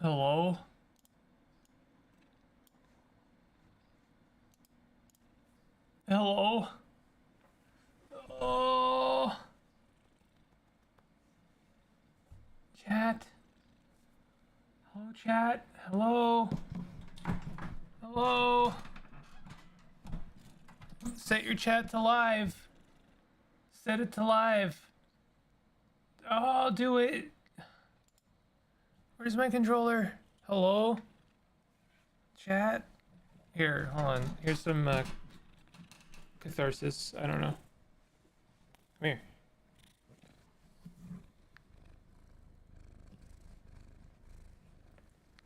Hello? Hello? Oh, chat. Hello, chat. Hello? Hello? Set your chat to live. Set it to live. Oh, do it. Where's my controller? Hello? Chat? Here, hold on. Here's some catharsis. I don't know. Come here.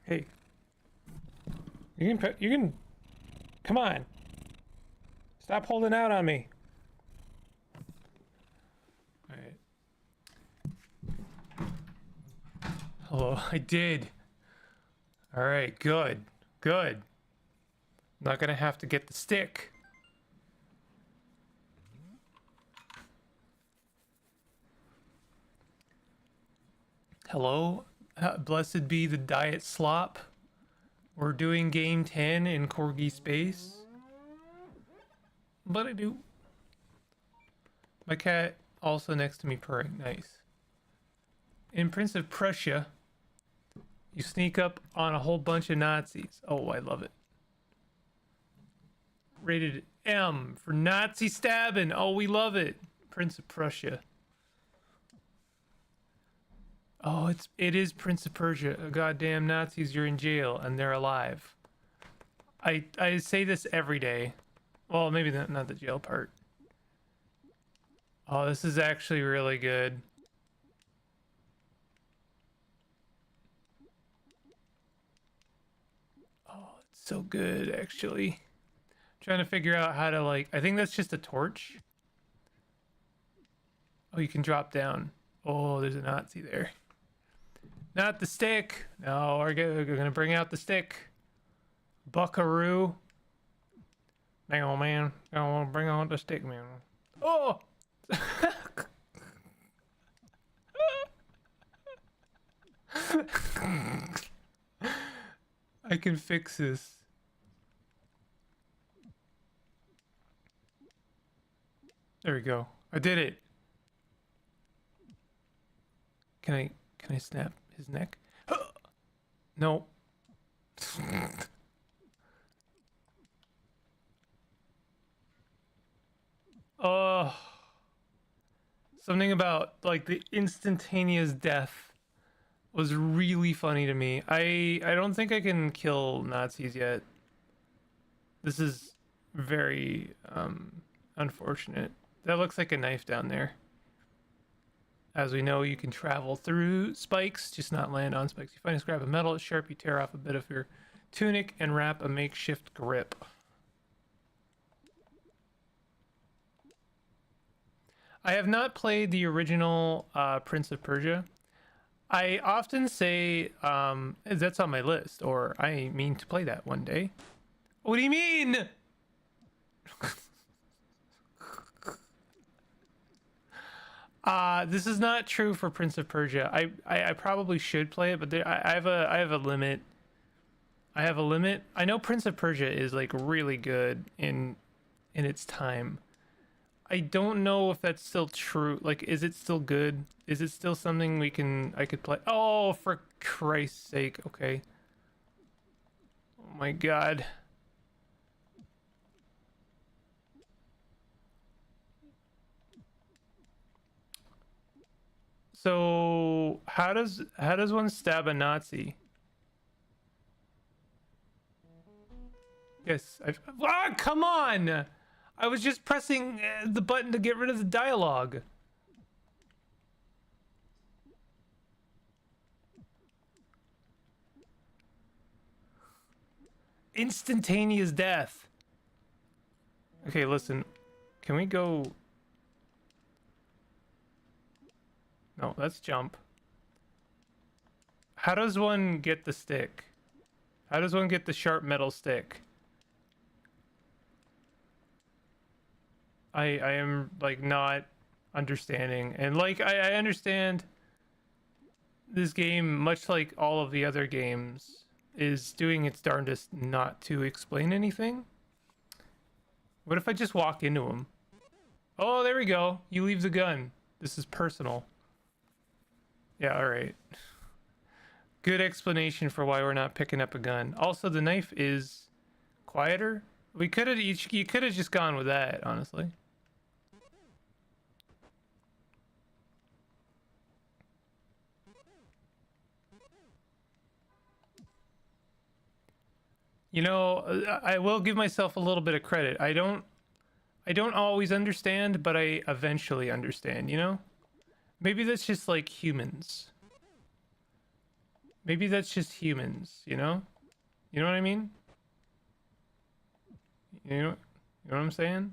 Hey. You can come on. Stop holding out on me. All right. Hello, I did. All right, good. Good. I'm not gonna have to get the stick. Hello, blessed be the diet slop. We're doing game 10 in Corgi Space. But I do. My cat also next to me purring. Nice. In Prince of Prussia, you sneak up on a whole bunch of Nazis. Oh, I love it. Rated M for Nazi stabbing. Oh, we love it. Prince of Prussia. Oh, it is Prince of Persia. Goddamn Nazis, you're in jail and they're alive. I say this every day. Well, maybe not the jail part. Oh, this is actually really good. Oh, it's so good actually. Trying to figure out how to like, I think that's just a torch. Oh, you can drop down. Oh, there's a Nazi there. Not the stick. No, we're gonna bring out the stick. Buckaroo. Hang on, man. I want to bring on the stick, man. Oh! I can fix this. There we go. I did it. Can I snap his neck? No. Oh. Something about like the instantaneous death was really funny to me. I don't think I can kill Nazis yet. This is very unfortunate. That looks like a knife down there. As we know, you can travel through spikes, just not land on spikes. You find a scrap of metal, it's sharp, you tear off a bit of your tunic and wrap a makeshift grip. I have not played the original Prince of Persia. I often say that's on my list, or I mean to play that one day. What do you mean? This is not true for Prince of Persia. I probably should play it, but I have a limit. I have a limit. I know Prince of Persia is like really good in its time. I don't know if that's still true. Like, is it still good? Is it still something I could play? Oh, for Christ's sake. Okay. Oh my God. So how does one stab a Nazi? Yes, come on! I was just pressing the button to get rid of the dialogue. Instantaneous death. Okay, listen. Can we go? No, let's jump. How does one get the stick? How does one get the sharp metal stick? I am like not understanding, and like I understand this game, much like all of the other games, is doing its darndest not to explain anything. What if I just walk into him? Oh, there we go. You leave the gun. This is personal. Yeah, all right. Good explanation for why we're not picking up a gun. Also, the knife is quieter. We could have you could have just gone with that, honestly. You know, I will give myself a little bit of credit. I don't always understand, but I eventually understand, you know? Maybe that's just like humans. Maybe that's just humans, you know? You know what I mean? You know what I'm saying?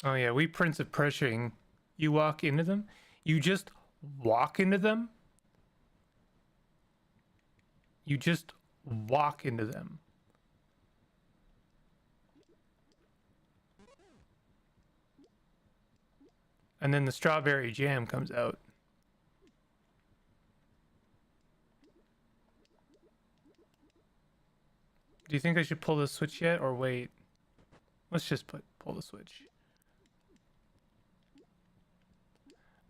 Oh yeah, we Prince of Pressuring. You walk into them? You just walk into them? You just walk into them. And then the strawberry jam comes out. Do you think I should pull the switch yet or wait? Let's just pull the switch.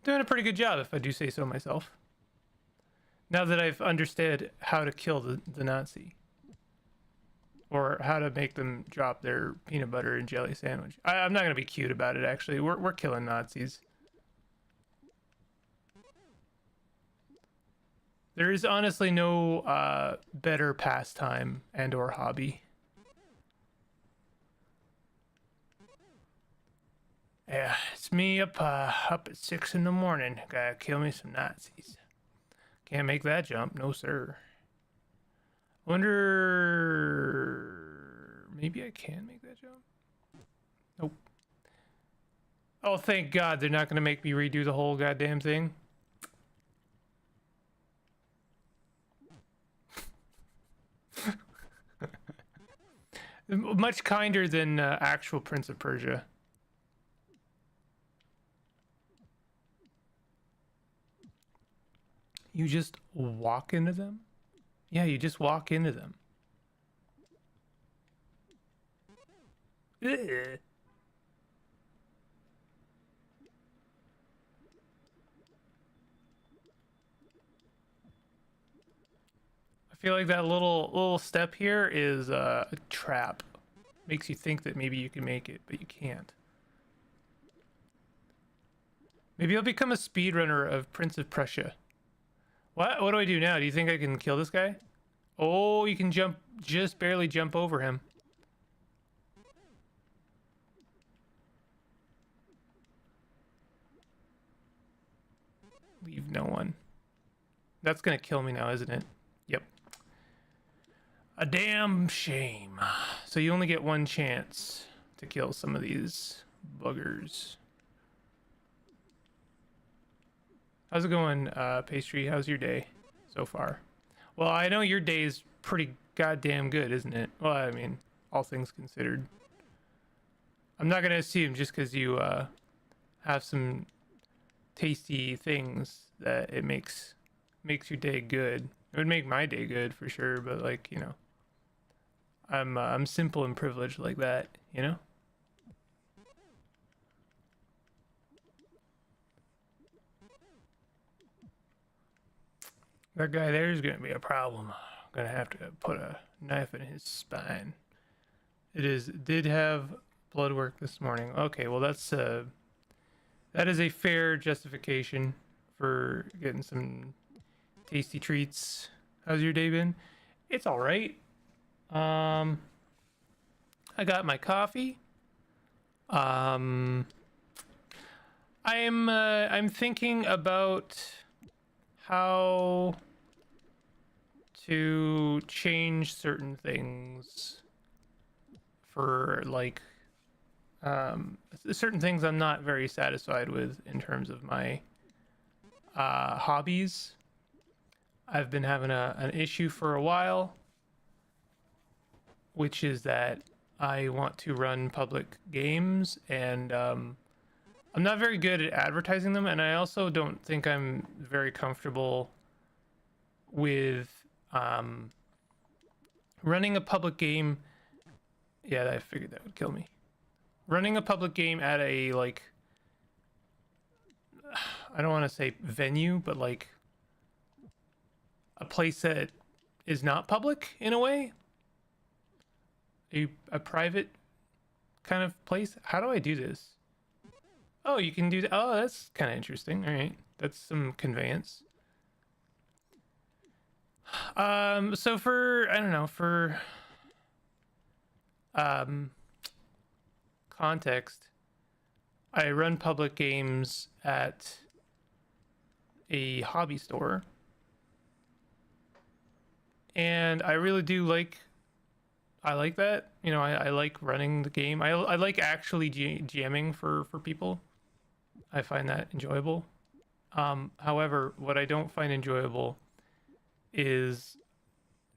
Doing a pretty good job, if I do say so myself. Now that I've understood how to kill the Nazi. Or how to make them drop their peanut butter and jelly sandwich. I'm not going to be cute about it, actually. We're killing Nazis. There is honestly no better pastime and or hobby. Yeah, it's me up at 6 in the morning. Gotta kill me some Nazis. Can't make that jump, no sir. Wonder, maybe I can make that jump. Nope. Oh, thank God they're not gonna make me redo the whole goddamn thing. Much kinder than actual Prince of Persia. You just walk into them? Yeah, you just walk into them. Ugh. I feel like that little step here is a trap. Makes you think that maybe you can make it, but you can't. Maybe I'll become a speedrunner of Prince of Prussia. What do I do now? Do you think I can kill this guy? Oh, you can jump, just barely jump over him. Leave no one. That's gonna kill me now, isn't it? Yep. A damn shame. So you only get one chance to kill some of these buggers. How's it going, Pastry? How's your day so far? Well, I know your day is pretty goddamn good, isn't it? Well, I mean, all things considered. I'm not gonna assume just because you have some tasty things that it makes your day good. It would make my day good for sure, but like, you know, I'm simple and privileged like that, you know? That guy there is gonna be a problem. I'm gonna have to put a knife in his spine. Did have blood work this morning. Okay, well that is a fair justification for getting some tasty treats. How's your day been? It's all right. I got my coffee. I'm thinking about how to change certain things for like certain things I'm not very satisfied with in terms of my hobbies. I've been having an issue for a while, which is that I want to run public games, and I'm not very good at advertising them, and I also don't think I'm very comfortable with running a public game. Yeah, I figured that would kill me. Running a public game at a, like, I don't want to say venue, but like a place that is not public in a way. A private kind of place. How do I do this? Oh, you can do that. Oh, that's kind of interesting. All right, that's some conveyance. So for, I don't know, for context, I run public games at a hobby store, and I really do like, I like that. You know, I like running the game. I like actually jamming for people. I find that enjoyable. However, what I don't find enjoyable is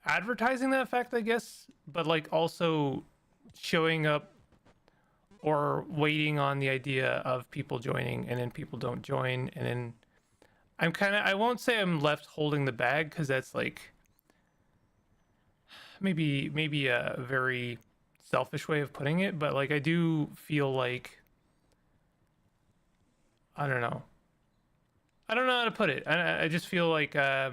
advertising that fact, I guess, but like also showing up or waiting on the idea of people joining, and then people don't join, and then I'm kind of, I won't say I'm left holding the bag, because that's like maybe a very selfish way of putting it, but like I do feel like, I don't know. I don't know how to put it. I just feel like I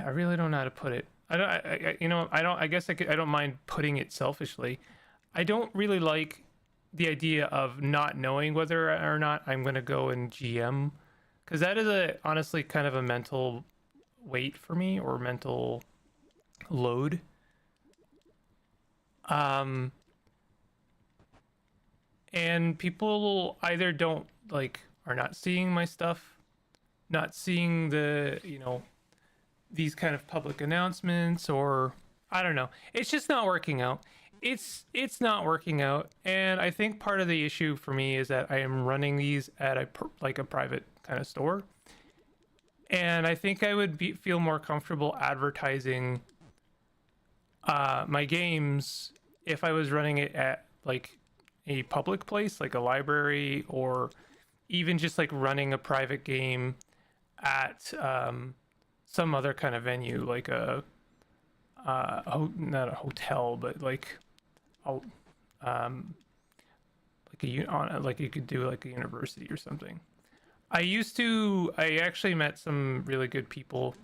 really don't know how to put it. I don't. You know, I don't. I guess I don't mind putting it selfishly. I don't really like the idea of not knowing whether or not I'm gonna go and GM, because that is a, honestly, kind of a mental weight for me, or mental load. Um, and people either don't like, are not seeing my stuff, not seeing the, you know, these kind of public announcements, or I don't know. It's just not working out. It's not working out, and I think part of the issue for me is that I am running these at a like a private kind of store, and I think I would feel more comfortable advertising my games if I was running it at like a public place, like a library, or even just like running a private game at some other kind of venue, like a not a hotel, but like a like you could do like a university or something. I actually met some really good people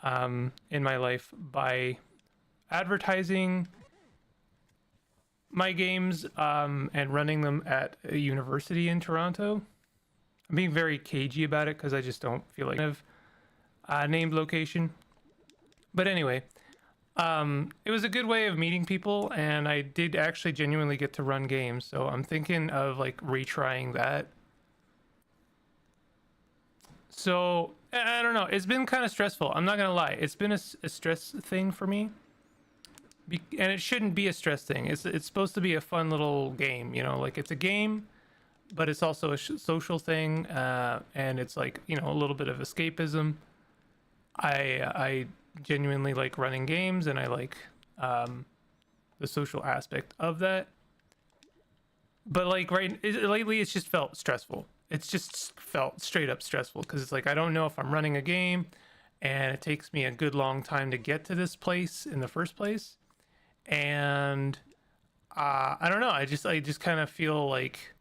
in my life by advertising my games and running them at a university in Toronto. I'm being very cagey about it because I just don't feel like I've named location. But anyway, it was a good way of meeting people, and I did actually genuinely get to run games. So I'm thinking of like retrying that. So I don't know. It's been kind of stressful. I'm not gonna lie. It's been a stress thing for me, and it shouldn't be a stress thing. It's supposed to be a fun little game. You know, like it's a game, but it's also a social thing, and it's like, you know, a little bit of escapism. I genuinely like running games, and I like the social aspect of that. But like lately, it's just felt stressful. It's just felt straight up stressful, because it's like I don't know if I'm running a game, and it takes me a good long time to get to this place in the first place, and I don't know. I just kind of feel like,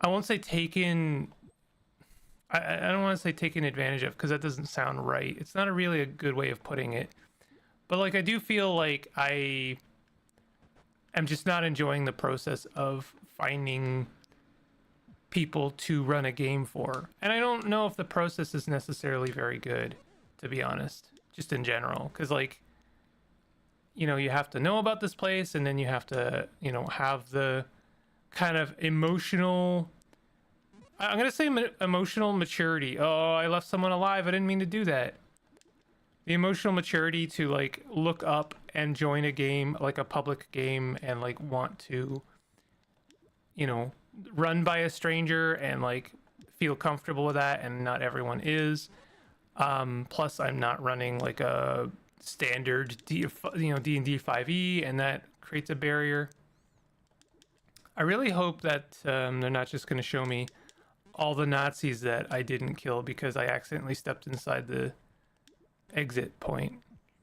I won't say taken. I don't want to say taken advantage of, because that doesn't sound right. It's not really a good way of putting it. But like I do feel like I am just not enjoying the process of finding people to run a game for. And I don't know if the process is necessarily very good, to be honest, just in general. Because like, you know, you have to know about this place, and then you have to, you know, have the kind of emotional, I'm going to say emotional maturity. Oh, I left someone alive. I didn't mean to do that. The emotional maturity to like look up and join a game, like a public game, and like want to you know, run by a stranger and like feel comfortable with that, and not everyone is. Plus, I'm not running like a standard D&D 5e, and that creates a barrier. I really hope that they're not just going to show me all the Nazis that I didn't kill because I accidentally stepped inside the exit point,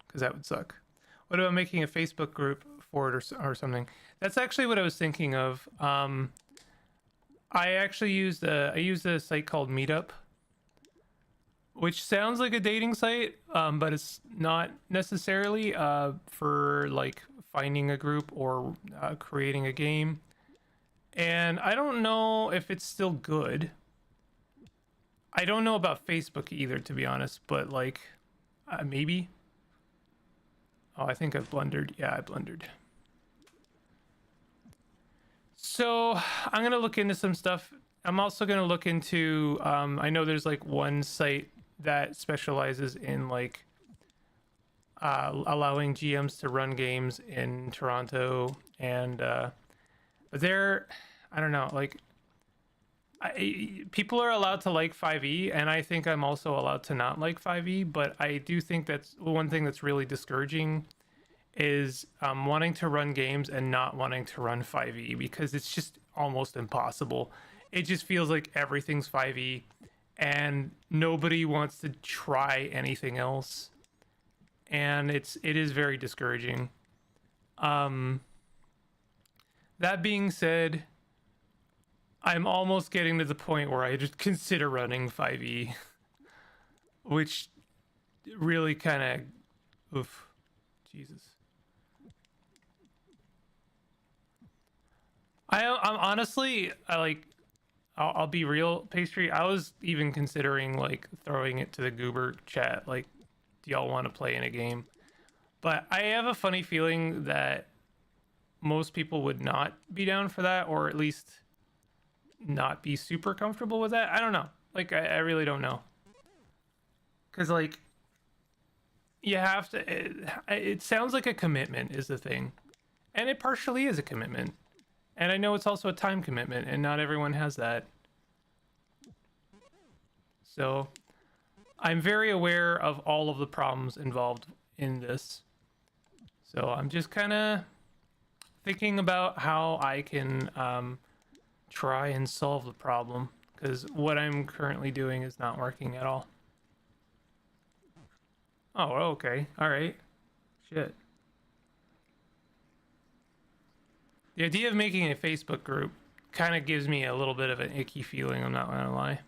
because that would suck. What about making a Facebook group for it or something? That's actually what I was thinking of. I actually used a site called Meetup, which sounds like a dating site, but it's not necessarily for like finding a group or creating a game. And I don't know if it's still good. I don't know about Facebook either, to be honest, but like maybe. Oh, I think I've blundered. Yeah, I blundered. So I'm going to look into some stuff. I'm also going to look into, I know there's like one site that specializes in like allowing GMs to run games in Toronto, and but they're, I don't know, like people are allowed to like 5e, and I think I'm also allowed to not like 5e, but I do think that's one thing that's really discouraging is wanting to run games and not wanting to run 5e, because it's just almost impossible. It just feels like everything's 5e and nobody wants to try anything else, and it is very discouraging. That being said, I'm almost getting to the point where I just consider running 5e, which really kind of, oof, Jesus. I'm honestly, I'll be real, Pastry. I was even considering like throwing it to the Goober chat, like, do y'all want to play in a game? But I have a funny feeling that most people would not be down for that, or at least not be super comfortable with that. I don't know. Like, I really don't know. Because, like, you have to, it sounds like a commitment is the thing. And it partially is a commitment. And I know it's also a time commitment, and not everyone has that. So I'm very aware of all of the problems involved in this. So I'm just kind of thinking about how I can try and solve the problem, because what I'm currently doing is not working at all. Oh, okay. All right. Shit. The idea of making a Facebook group kind of gives me a little bit of an icky feeling, I'm not gonna lie.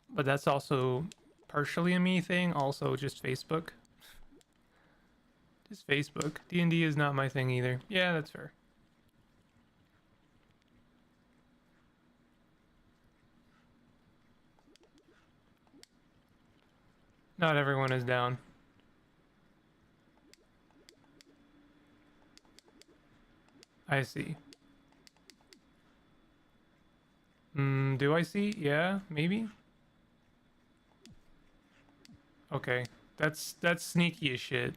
But that's also partially a me thing, also just Facebook. Just Facebook. D&D is not my thing either. Yeah, that's fair. Not everyone is down. I see. Do I see? Yeah, maybe? Okay. That's sneaky as shit.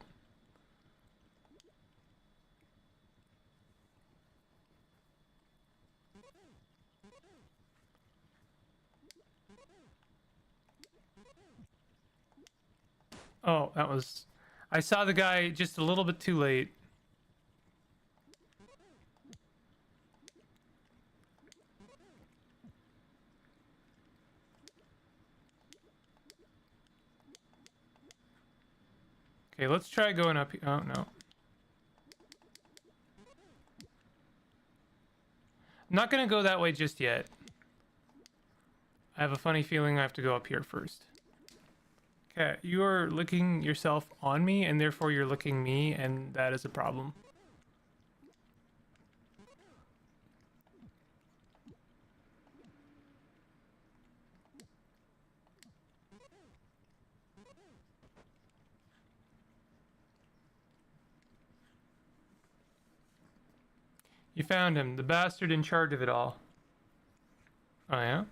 Oh, that was... I saw the guy just a little bit too late. Okay, let's try going up here. Oh, no. I'm not gonna go that way just yet. I have a funny feeling I have to go up here first. Okay, you are looking yourself on me, and therefore you're looking me, and that is a problem. You found him, the bastard in charge of it all. Oh yeah?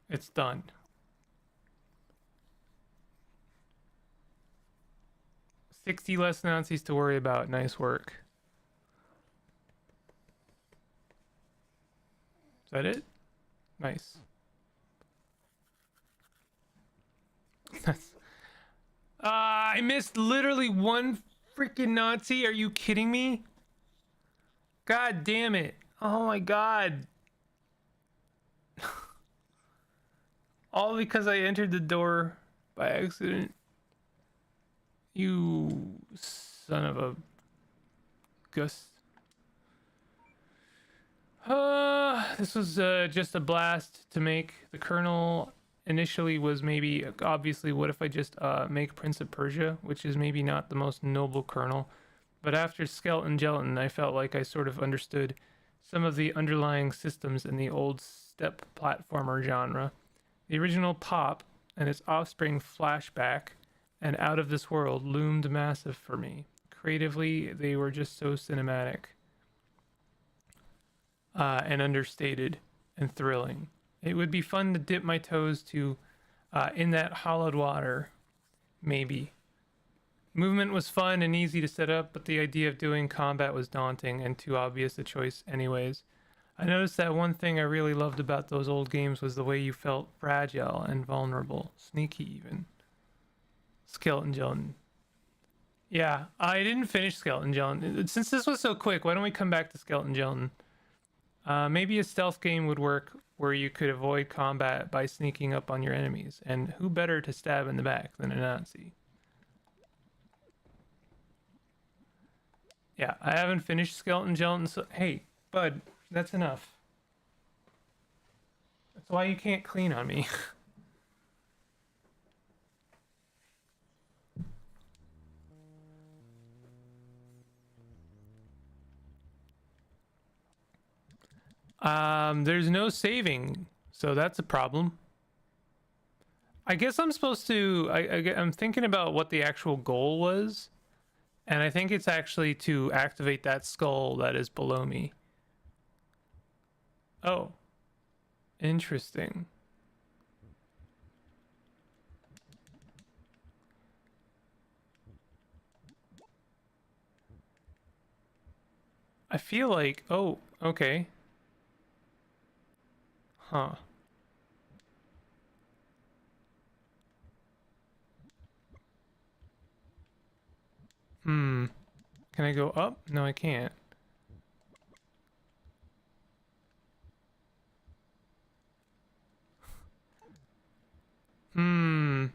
It's done. $60 less Nazis to worry about. Nice work. Is that it? Nice. I missed literally one freaking Nazi. Are you kidding me? God damn it. Oh my god. All because I entered the door by accident. You son of a Gus. This was just a blast to make. The Colonel initially was maybe, obviously, what if I just make Prince of Persia, which is maybe not the most noble Colonel. But after Skeleton Gelatin, I felt like I sort of understood some of the underlying systems in the old step platformer genre. The original Pop and its offspring Flashback and Out of This World loomed massive for me. Creatively, they were just so cinematic and understated and thrilling. It would be fun to dip my toes to in that hollowed water, maybe. Movement was fun and easy to set up, but the idea of doing combat was daunting and too obvious a choice anyways. I noticed that one thing I really loved about those old games was the way you felt fragile and vulnerable, sneaky even. Skeleton Gelatin. Yeah, I didn't finish Skeleton Gelatin. Since this was so quick, why don't we come back to Skeleton Gelatin? Maybe a stealth game would work where you could avoid combat by sneaking up on your enemies. And who better to stab in the back than a Nazi? Yeah, I haven't finished Skeleton Gelatin, so hey, bud, that's enough. That's why you can't clean on me. There's no saving, so that's a problem. I guess I'm supposed to. I'm thinking about what the actual goal was, and I think it's actually to activate that skull that is below me. Oh, interesting. I feel like. Oh, okay. Huh. Hmm. Can I go up? No, I can't. Hmm.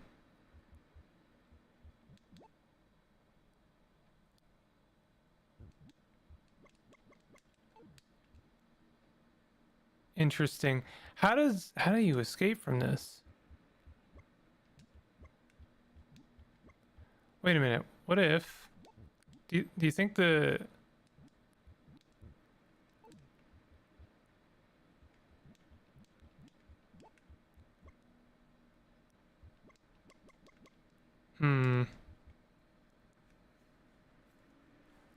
Interesting. How do you escape from this? Wait a minute. What if do you think the hmm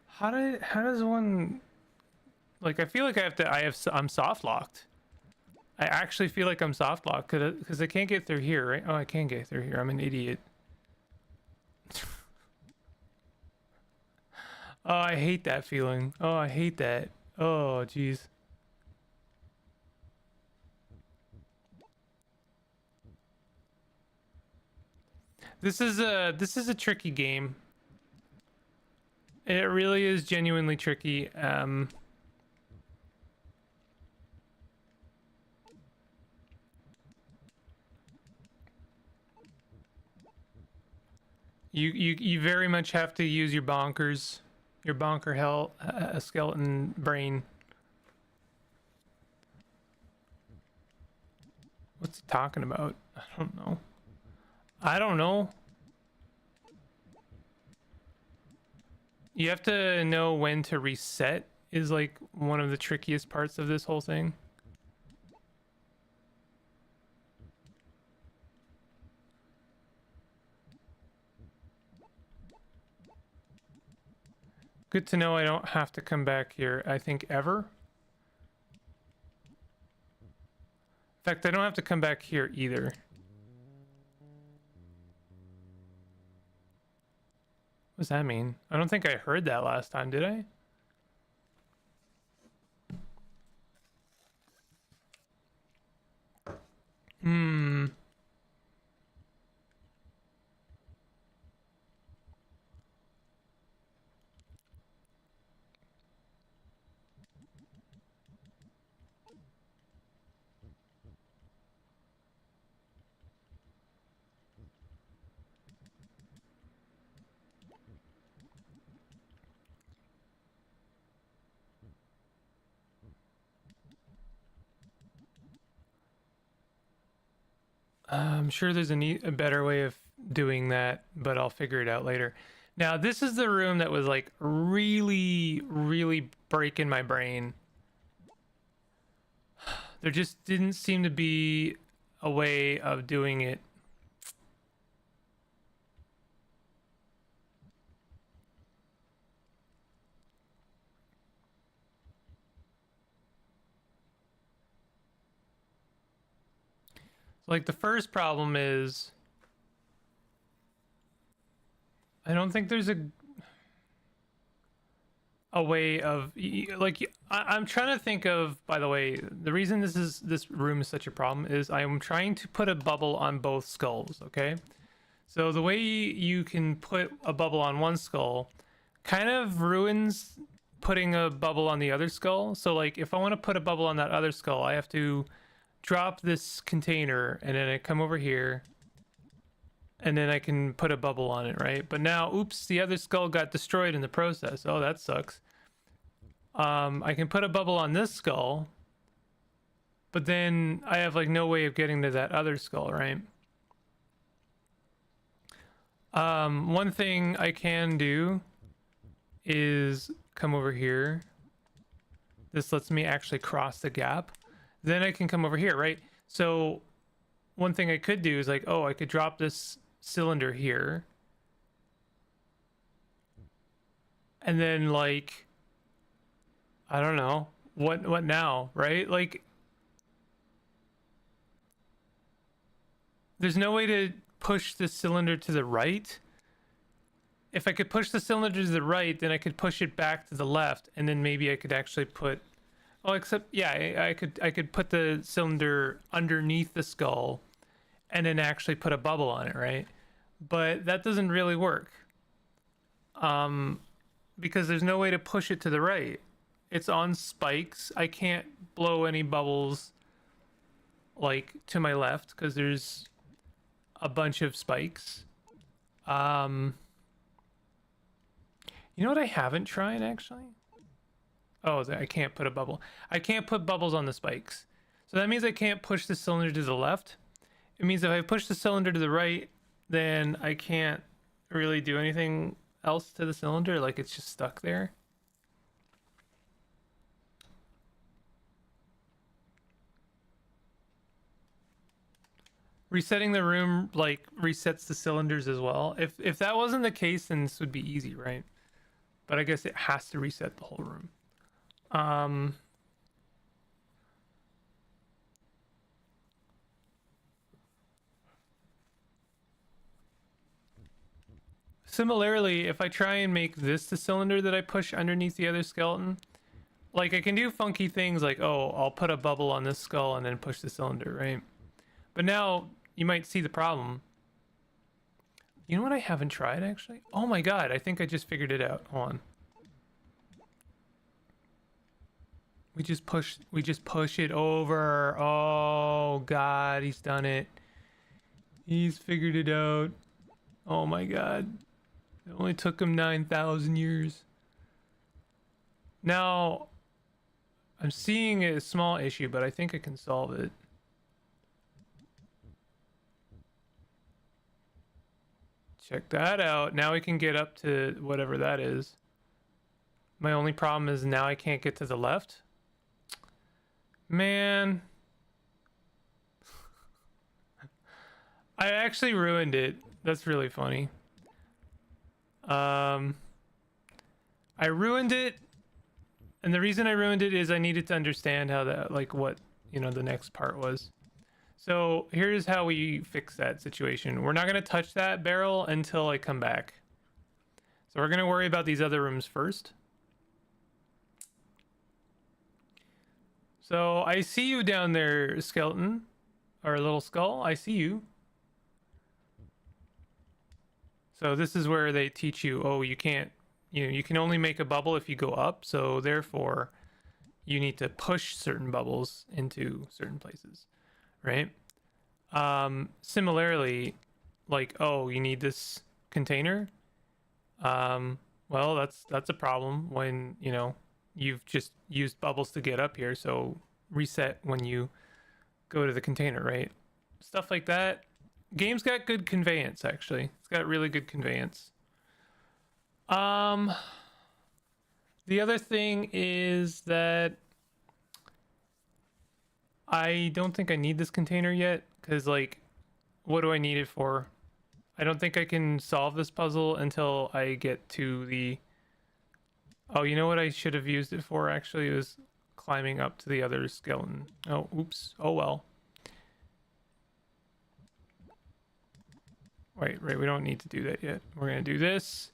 how does one like I feel like I'm soft locked. I actually feel like I'm soft locked because I can't get through here, right? Oh, I can get through here. I'm an idiot. Oh, I hate that feeling. Oh, I hate that. Oh, jeez. This is a tricky game. It really is genuinely tricky. You very much have to use your bonkers, your bonker hell, skeleton brain. What's he talking about? I don't know. I don't know. You have to know when to reset is like one of the trickiest parts of this whole thing. Good to know I don't have to come back here, I think, ever. In fact, I don't have to come back here either. What does that mean? I don't think I heard that last time, did I? Hmm. I'm sure there's a better way of doing that, but I'll figure it out later. Now, this is the room that was like really, really breaking my brain. There just didn't seem to be a way of doing it. Like the first problem is I don't think there's a way of like I'm trying to think of, by the way, the reason this room is such a problem is I'm trying to put a bubble on both skulls, okay? So the way you can put a bubble on one skull kind of ruins putting a bubble on the other skull. So like if I want to put a bubble on that other skull, I have to drop this container and then I come over here and then I can put a bubble on it, right? But now, oops, the other skull got destroyed in the process. Oh, that sucks. I can put a bubble on this skull, but then I have like no way of getting to that other skull, right? One thing I can do is come over here. This lets me actually cross the gap. Then I can come over here, right? So one thing I could do is like, oh, I could drop this cylinder here. And then like, I don't know, what now, right? Like, there's no way to push the cylinder to the right. If I could push the cylinder to the right, then I could push it back to the left, and then maybe I could actually put, oh, except yeah, I could put the cylinder underneath the skull and then actually put a bubble on it, right? But that doesn't really work. Because there's no way to push it to the right. It's on spikes. I can't blow any bubbles like to my left because there's a bunch of spikes. You know what I haven't tried actually? Oh, I can't put a bubble. I can't put bubbles on the spikes. So that means I can't push the cylinder to the left. It means if I push the cylinder to the right, then I can't really do anything else to the cylinder. Like it's just stuck there. Resetting the room like resets the cylinders as well. If that wasn't the case, then this would be easy, right? But I guess it has to reset the whole room. Similarly, if I try and make this the cylinder that I push underneath the other skeleton, like I can do funky things like, oh, I'll put a bubble on this skull and then push the cylinder, right? But now you might see the problem. You know what I haven't tried actually? Oh my god, I think I just figured it out. Hold on. We just push it over. Oh god, he's done it. He's figured it out. Oh my god. It only took him 9,000 years. Now, I'm seeing a small issue, but I think I can solve it. Check that out. Now we can get up to whatever that is. My only problem is now I can't get to the left. Man. I actually ruined it. That's really funny. I I ruined it, and the reason I ruined it is I needed to understand how that, like, what, you know, the next part was. So here's how we fix that situation. We're not going to touch that barrel until I come back. So we're going to worry about these other rooms first. So I see you down there, skeleton, or little skull. I see you. So this is where they teach you, oh, you can't, you know, you can only make a bubble if you go up. So therefore, you need to push certain bubbles into certain places, right? Similarly, like, oh, you need this container. Well, that's a problem when, you know, you've just used bubbles to get up here. So reset when you go to the container, right? Stuff like that. Game's got good conveyance, actually. It's got really good conveyance. The other thing is that I don't think I need this container yet, because, like, what do I need it for? I don't think I can solve this puzzle until I get to the... Oh, you know what I should have used it for, actually? It was climbing up to the other skeleton. Oh, oops. Oh, well. Wait, right, we don't need to do that yet. We're going to do this.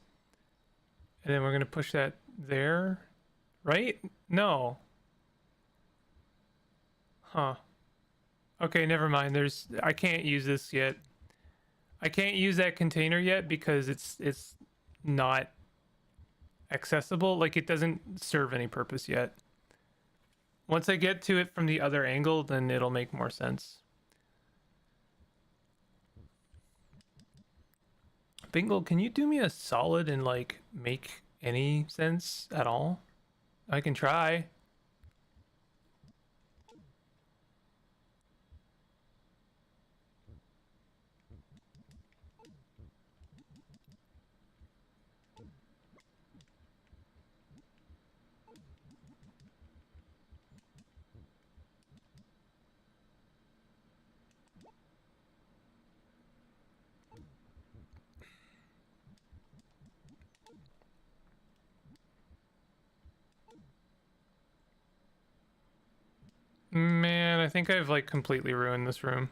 And then we're going to push that there. Right? No. Huh. Okay, never mind. I can't use this yet. I can't use that container yet because it's not accessible. Like, it doesn't serve any purpose yet. Once I get to it from the other angle, then it'll make more sense. Bingle, can you do me a solid and, like, make any sense at all? I can try. Man, I think I've, like, completely ruined this room.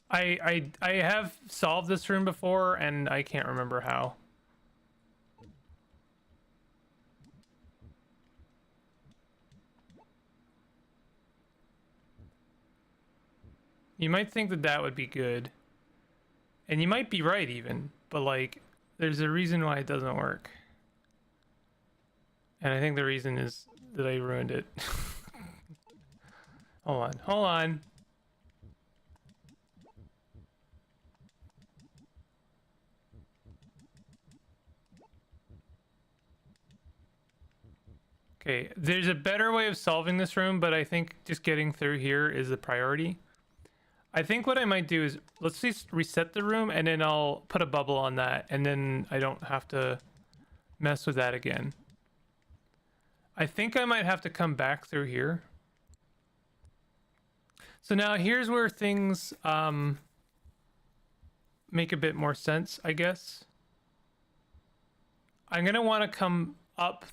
I have solved this room before, and I can't remember how. You might think that that would be good. And you might be right even, but, like, there's a reason why it doesn't work. And I think the reason is that I ruined it. Hold on. Okay, there's a better way of solving this room, but I think just getting through here is the priority. I think what I might do is, let's just reset the room, and then I'll put a bubble on that, and then I don't have to mess with that again. I think I might have to come back through here. So now here's where things make a bit more sense, I guess. I'm going to want to come up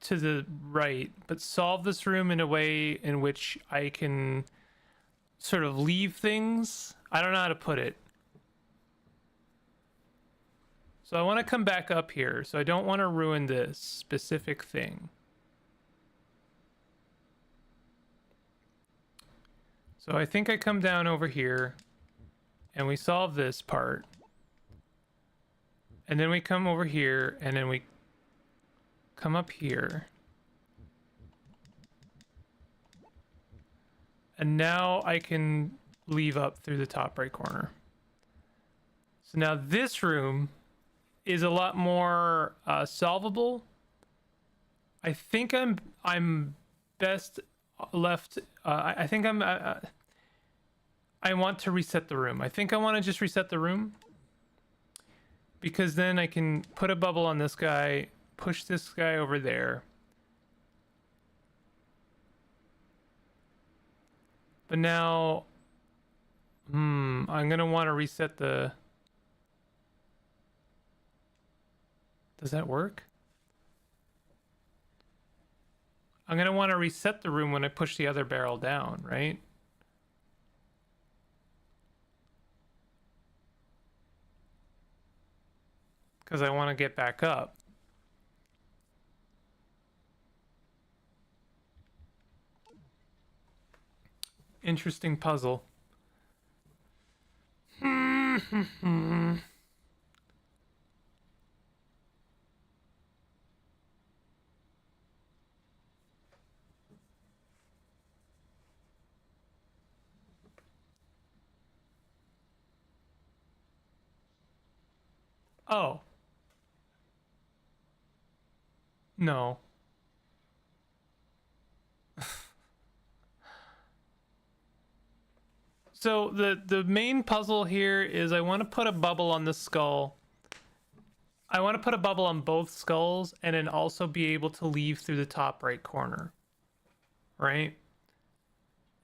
to the right, but solve this room in a way in which I can sort of leave things. I don't know how to put it. So I want to come back up here. So I don't want to ruin this specific thing. So I think I come down over here and we solve this part. And then we come over here and then we come up here. And now I can leave up through the top right corner. So now this room is a lot more solvable. I think I'm best left. I think I want to reset the room. I think I want to just reset the room, because then I can put a bubble on this guy, push this guy over there. But now, I'm gonna want to reset the... Does that work? I'm gonna want to reset the room when I push the other barrel down, right? Because I want to get back up. Interesting puzzle. Oh. No. So the main puzzle here is I want to put a bubble on the skull. I want to put a bubble on both skulls and then also be able to leave through the top right corner. Right?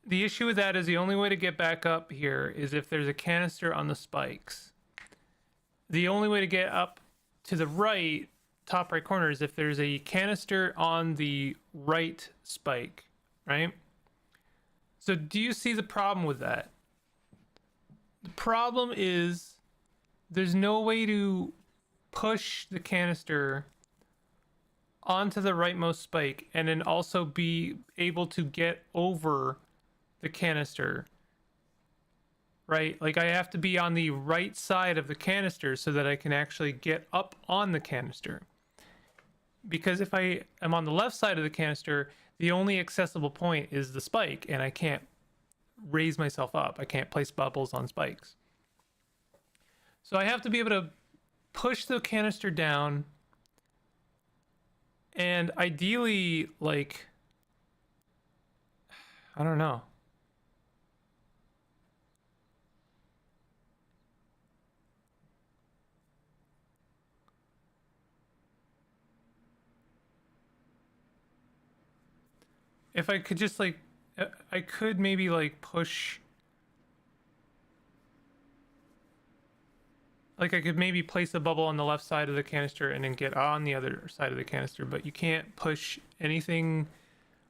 The issue with that is the only way to get back up here is if there's a canister on the spikes. The only way to get up to the right, top right corner, is if there's a canister on the right spike, right? So do you see the problem with that? The problem is there's no way to push the canister onto the rightmost spike and then also be able to get over the canister, right? Like I have to be on the right side of the canister so that I can actually get up on the canister. Because if I am on the left side of the canister, the only accessible point is the spike and I can't raise myself up. I can't place bubbles on spikes. So I have to be able to push the canister down and ideally, like, I don't know. If I could just like, I could maybe like push, like I could maybe place a bubble on the left side of the canister and then get on the other side of the canister, but you can't push anything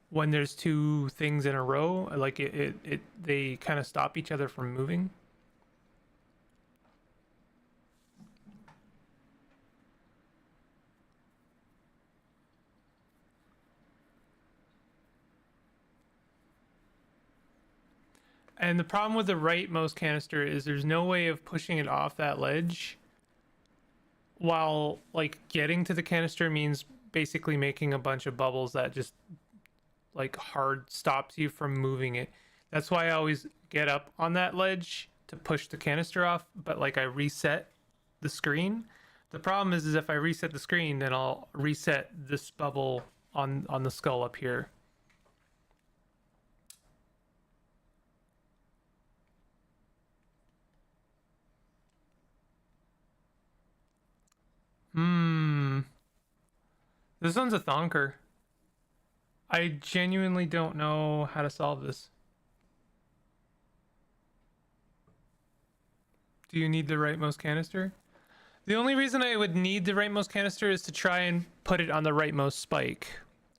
when there's two things in a row. Like they kind of stop each other from moving. And the problem with the rightmost canister is there's no way of pushing it off that ledge while like getting to the canister means basically making a bunch of bubbles that just like hard stops you from moving it. That's why I always get up on that ledge to push the canister off, but like I reset the screen. The problem is if I reset the screen, then I'll reset this bubble on the skull up here. This one's a thonker. I genuinely don't know how to solve this. Do you need the rightmost canister? The only reason I would need the rightmost canister is to try and put it on the rightmost spike,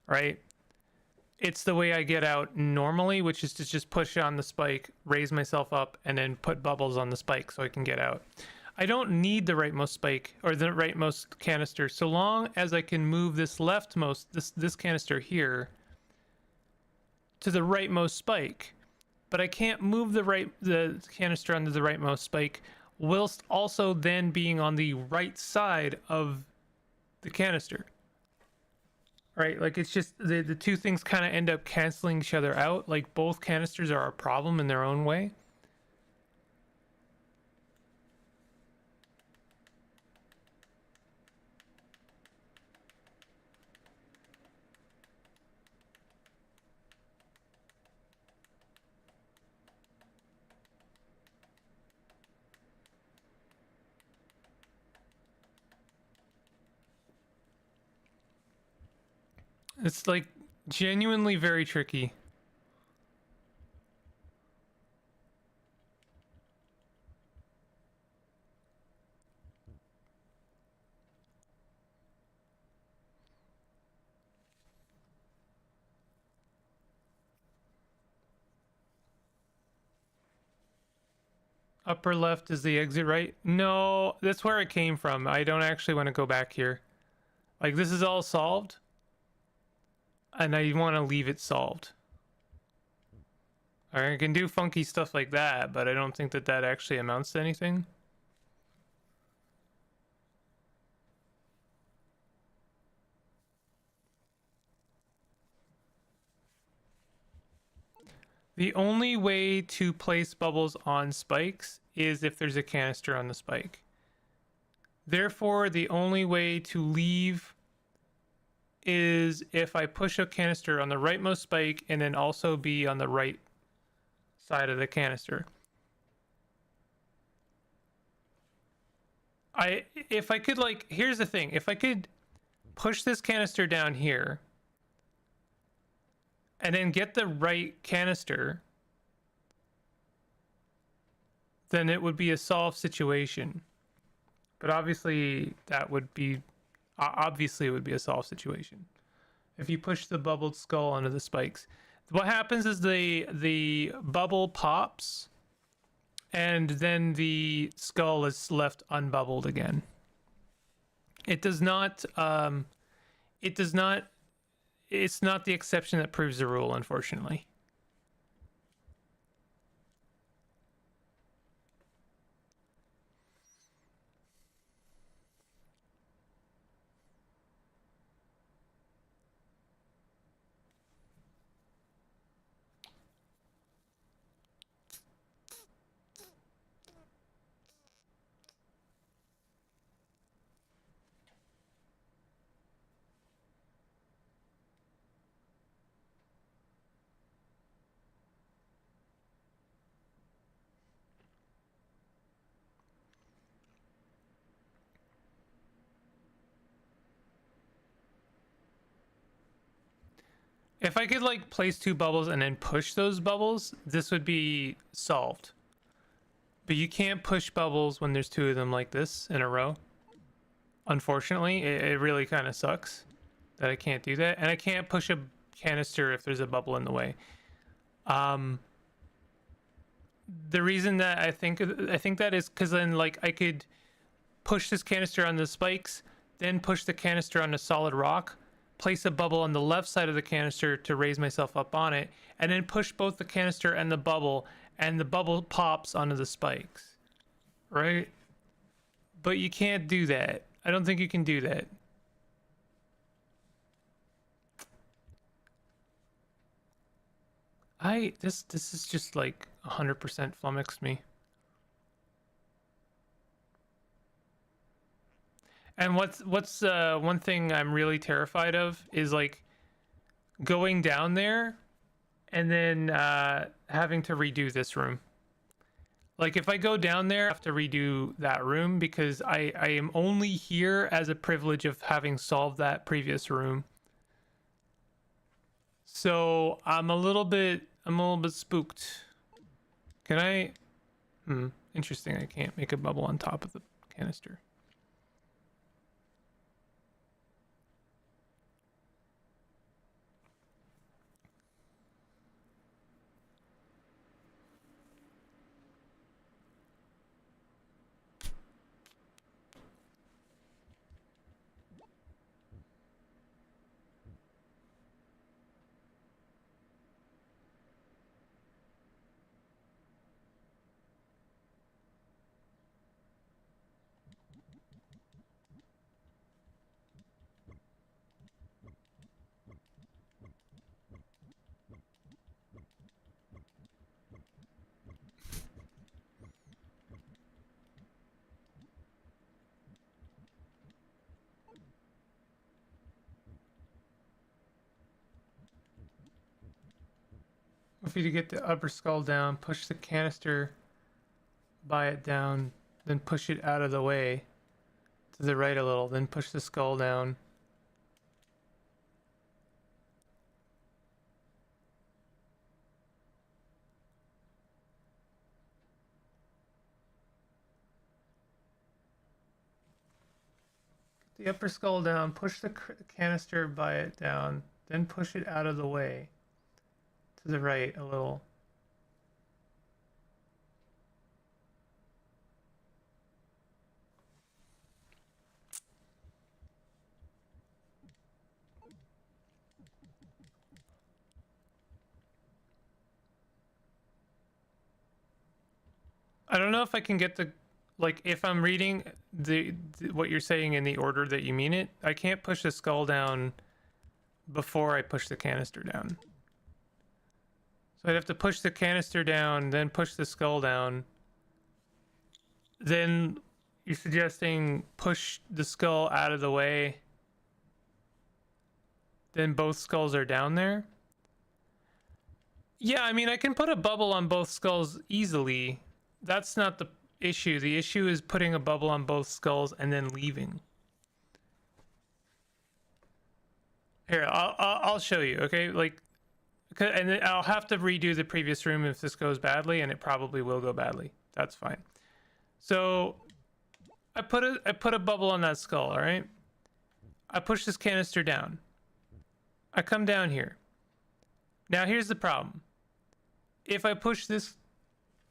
right? It's the way I get out normally, which is to just push on the spike, raise myself up, and then put bubbles on the spike so I can get out. I don't need the rightmost spike or the rightmost canister so long as I can move this leftmost, this canister here to the rightmost spike. But I can't move the canister onto the rightmost spike whilst also then being on the right side of the canister. Right? Like it's just the two things kind of end up canceling each other out. Like both canisters are a problem in their own way. It's like genuinely very tricky. Upper left is the exit, right? No, that's where it came from. I don't actually want to go back here. Like, this is all solved, and I want to leave it solved. Or I can do funky stuff like that, but I don't think that that actually amounts to anything. The only way to place bubbles on spikes is if there's a canister on the spike. Therefore, the only way to leave is if I push a canister on the rightmost spike and then also be on the right side of the canister. If I could, like, here's the thing. If I could push this canister down here and then get the right canister, then it would be a solved situation. But obviously that would be, obviously it would be a solved situation. If you push the bubbled skull onto the spikes. What happens is the bubble pops and then the skull is left unbubbled again. It does not, it's not the exception that proves the rule, unfortunately. If I could, like, place two bubbles and then push those bubbles, this would be solved. But you can't push bubbles when there's two of them like this in a row. Unfortunately, it really kind of sucks that I can't do that. And I can't push a canister if there's a bubble in the way. The reason that I think that is because then, like, I could push this canister on the spikes, then push the canister on the solid rock, place a bubble on the left side of the canister to raise myself up on it, and then push both the canister and the bubble pops onto the spikes, right? But you can't do that. I don't think you can do that. This is just like 100% flummoxed me. And what's one thing I'm really terrified of is, like, going down there and then having to redo this room. Like, if I go down there, I have to redo that room because I am only here as a privilege of having solved that previous room. So I'm a little bit spooked. Can I? Interesting. I can't make a bubble on top of the canister. For you to get the upper skull down, push the canister by it down, then push it out of the way to the right a little, then push the skull down. Get the upper skull down, push the canister by it down, then push it out of the way to the right a little. I don't know if I can get the, like, if I'm reading what you're saying in the order that you mean it, I can't push the skull down before I push the canister down. So I'd have to push the canister down, then push the skull down. Then you're suggesting push the skull out of the way. Then both skulls are down there. Yeah, I mean, I can put a bubble on both skulls easily. That's not the issue. The issue is putting a bubble on both skulls and then leaving. Here, I'll show you, okay? Like, and then I'll have to redo the previous room if this goes badly, and it probably will go badly. That's fine. So I put a bubble on that skull, all right? I push this canister down. I come down here. Now here's the problem. If I push this,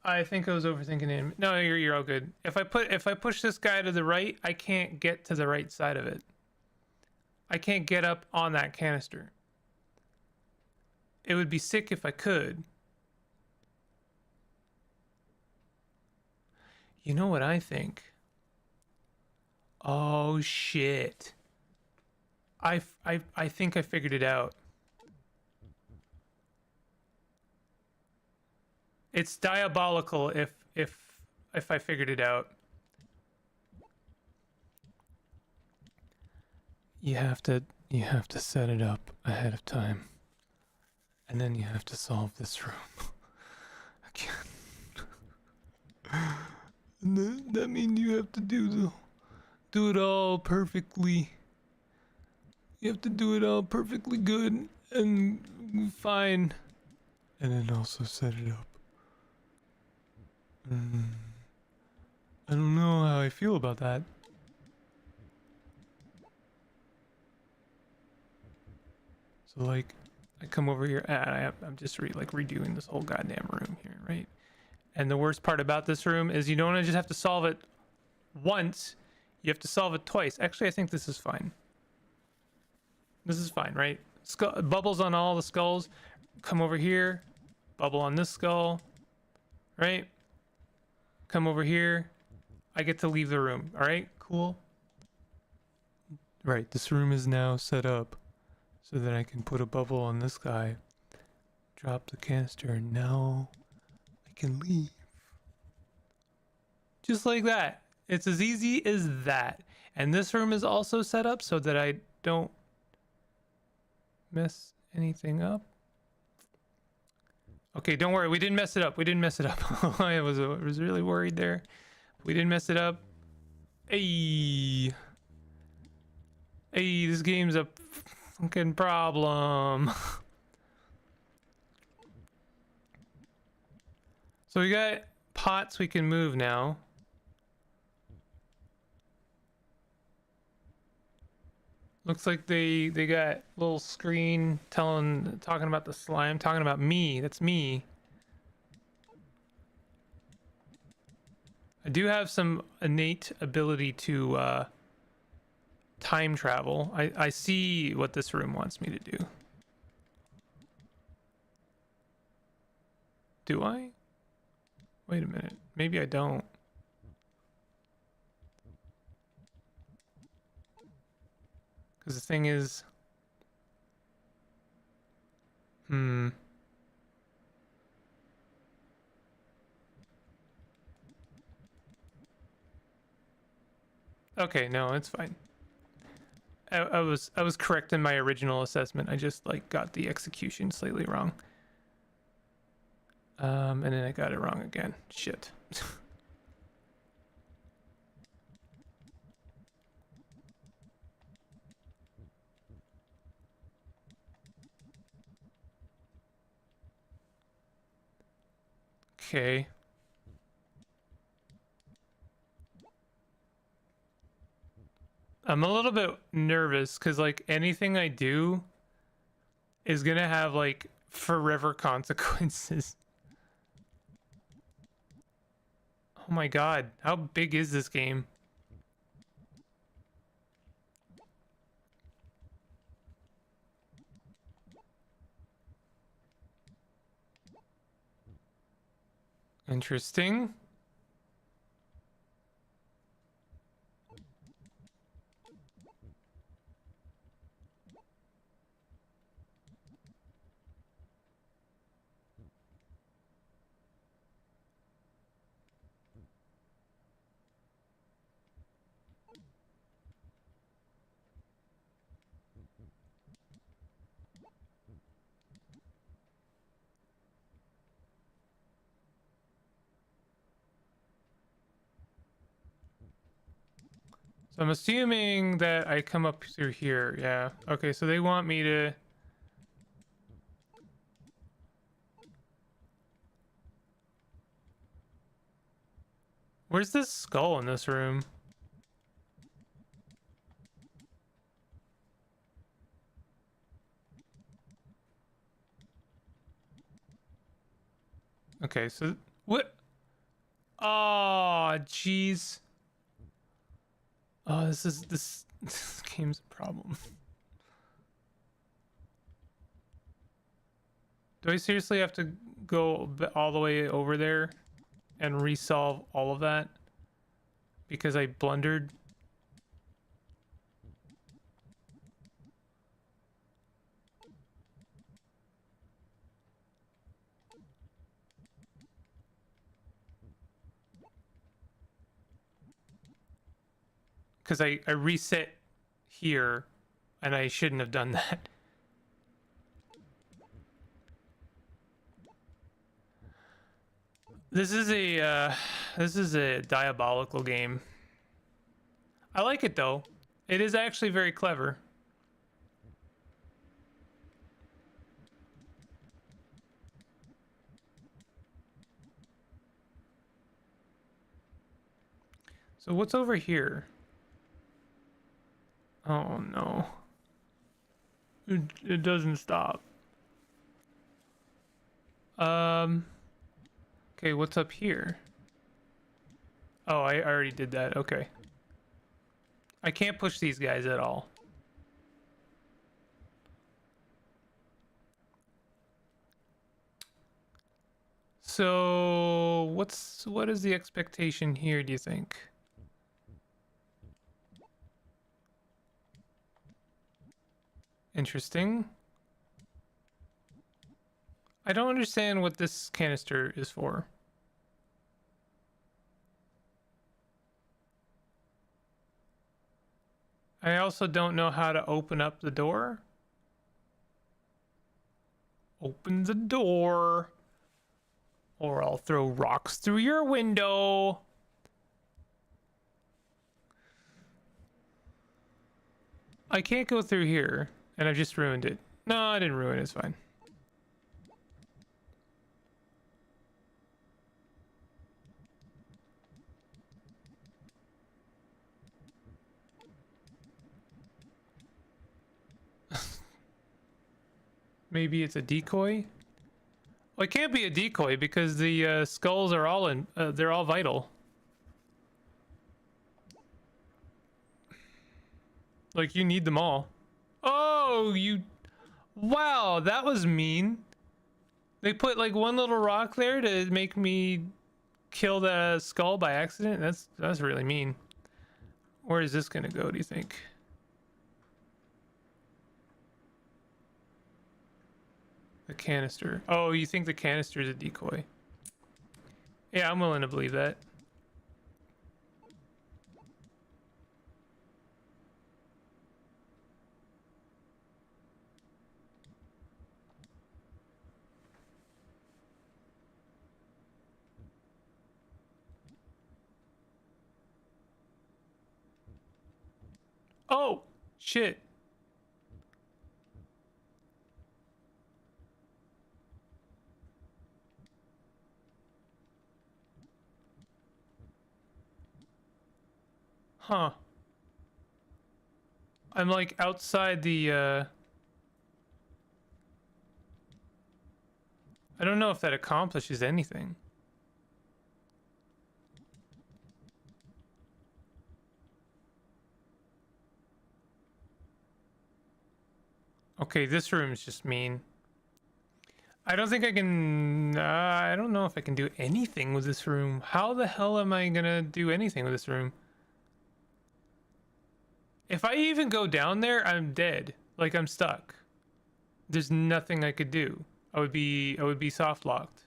I think I was overthinking it. No, you're all good. If I push this guy to the right, I can't get to the right side of it. I can't get up on that canister. It would be sick if I could. You know what I think? Oh shit. I think I figured it out. It's diabolical if I figured it out. You have to set it up ahead of time. And then you have to solve this room again. And that means you have to do it all perfectly. You have to do it all perfectly good and fine. And then also set it up. I don't know how I feel about that. So like, I come over here, I'm just redoing this whole goddamn room here, right? And the worst part about this room is you don't just have to solve it once, you have to solve it twice. Actually, I think this is fine. This is fine, right? Bubbles on all the skulls. Come over here, bubble on this skull, right? Come over here. I get to leave the room. All right, cool. Right, this room is now set up so that I can put a bubble on this guy, drop the canister, and now I can leave. Just like that. It's as easy as that. And this room is also set up so that I don't mess anything up. Okay, don't worry. We didn't mess it up. We didn't mess it up. I was really worried there. We didn't mess it up. Hey, this game's a fucking problem. So we got pots we can move now. Looks like they got a little screen talking about the slime, talking about me. That's me. I do have some innate ability to time travel. I see what this room wants me to do. Do I? Wait a minute. Maybe I don't. Because the thing is... Okay, no, it's fine. I was correct in my original assessment. I just got the execution slightly wrong. And then I got it wrong again. Shit. Okay. I'm a little bit nervous because anything I do is gonna have forever consequences. Oh my god, how big is this game? Interesting. So I'm assuming that I come up through here. Yeah. Okay, so they want me to... Where's this skull in this room? Okay, so... What? Oh, jeez. Oh, this this game's a problem. Do I seriously have to go all the way over there and resolve all of that because I blundered? Because I reset here and I shouldn't have done that. This is a diabolical game. I like it though. It is actually very clever. So what's over here? Oh no. It doesn't stop. Okay, what's up here? Oh, I already did that. Okay. I can't push these guys at all. So, what is the expectation here, do you think? Interesting. I don't understand what this canister is for. I also don't know how to open up the door. Open the door, or I'll throw rocks through your window. I can't go through here, and I've just ruined it. No, I didn't ruin it, it's fine. Maybe it's a decoy? Well, it can't be a decoy because the skulls are all in, they're all vital. Like, you need them all. Oh, you... Wow, that was mean. They put, like, one little rock there to make me kill the skull by accident? That's really mean. Where is this gonna go, do you think? The canister. Oh, you think the canister is a decoy? Yeah, I'm willing to believe that. Oh, shit. Huh. I'm like outside the, I don't know if that accomplishes anything. Okay, this room is just mean. I don't think I can... I don't know if I can do anything with this room. How the hell am I gonna do anything with this room? If I even go down there, I'm dead. Like, I'm stuck. There's nothing I could do. I would be soft locked.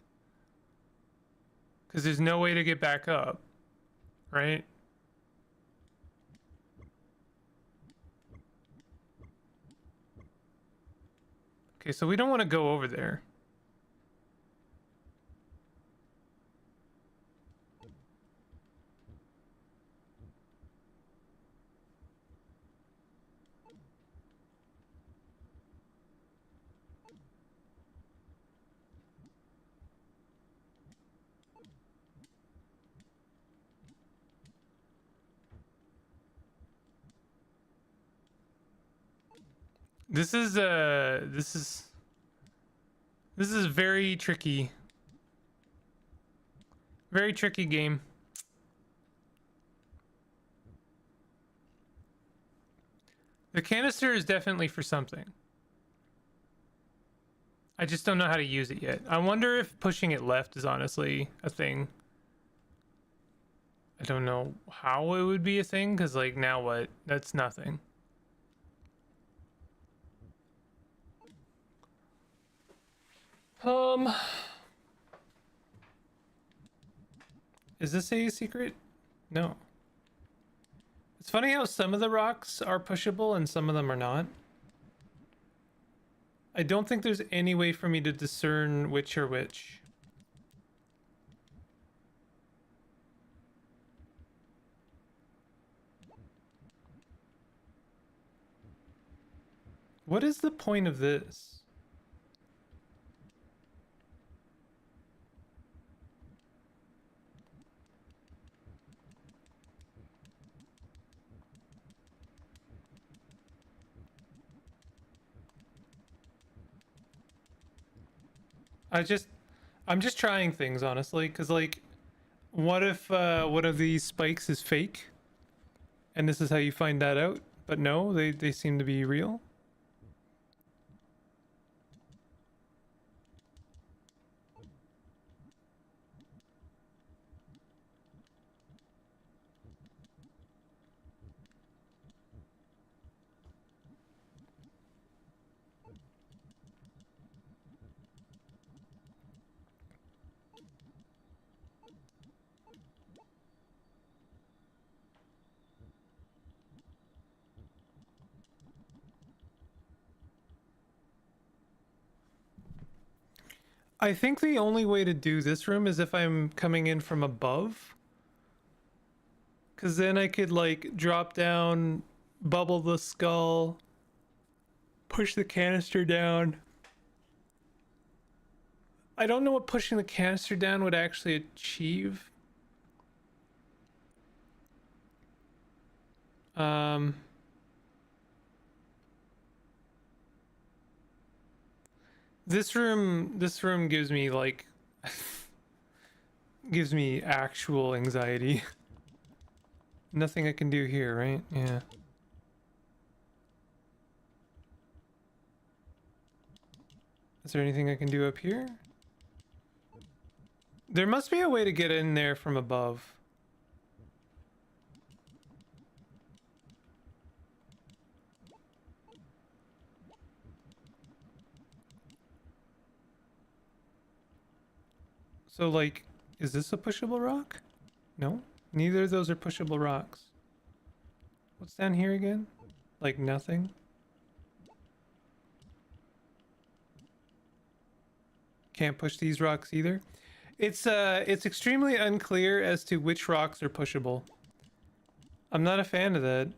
Because there's no way to get back up. Right? Okay, so we don't want to go over there. This is very tricky. Very tricky game. The canister is definitely for something. I just don't know how to use it yet. I wonder if pushing it left is honestly a thing. I don't know how it would be a thing, because, like, now what? That's nothing. Is this a secret? No. It's funny how some of the rocks are pushable and some of them are not. I don't think there's any way for me to discern which are which. What is the point of this? I'm just trying things, honestly, because, like, what if one of these spikes is fake? And this is how you find that out? But no, they seem to be real. I think the only way to do this room is if I'm coming in from above. Because then I could, like, drop down, bubble the skull, push the canister down. I don't know what pushing the canister down would actually achieve. This room gives me, like, gives me actual anxiety. Nothing I can do here, right? Yeah. Is there anything I can do up here? There must be a way to get in there from above. So, like, is this a pushable rock? No? Neither of those are pushable rocks. What's down here again? Like, nothing? Can't push these rocks either. It's extremely unclear as to which rocks are pushable. I'm not a fan of that.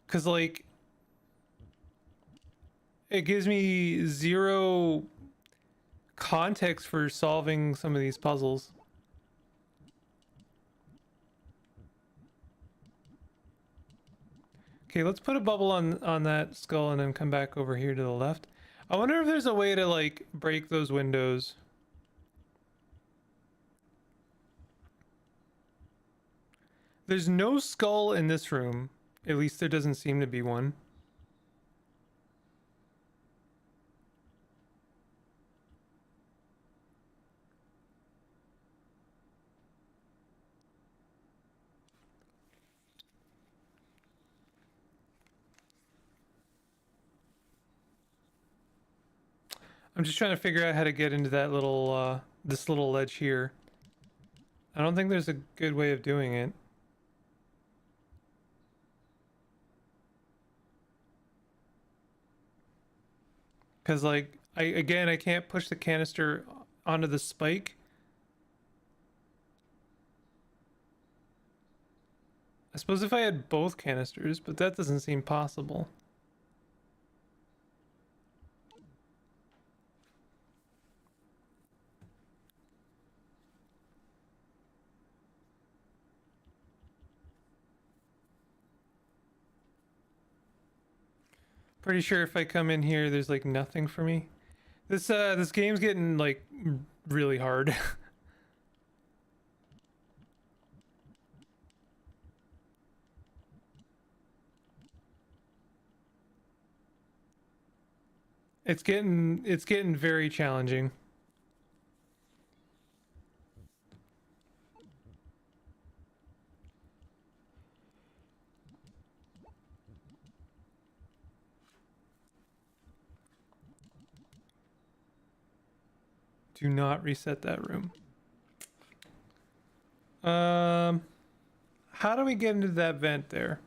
Cause, like, it gives me zero context for solving some of these puzzles. Okay, let's put a bubble on that skull and then come back over here to the left. I wonder if there's a way to, like, break those windows. There's no skull in this room. At least there doesn't seem to be one. I'm just trying to figure out how to get into that little, this little ledge here. I don't think there's a good way of doing it. Because, like, I can't push the canister onto the spike. I suppose if I had both canisters, but that doesn't seem possible. Pretty sure if I come in here, there's like nothing for me. This game's getting like really hard. It's getting very challenging. Do not reset that room. How do we get into that vent there?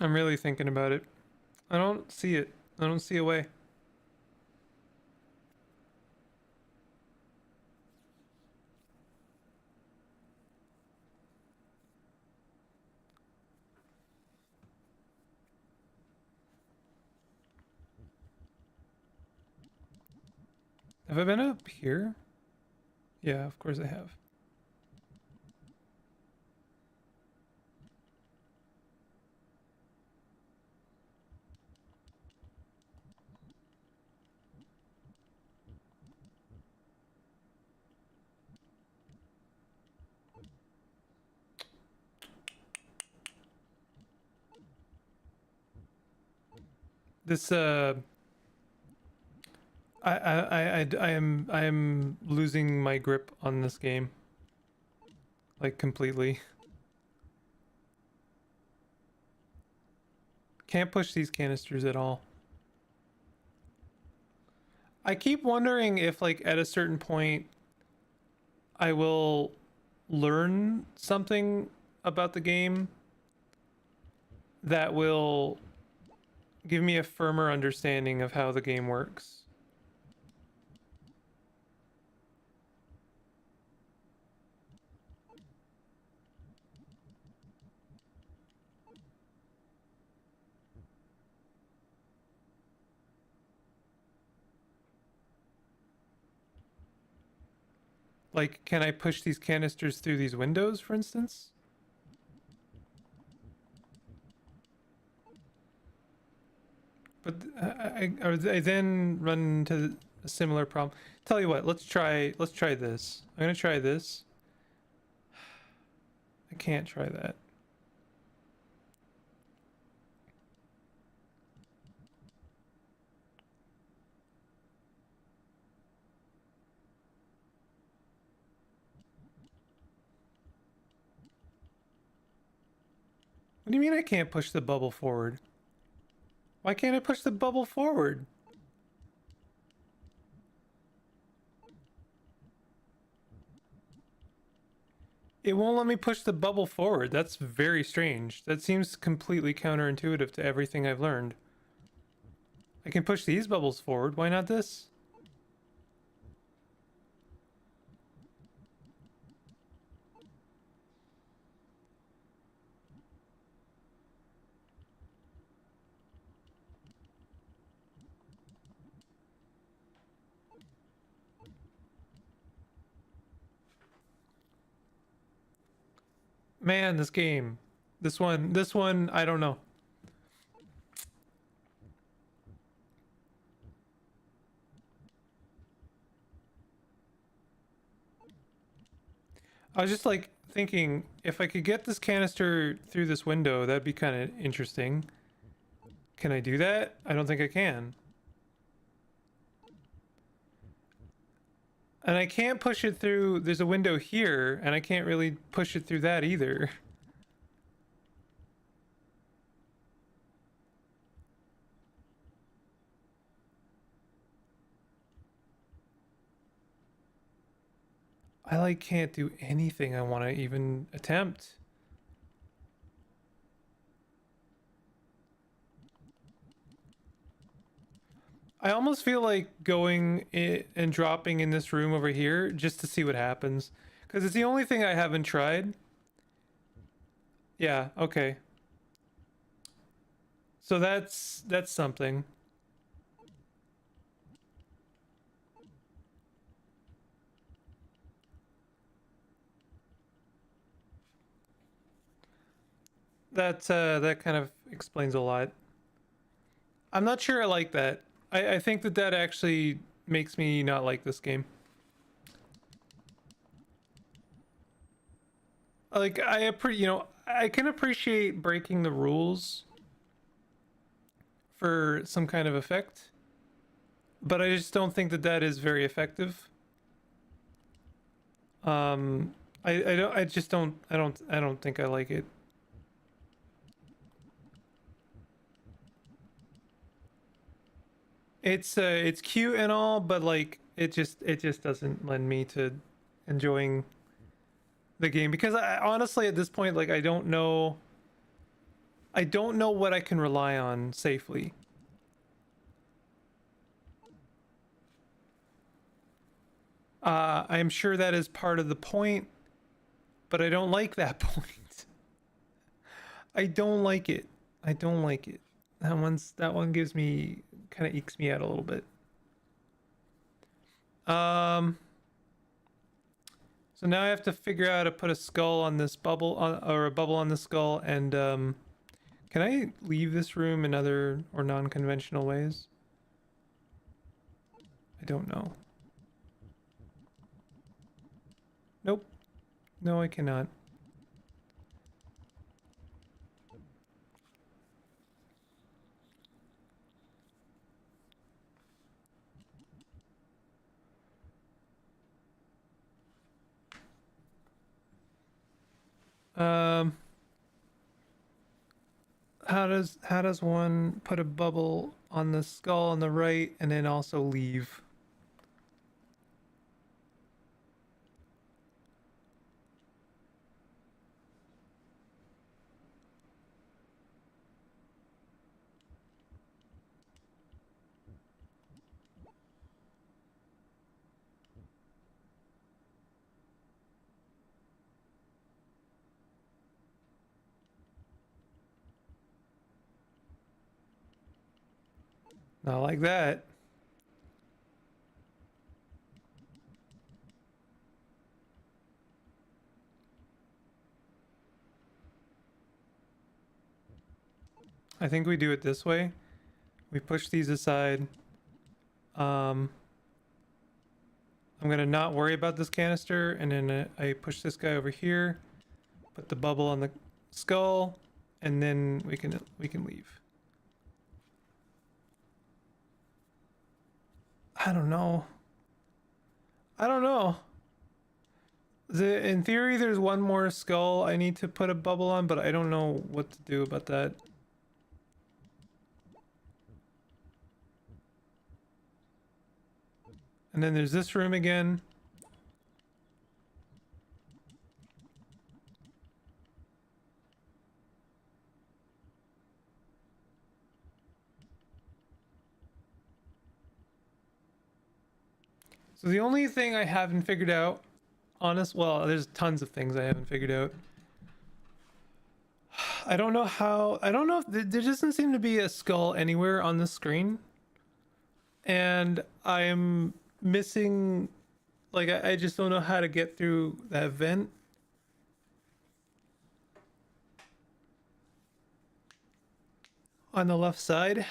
I'm really thinking about it. I don't see it. I don't see a way. Have I been up here? Yeah, of course I have. This I am losing my grip on this game. Like completely. Can't push these canisters at all. I keep wondering if like at a certain point I will learn something about the game that will give me a firmer understanding of how the game works. Like, can I push these canisters through these windows, for instance? But I then run into a similar problem. Tell you what, let's try this. I'm gonna try this. I can't try that. What do you mean I can't push the bubble forward? Why can't I push the bubble forward? It won't let me push the bubble forward. That's very strange. That seems completely counterintuitive to everything I've learned. I can push these bubbles forward. Why not this? Man, this game. This one, I don't know. I was just like thinking if I could get this canister through this window, that'd be kind of interesting. Can I do that? I don't think I can. And I can't push it through. There's a window here, and I can't really push it through that either. I like can't do anything I want to even attempt. I almost feel like going and dropping in this room over here just to see what happens. Because it's the only thing I haven't tried. Yeah, okay. So that's something. That kind of explains a lot. I'm not sure I like that. I think that actually makes me not like this game. Like I can appreciate breaking the rules for some kind of effect, but I just don't think that is very effective. I don't I just don't I don't think I like it. It's cute and all, but like it just doesn't lend me to enjoying the game because I honestly at this point like I don't know what I can rely on safely. I am sure that is part of the point, but I don't like that point. I don't like it. I don't like it. That one gives me kind of ekes me out a little bit. Um so now I have to figure out how to put a skull on this bubble on, or a bubble on the skull and can I leave this room in other or non-conventional ways? I don't know. Nope. No, I cannot. Um, how does one put a bubble on the skull on the right and then also leave? Not like that. I think we do it this way. We push these aside. Um, I'm gonna not worry about this canister, and then I push this guy over here, put the bubble on the skull, and then we can leave. I don't know. I don't know. In theory, there's one more skull I need to put a bubble on, but I don't know what to do about that. And then there's this room again. So the only thing I haven't figured out, well, there's tons of things I haven't figured out. I don't know how, I don't know if there doesn't seem to be a skull anywhere on the screen. And I'm missing, like, I just don't know how to get through that vent. On the left side.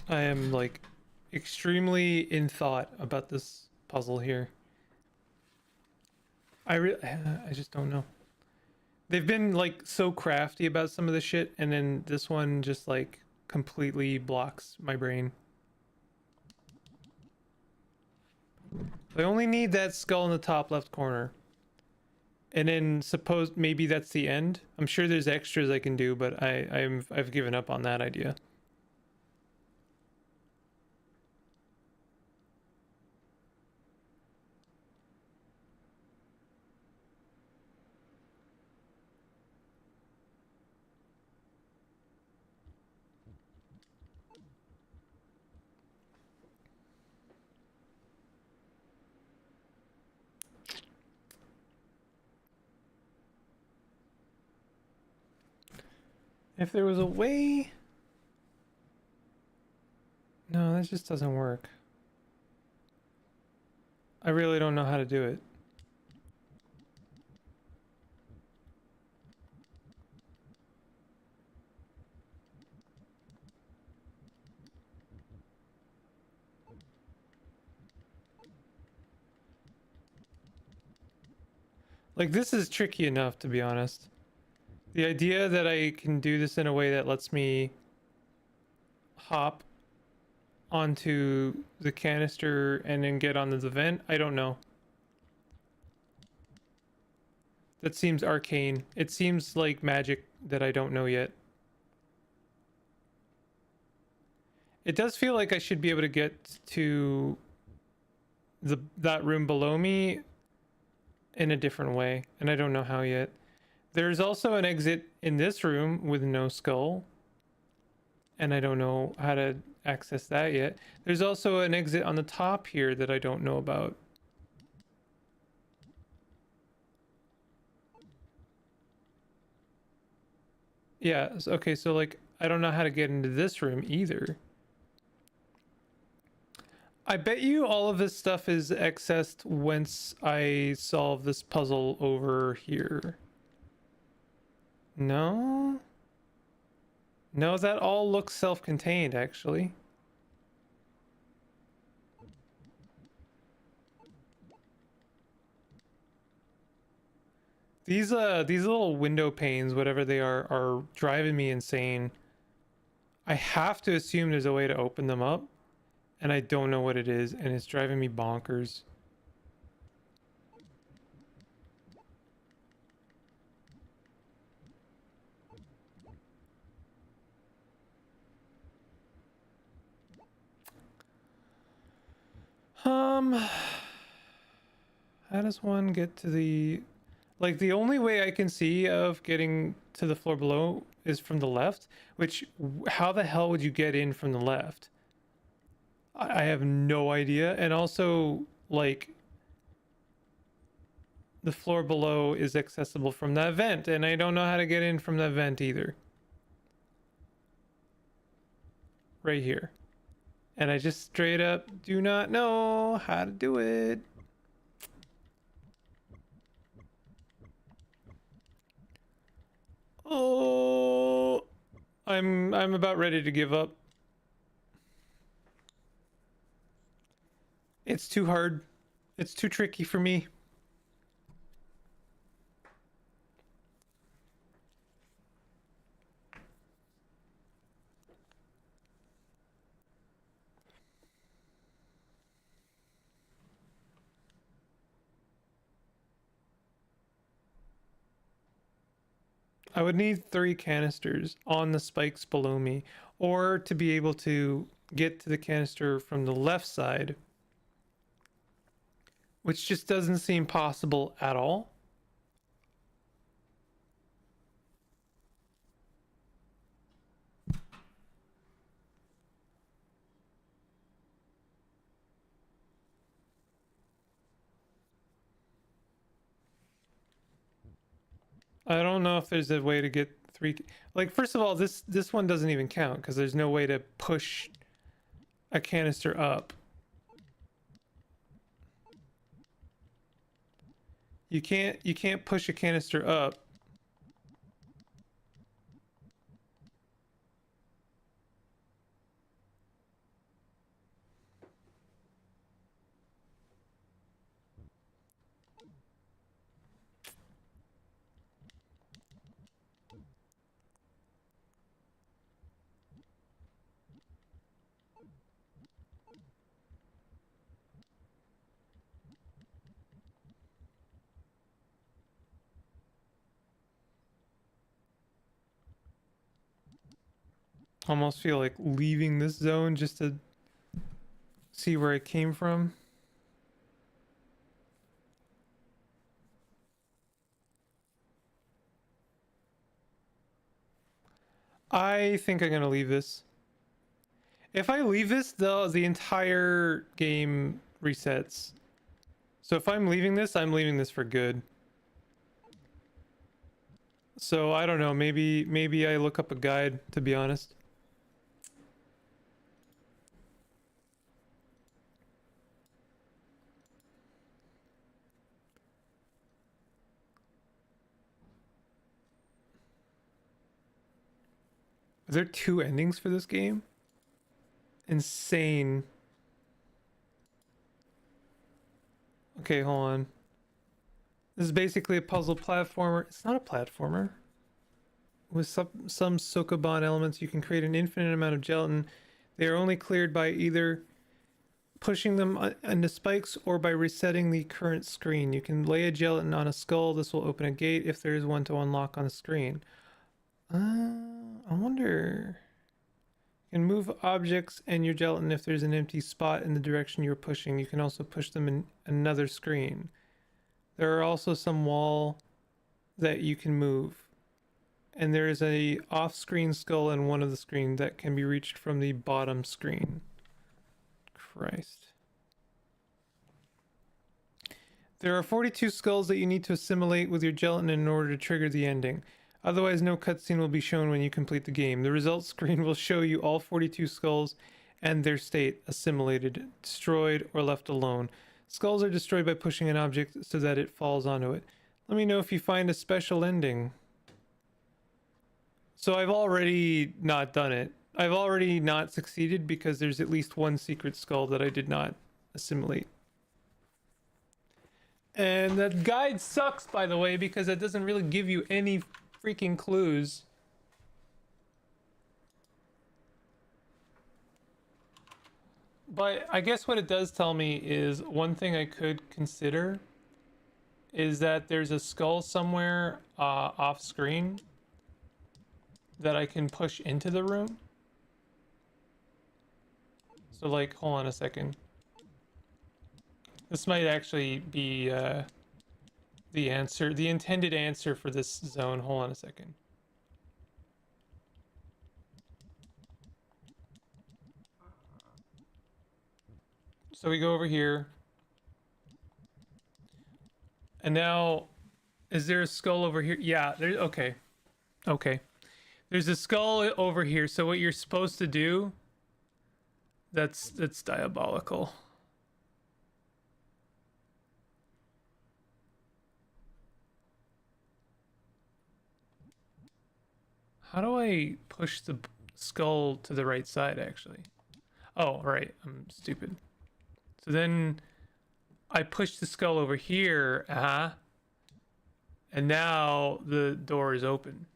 I am like extremely in thought about this puzzle here. I just don't know. They've been like so crafty about some of the shit, and then this one just like completely blocks my brain. I only need that skull in the top left corner. And then suppose maybe that's the end. I'm sure there's extras I can do, but I've given up on that idea. If there was a way... No, that just doesn't work. I really don't know how to do it. Like, this is tricky enough, to be honest. The idea that I can do this in a way that lets me hop onto the canister and then get onto the vent, I don't know. That seems arcane. It seems like magic that I don't know yet. It does feel like I should be able to get to that room below me in a different way, and I don't know how yet. There's also an exit in this room with no skull, and I don't know how to access that yet. There's also an exit on the top here that I don't know about. Yeah, okay, so like, I don't know how to get into this room either. I bet you all of this stuff is accessed once I solve this puzzle over here. No? No, that all looks self-contained, actually. These little window panes, whatever they are driving me insane. I have to assume there's a way to open them up, and I don't know what it is, and it's driving me bonkers. How does one get to the... Like, the only way I can see of getting to the floor below is from the left, which, how the hell would you get in from the left? I have no idea. And also, like, the floor below is accessible from that vent, and I don't know how to get in from that vent either. Right here. And I just straight up do not know how to do it. Oh, I'm about ready to give up. It's too hard. It's too tricky for me. I would need 3 canisters on the spikes below me, or to be able to get to the canister from the left side, which just doesn't seem possible at all. I don't know if there's a way to get 3. Like, first of all, this one doesn't even count because there's no way to push a canister up. You can't push a canister up. Almost feel like leaving this zone just to see where it came from. I think I'm gonna leave this. If I leave this, the entire game resets. So if I'm leaving this, I'm leaving this for good. So I don't know, maybe I look up a guide, to be honest. Are there 2 endings for this game? Insane. Okay, hold on. This is basically a puzzle platformer. It's not a platformer. With some Sokoban elements, you can create an infinite amount of gelatin. They are only cleared by either pushing them into spikes or by resetting the current screen. You can lay a gelatin on a skull. This will open a gate if there is one to unlock on the screen. I wonder... You can move objects and your gelatin if there's an empty spot in the direction you're pushing. You can also push them in another screen. There are also some wall that you can move. And there is a off-screen skull in one of the screens that can be reached from the bottom screen. Christ. There are 42 skulls that you need to assimilate with your gelatin in order to trigger the ending. Otherwise, no cutscene will be shown when you complete the game. The results screen will show you all 42 skulls and their state, assimilated, destroyed, or left alone. Skulls are destroyed by pushing an object so that it falls onto it. Let me know if you find a special ending. So I've already not done it. I've already not succeeded because there's at least one secret skull that I did not assimilate. And that guide sucks, by the way, because it doesn't really give you any freaking clues. But I guess what it does tell me is one thing I could consider is that there's a skull somewhere off screen that I can push into the room. So like, hold on a second. This might actually be the answer, the intended answer for this zone. Hold on a second. So we go over here. And now, is there a skull over here? Yeah, there's, okay. Okay. There's a skull over here. So what you're supposed to do, that's diabolical. How do I push the skull to the right side, actually? Oh, right. I'm stupid. So then I push the skull over here. And now the door is open.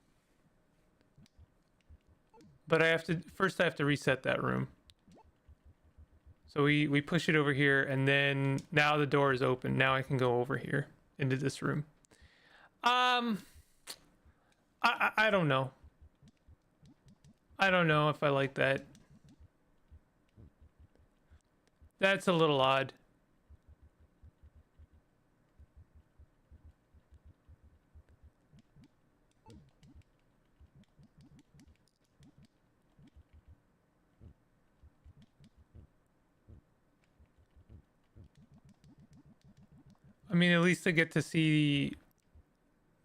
But I have to, first I have to reset that room. So we push it over here, and then now the door is open. Now I can go over here into this room. I don't know. I don't know if I like that. That's a little odd. I mean, at least I get to see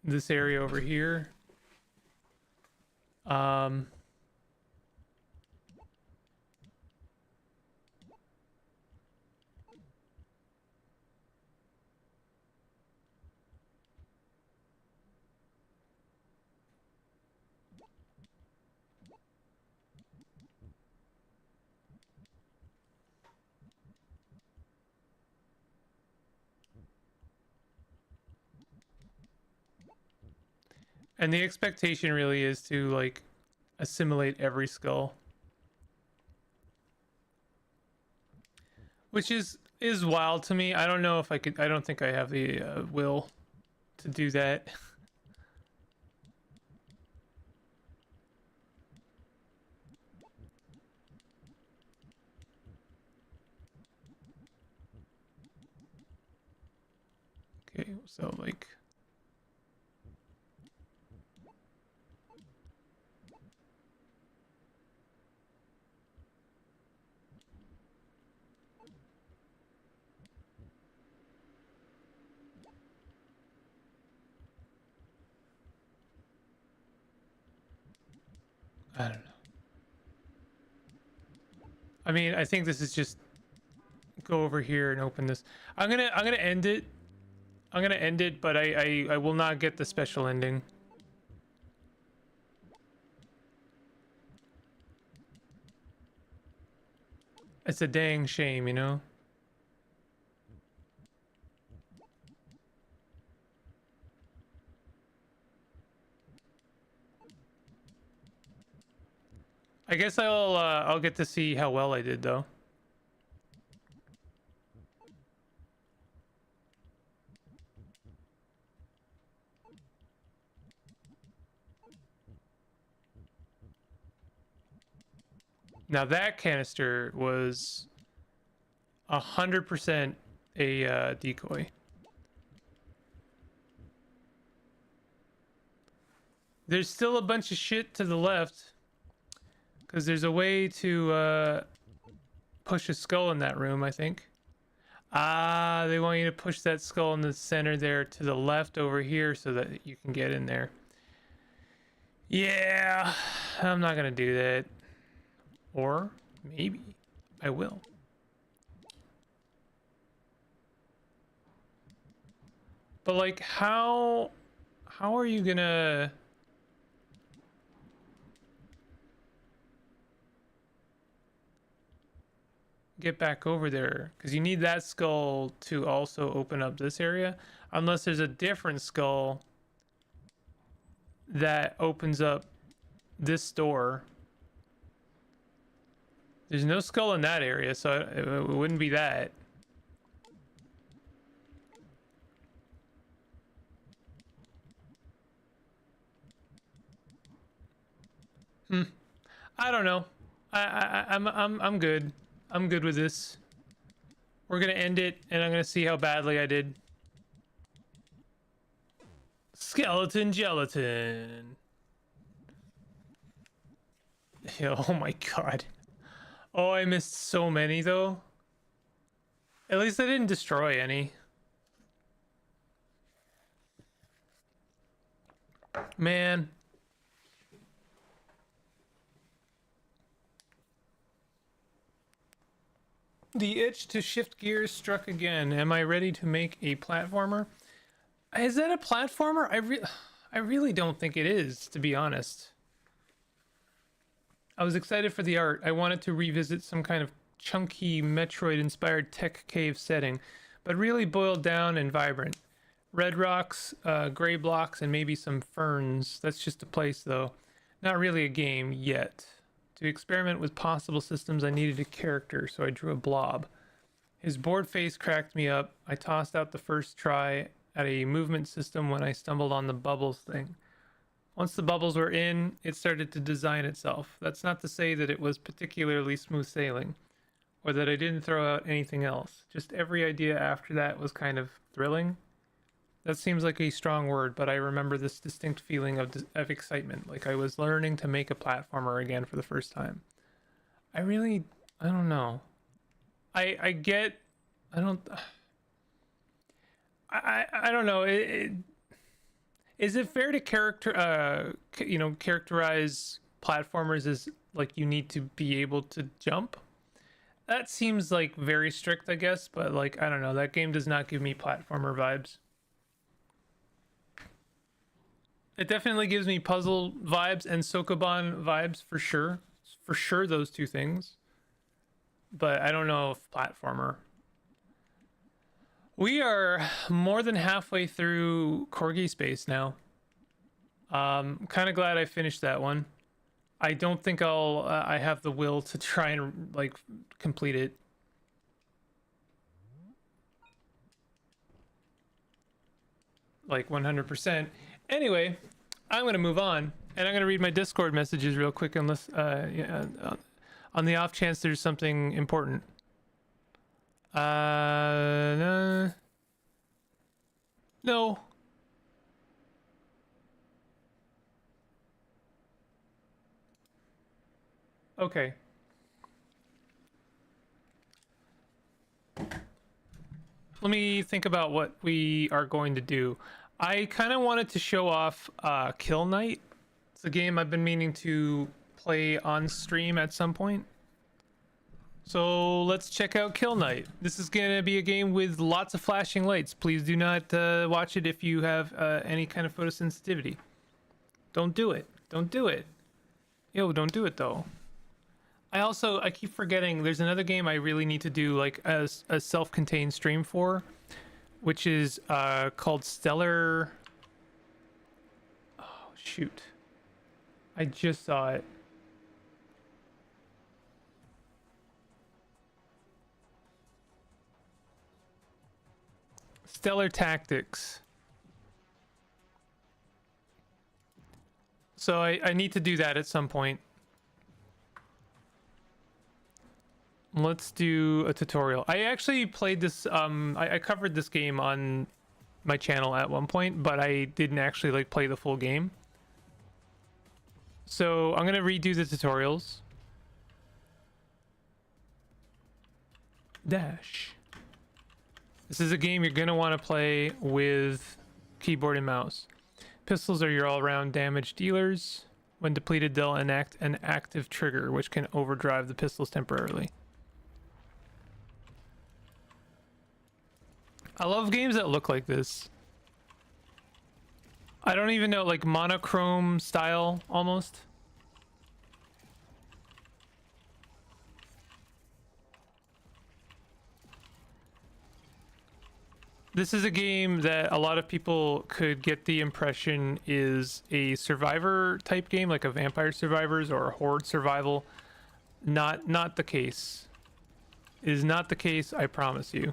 this area over here. And the expectation really is to like assimilate every skull, which is wild to me. I don't know if I could. I don't think I have the will to do that. So like, I don't know. I mean, I think this is just go over here and open this. I'm gonna end it. I'm gonna end it, but I will not get the special ending. It's a dang shame, you know? I guess I'll get to see how well I did though. Now that canister was 100% a decoy. There's still a bunch of shit to the left, because there's a way to push a skull in that room, I think. Ah, they want you to push that skull in the center there to the left over here so that you can get in there. Yeah, I'm not gonna do that. Or maybe I will. But like, how are you gonna... get back over there? Because you need that skull to also open up this area, unless there's a different skull that opens up this door. There's no skull in that area, so it wouldn't be that. I don't know. I'm good. I'm good with this. We're gonna end it, and I'm gonna see how badly I did. Skeleton gelatin. Oh my god. Oh, I missed so many though. At least I didn't destroy any. Man. The itch to shift gears struck again. Am I ready to make a platformer? Is that a platformer? I really don't think it is, to be honest. I was excited for the art. I wanted to revisit some kind of chunky Metroid-inspired tech cave setting, but really boiled down and vibrant. Red rocks, gray blocks, and maybe some ferns. That's just a place, though. Not really a game yet. To experiment with possible systems, I needed a character, so I drew a blob. His bored face cracked me up. I tossed out the first try at a movement system when I stumbled on the bubbles thing. Once the bubbles were in, it started to design itself. That's not to say that it was particularly smooth sailing, or that I didn't throw out anything else. Just every idea after that was kind of thrilling. That seems like a strong word, but I remember this distinct feeling of excitement, like I was learning to make a platformer again for the first time. I don't know. I get, I don't know. Is it fair to characterize platformers as like you need to be able to jump? That seems like very strict, I guess, but like, I don't know. That game does not give me platformer vibes. It definitely gives me puzzle vibes and Sokoban vibes for sure. For sure, those two things. But I don't know if platformer. We are more than halfway through Corgi Space now. Kind of glad I finished that one. I don't think I have the will to try and like complete it. Like 100%. Anyway, I'm going to move on, and I'm going to read my Discord messages real quick unless on the off chance there's something important. No. No. Okay. Let me think about what we are going to do. I kind of wanted to show off Kill Knight. It's a game I've been meaning to play on stream at some point. So let's check out Kill Knight. This is going to be a game with lots of flashing lights. Please do not watch it if you have any kind of photosensitivity. Don't do it. Don't do it. Yo, don't do it though. I keep forgetting there's another game I really need to do like a self-contained stream for, which is called Stellar. Oh shoot. I just saw it. Stellar Tactics. So I need to do that at some point. Let's do a tutorial. I actually played this, I covered this game on my channel at one point, but I didn't actually like play the full game. So I'm gonna redo the tutorials. Dash. This is a game you're gonna want to play with keyboard and mouse. Pistols are your all-around damage dealers. When depleted, they'll enact an active trigger, which can overdrive the pistols temporarily. I love games that look like this. I don't even know, like monochrome style almost. This is a game that a lot of people could get the impression is a survivor type game, like a Vampire Survivors or a Horde survival. Not the case. It is not the case, I promise you.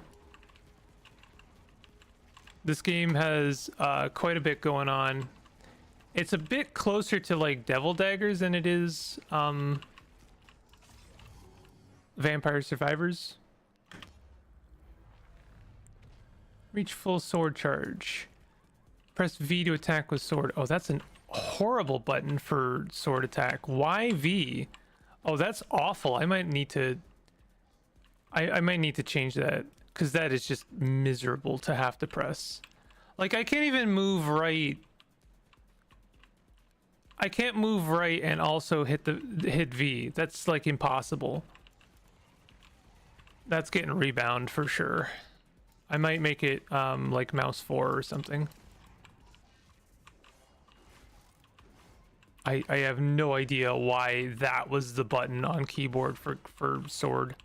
This game has quite a bit going on. It's a bit closer to like Devil Daggers than it is Vampire Survivors. Reach full sword charge. Press V to attack with sword. Oh, that's a horrible button for sword attack. Why V? Oh, that's awful. I might need to... I might need to change that. Because that is just miserable to have to press. Like, I can't even move right. I can't move right and also hit V. That's, like, impossible. That's getting rebound for sure. I might make it, like, mouse 4 or something. I have no idea why that was the button on keyboard for sword.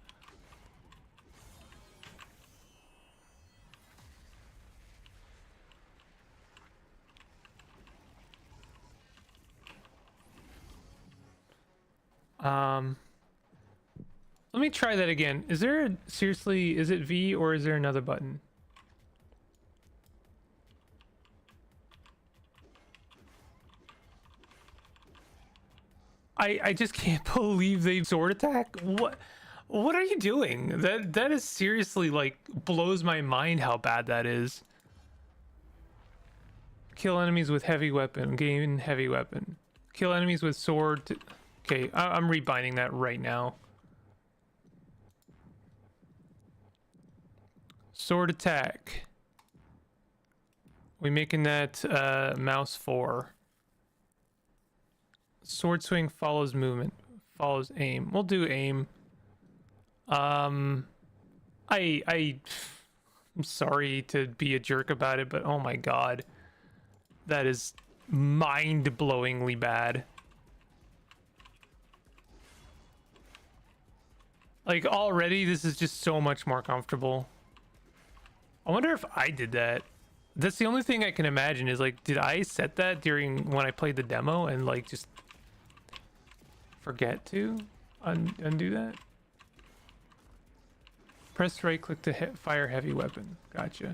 Let me try that again. Is there seriously, is it V or is there another button? I just can't believe they sword attack. What are you doing? That is seriously like blows my mind how bad that is. Kill enemies with heavy weapon, gain heavy weapon. Kill enemies with sword. Okay, I'm rebinding that right now. Sword attack. We making that mouse 4. Sword swing follows movement, follows aim. We'll do aim. I'm sorry to be a jerk about it, but oh my god, that is mind-blowingly bad. Like already, this is just so much more comfortable. I wonder if I did that. That's the only thing I can imagine is like, did I set that during when I played the demo and like just forget to undo that? Press right click to fire heavy weapon. Gotcha.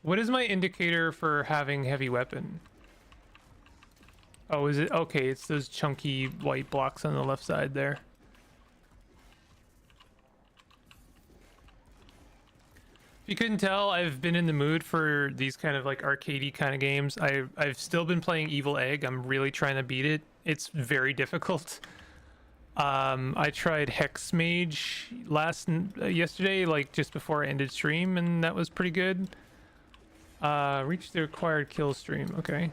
What is my indicator for having heavy weapon? Oh, is it? Okay, it's those chunky white blocks on the left side there. If you couldn't tell, I've been in the mood for these kind of like arcadey kind of games. I've still been playing Evil Egg. I'm really trying to beat it. It's very difficult. I tried Hex Mage yesterday, like just before I ended stream, and that was pretty good. Reach the required kill stream. Okay.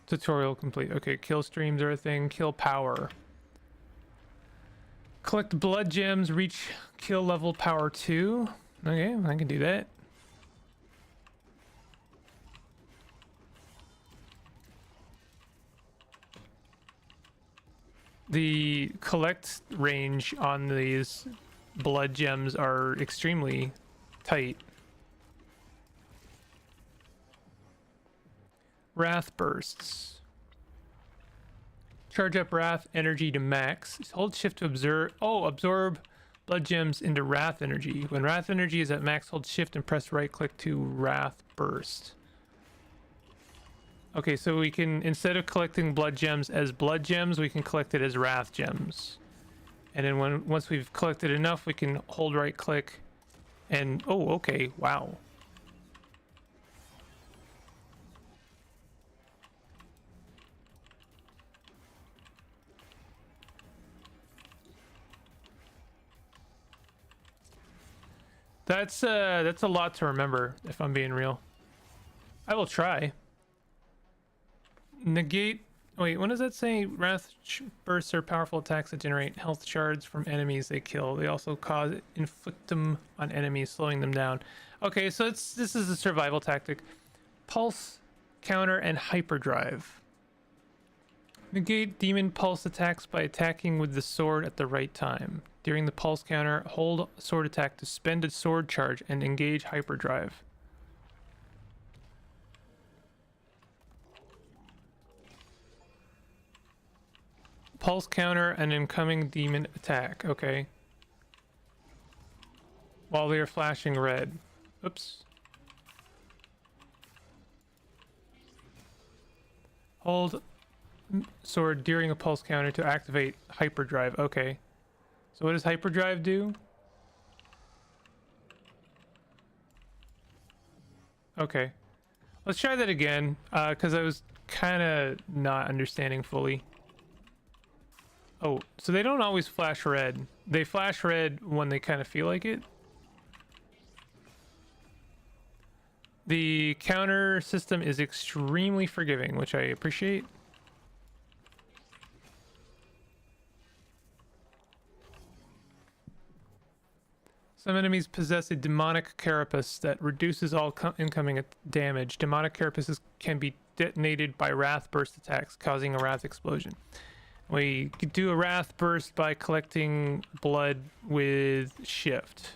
Tutorial complete. Okay, kill streams are a thing. Kill power. Collect blood gems, reach kill level power 2. Okay, I can do that. The collect range on these blood gems are extremely tight. Wrath bursts. Charge up Wrath energy to max. Hold shift to absorb blood gems into Wrath energy. When Wrath energy is at max, hold shift and press right click to Wrath burst. Okay, so we can, instead of collecting blood gems as blood gems, we can collect it as Wrath gems. And then once we've collected enough, we can hold right click and, oh, okay, wow. That's a lot to remember, if I'm being real. I will try. Negate. Wait, when does that say? Wrath bursts are powerful attacks that generate health shards from enemies they kill. They also cause inflict them on enemies, slowing them down. Okay, so this is a survival tactic. Pulse, counter, and hyperdrive. Negate demon pulse attacks by attacking with the sword at the right time. During the pulse counter, hold sword attack to spend a sword charge and engage hyperdrive. Pulse counter an incoming demon attack. Okay. While they are flashing red. Oops. Hold sword during a pulse counter to activate hyperdrive. Okay. So what does hyperdrive do? Okay. Let's try that again, because I was kind of not understanding fully. Oh, so they don't always flash red. They flash red when they kind of feel like it. The counter system is extremely forgiving, which I appreciate. Some enemies possess a demonic carapace that reduces all incoming damage. Demonic carapaces can be detonated by Wrath burst attacks, causing a Wrath explosion. We could do a Wrath burst by collecting blood with shift.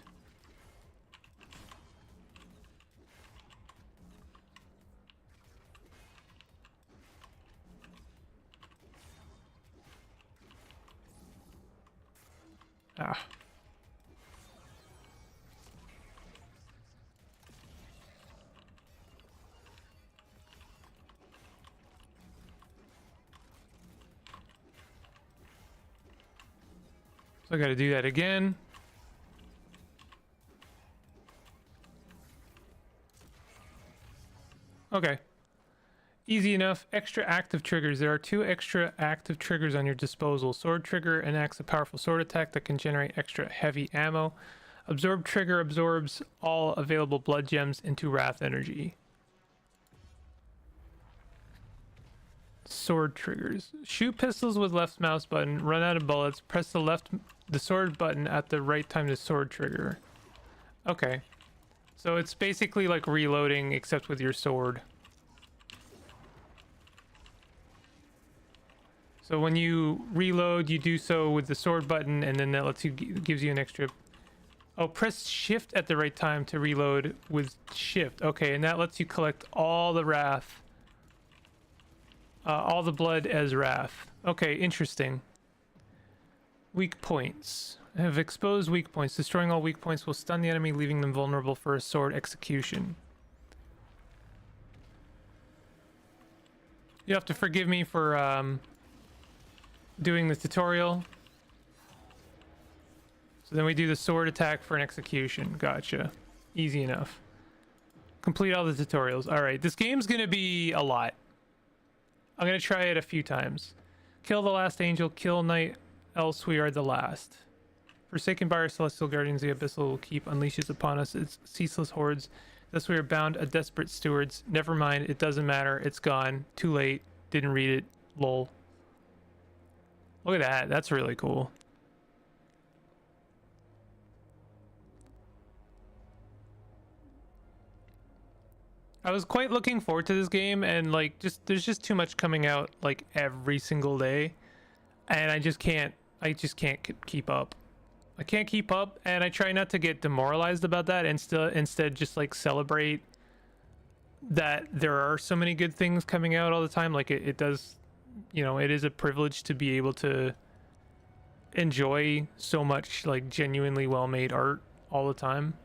Ah. So I gotta do that again. Okay. Easy enough. Extra active triggers. There are 2 extra active triggers on your disposal. Sword trigger enacts a powerful sword attack that can generate extra heavy ammo. Absorb trigger absorbs all available blood gems into Wrath energy. Sword triggers. Shoot pistols with left mouse button. Run out of bullets. Press the sword button at the right time to sword trigger. Okay. So it's basically like reloading except with your sword. So when you reload, you do so with the sword button, and then that lets you gives you an extra. Oh, press shift at the right time to reload with shift. Okay, and that lets you collect all the Wrath. All the blood as Wrath. Okay, interesting. Weak points. Have exposed weak points. Destroying all weak points will stun the enemy, leaving them vulnerable for a sword execution. You have to forgive me for doing the tutorial. So then we do the sword attack for an execution. Gotcha. Easy enough. Complete all the tutorials. All right, this game's gonna be a lot. I'm gonna try it a few times. Kill the last angel, kill knight, else we are the last. Forsaken by our celestial guardians, the abyssal will keep unleashes upon us its ceaseless hordes. Thus we are bound a desperate stewards. Never mind, it doesn't matter. It's gone. Too late. Didn't read it. Lol. Look at that. That's really cool. I was quite looking forward to this game, and like there's just too much coming out like every single day, and I just can't keep up. I can't keep up, and I try not to get demoralized about that, and instead just like celebrate that there are so many good things coming out all the time. Like it does, you know, it is a privilege to be able to enjoy so much like genuinely well-made art all the time.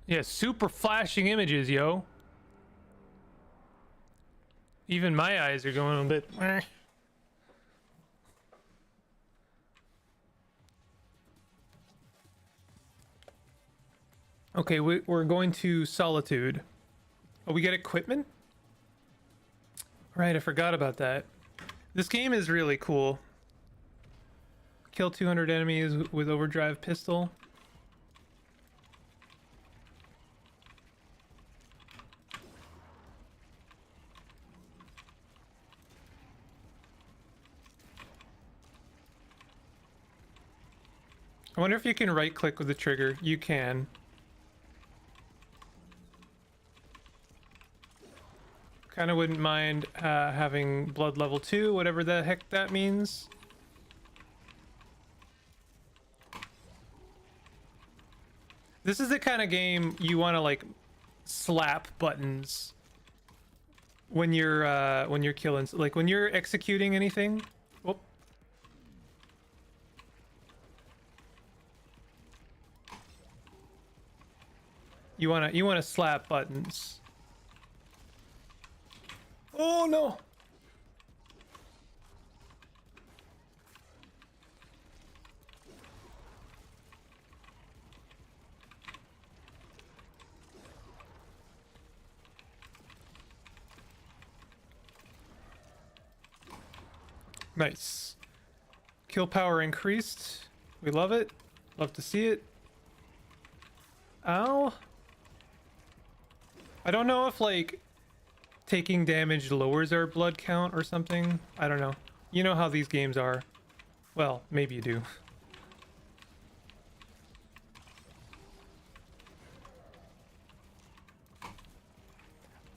Yeah, super flashing images, yo. Even my eyes are going a bit. Okay, we're going to Solitude. Oh, we get equipment? Right, I forgot about that. This game is really cool. Kill 200 enemies with overdrive pistol. I wonder if you can right click with the trigger. You can. Kind of wouldn't mind having blood level 2, whatever the heck that means. This is the kind of game you want to like slap buttons when you're killing, like when you're executing anything. Whoop. You wanna slap buttons. Oh no. Nice. Kill power increased. We love it. Love to see it. Ow. I don't know if like taking damage lowers our blood count or something. I don't know. You know how these games are. Well, maybe you do.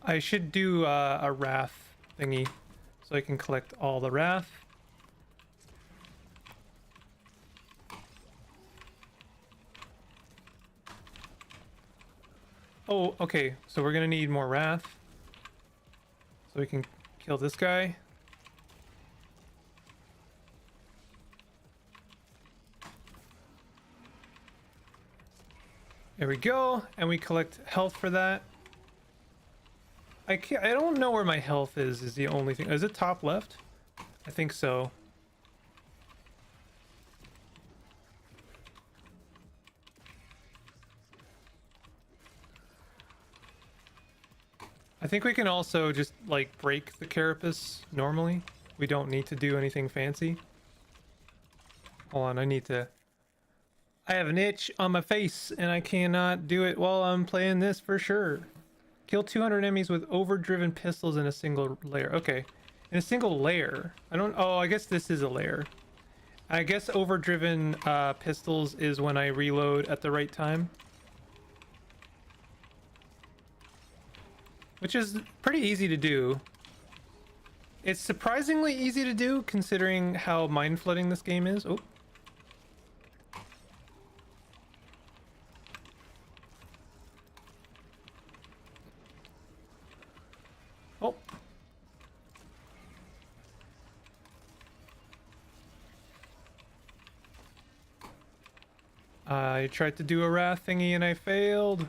I should do a wrath thingy so I can collect all the wrath. Oh, okay, so we're gonna need more wrath. So we can kill this guy. There we go, and we collect health for that. I don't know where my health is the only thing. Is it top left? I think so. I think we can also just like break the carapace normally. We don't need to do anything fancy. Hold on, I have an itch on my face and I cannot do it while I'm playing this for sure. Kill 200 enemies with overdriven pistols in a single layer. Okay, in a single layer. Oh, I guess this is a layer. I guess overdriven pistols is when I reload at the right time. Which is pretty easy to do. It's surprisingly easy to do considering how mind flooding this game is. Oh. I tried to do a wrath thingy and I failed.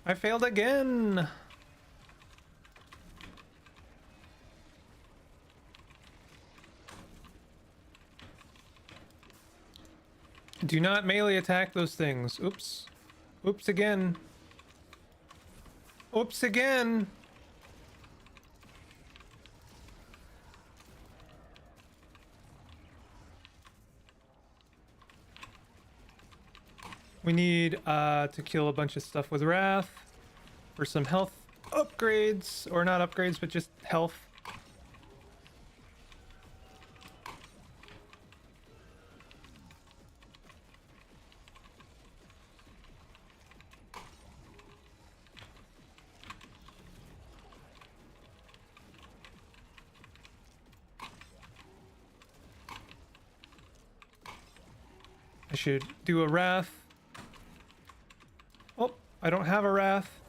I failed again. Do not melee attack those things. Oops. Oops again. Oops again. We need to kill a bunch of stuff with Wrath for some health upgrades, or not upgrades, but just health. I should do a Wrath. Oh, I don't have a Wrath.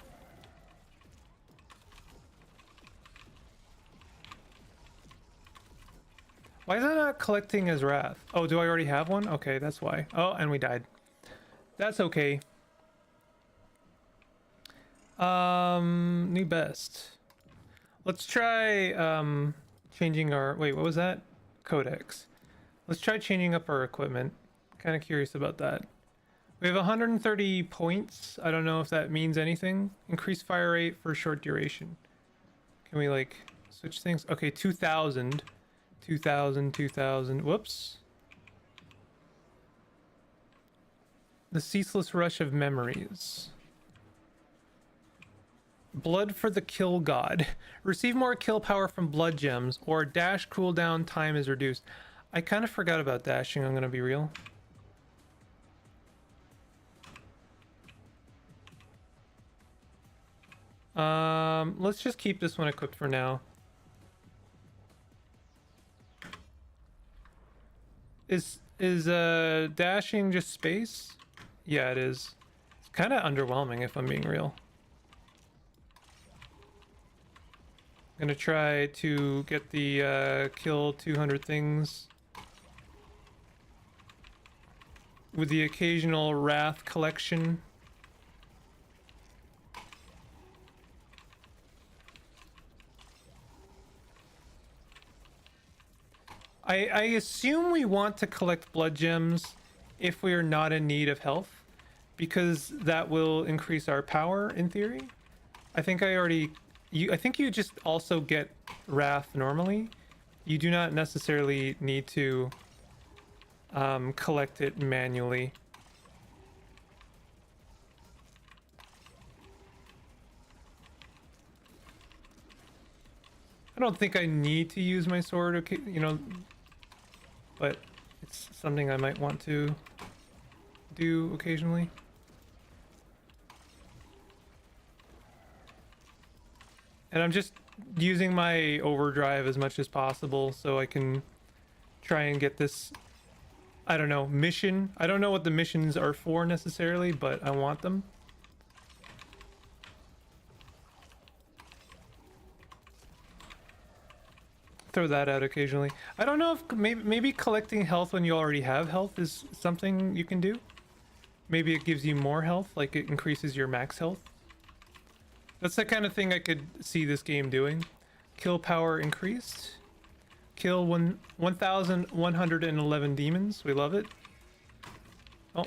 Why is that not collecting as Wrath? Oh, do I already have one? Okay, that's why. Oh, and we died. That's okay. New best. Let's try changing our, wait, what was that? Codex. Let's try changing up our equipment. Kind of curious about that. We have 130 points. I don't know if that means anything. Increase fire rate for short duration. Can we like switch things? Okay, 2000. 2000. Whoops. The ceaseless rush of memories. Blood for the kill god. Receive more kill power from blood gems, or dash cooldown time is reduced. I kind of forgot about dashing, I'm gonna be real. Let's just keep this one equipped for now. Is dashing just space? Yeah, it is. It's kind of underwhelming if I'm being real. I'm gonna try to get the kill 200 things with the occasional Wrath collection. I assume we want to collect blood gems if we are not in need of health, because that will increase our power in theory. I think I think you just also get Wrath normally. You do not necessarily need to collect it manually. I don't think I need to use my sword, okay, you know, but it's something I might want to do occasionally. And I'm just using my overdrive as much as possible so I can try and get this, I don't know, mission. I don't know what the missions are for necessarily, but I want them. Throw that out occasionally. I don't know if maybe collecting health when you already have health is something you can do. Maybe it gives you more health, like it increases your max health. That's the kind of thing I could see this game doing. Kill power increased. Kill 1,111 demons. We love it. Oh.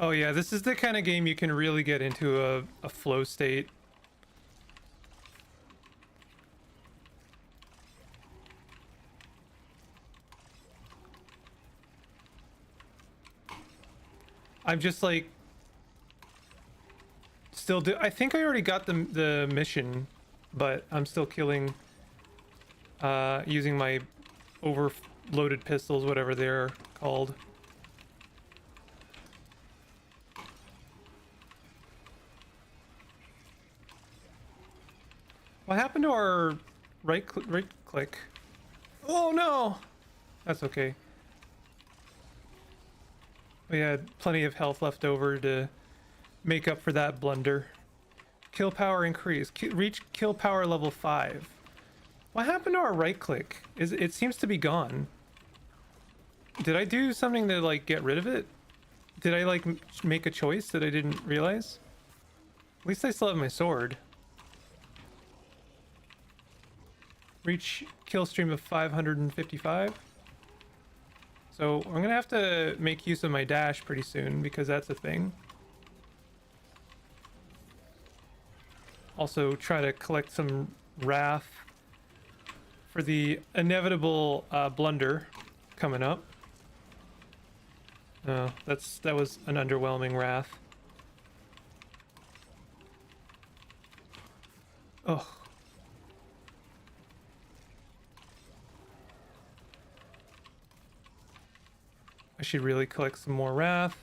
Oh yeah, this is the kind of game you can really get into a flow state. I'm just like still I think I already got the mission, but I'm still killing using my overloaded pistols, whatever they're called. What happened to our right click? Oh no! That's okay. We had plenty of health left over to make up for that blunder. Kill power increase. Reach kill power level 5. What happened to our right click? It seems to be gone. Did I do something to like get rid of it? Did I like make a choice that I didn't realize? At least I still have my sword. Reach kill stream of 555. So I'm gonna have to make use of my dash pretty soon because that's a thing. Also try to collect some wrath for the inevitable blunder coming up. Oh, that was an underwhelming wrath. Oh. I should really collect some more wrath.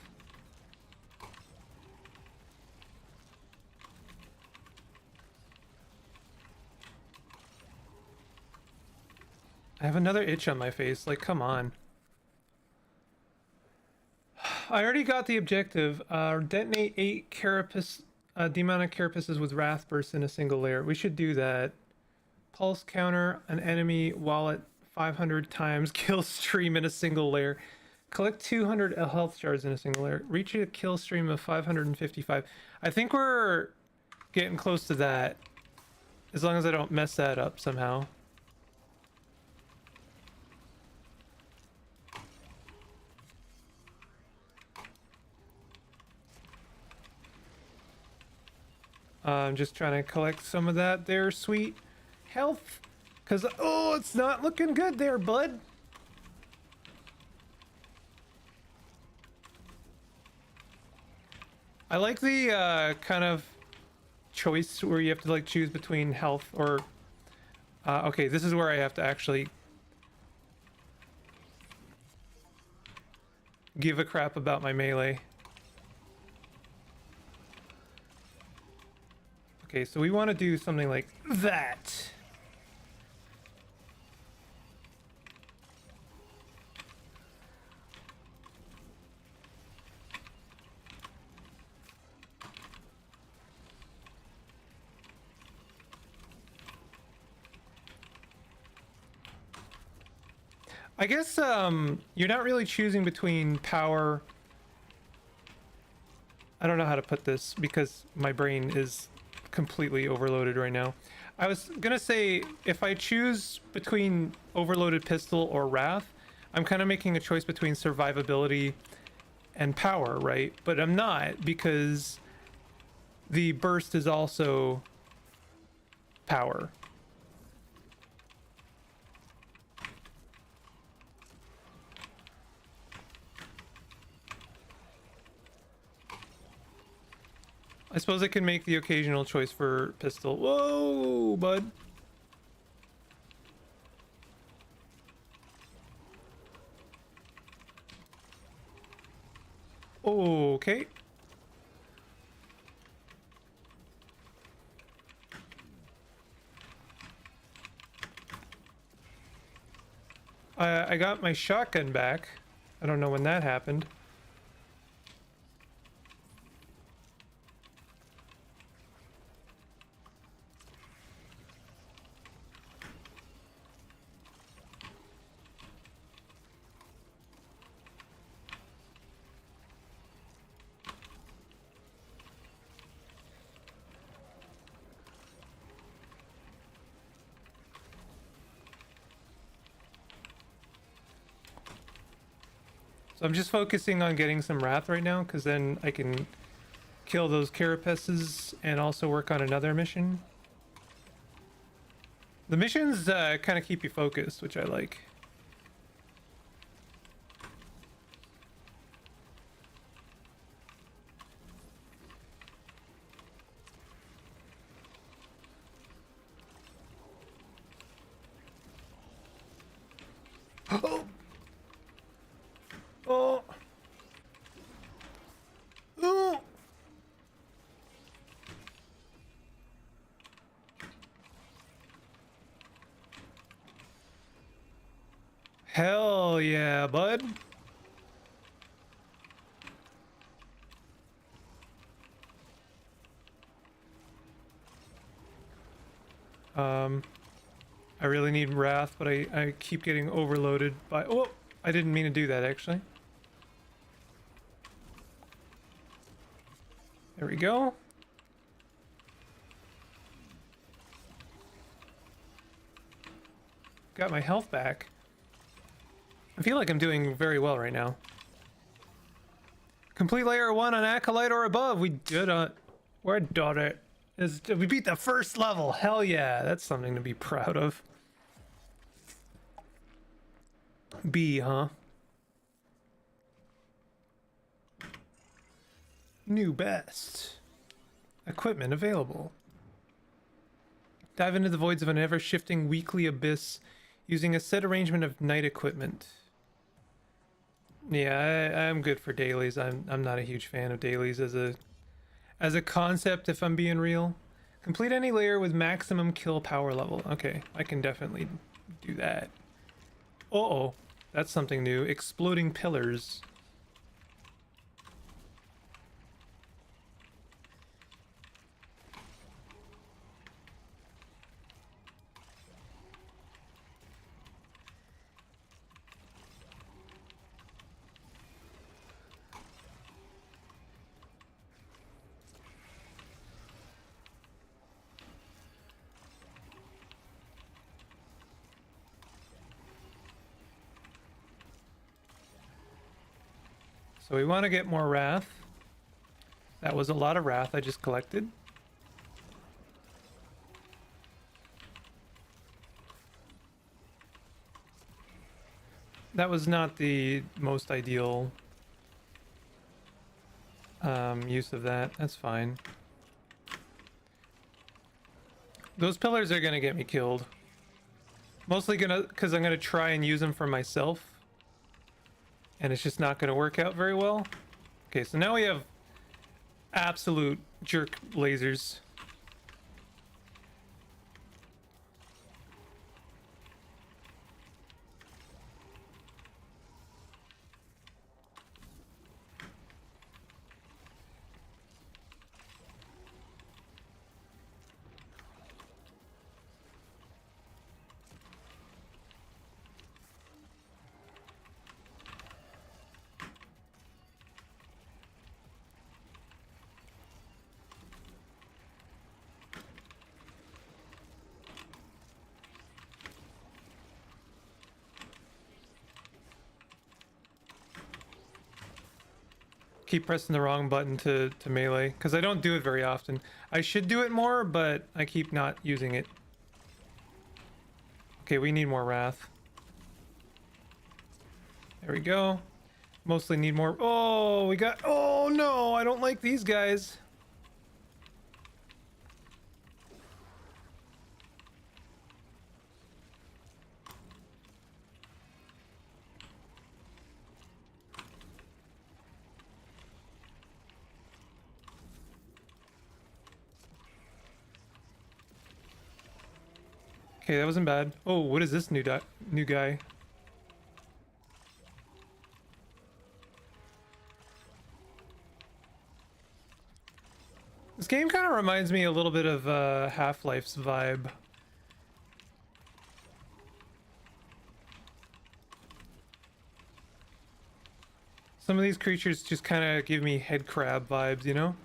I have another itch on my face, like come on. I already got the objective. Detonate 8 carapace, demonic carapaces with wrath bursts in a single layer. We should do that. Pulse counter an enemy wallet 500 times. Kill stream in a single layer. Collect 200 health shards in a single layer. Reach a kill stream of 555. I think we're getting close to that. As long as I don't mess that up somehow. I'm just trying to collect some of that there sweet health. Because, oh, it's not looking good there, bud. I like the kind of choice where you have to like choose between health or... okay, this is where I have to actually give a crap about my melee. Okay, so we want to do something like that. I guess you're not really choosing between power. I don't know how to put this because my brain is completely overloaded right now. I was gonna say if I choose between overloaded pistol or wrath, I'm kind of making a choice between survivability and power, right? But I'm not because the burst is also power. I suppose I can make the occasional choice for pistol. Whoa, bud. Okay. I got my shotgun back. I don't know when that happened. So I'm just focusing on getting some wrath right now, because then I can kill those carapaces and also work on another mission. The missions kind of keep you focused, which I like. Oh! Oh! Oh! Hell yeah, bud. I really need Wrath, but I keep getting overloaded by... Oh, I didn't mean to do that, actually. There we go. Got my health back. I feel like I'm doing very well right now. Complete layer 1 on Acolyte or above. We did it. We're done it. We beat the first level. Hell yeah. That's something to be proud of. B, huh? New best. Equipment available. Dive into the voids of an ever-shifting weekly abyss using a set arrangement of night equipment. Yeah, I'm good for dailies. I'm not a huge fan of dailies as a concept, if I'm being real. Complete any layer with maximum kill power level. Okay, I can definitely do that. Uh-oh, that's something new. Exploding pillars. So we want to get more Wrath. That was a lot of Wrath I just collected. That was not the most ideal use of that. That's fine. Those pillars are gonna get me killed. Mostly because I'm gonna try and use them for myself. And it's just not gonna work out very well. Okay, so now we have absolute jerk lasers. Keep pressing the wrong button to melee, because I don't do it very often. I should do it more, but I keep not using it. Okay, we need more Wrath. There we go. Mostly need more... Oh, we got... Oh, no! I don't like these guys. Okay, that wasn't bad. Oh, what is this new guy? This game kind of reminds me a little bit of Half-Life's vibe. Some of these creatures just kind of give me head crab vibes, you know?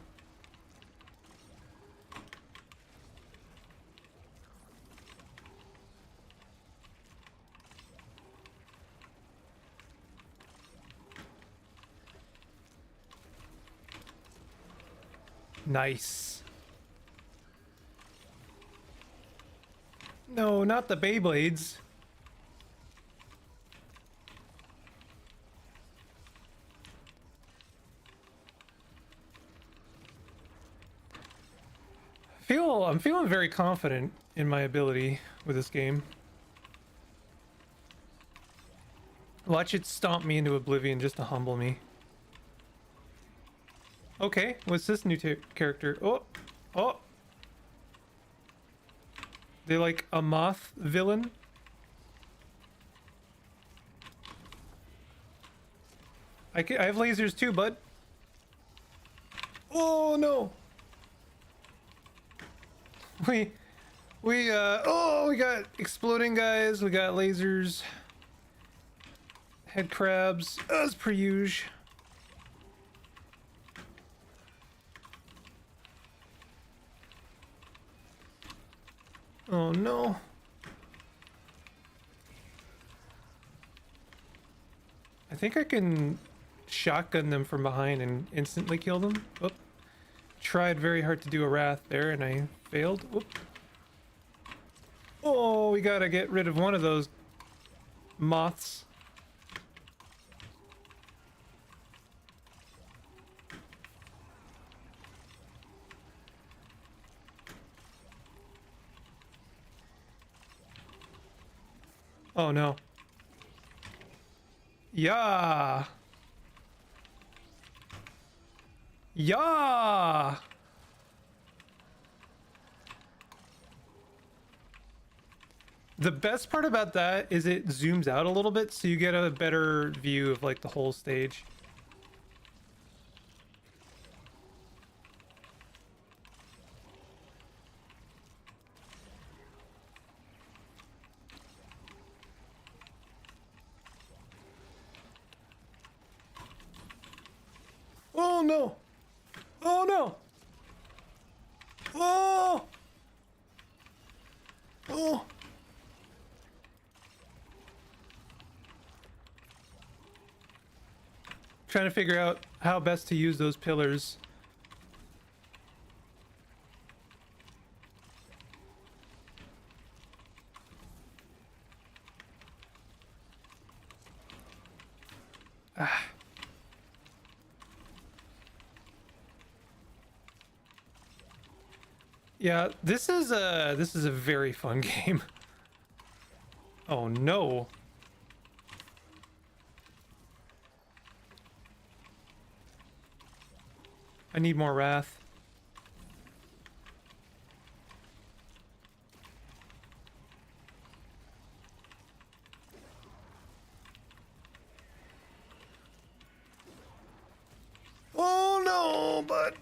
Nice. No, not the Beyblades. I'm feeling very confident in my ability with this game. Watch it stomp me into oblivion just to humble me. Okay, what's this new character? Oh, oh. They like a moth villain? I have lasers too, bud. Oh no. We got exploding guys, we got lasers, head crabs, as per usual. Oh no. I think I can shotgun them from behind and instantly kill them. Whoop. Tried very hard to do a wrath there and I failed. Whoop. Oh, we gotta get rid of one of those moths. Oh no. Yeah. Yeah. The best part about that is it zooms out a little bit so you get a better view of like the whole stage. Oh no! Oh no! Oh! Oh! Trying to figure out how best to use those pillars. Ah. Yeah, this is a very fun game. Oh no. I need more wrath. Oh no, but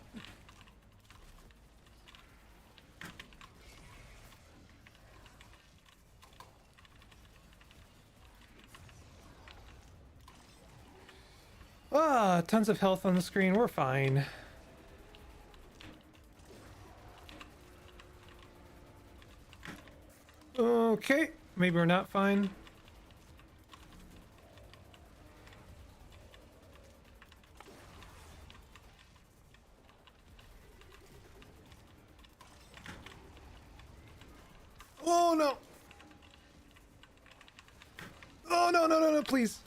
tons of health on the screen. We're fine. Okay, maybe we're not fine. Oh no! Oh no, no, no, no, please.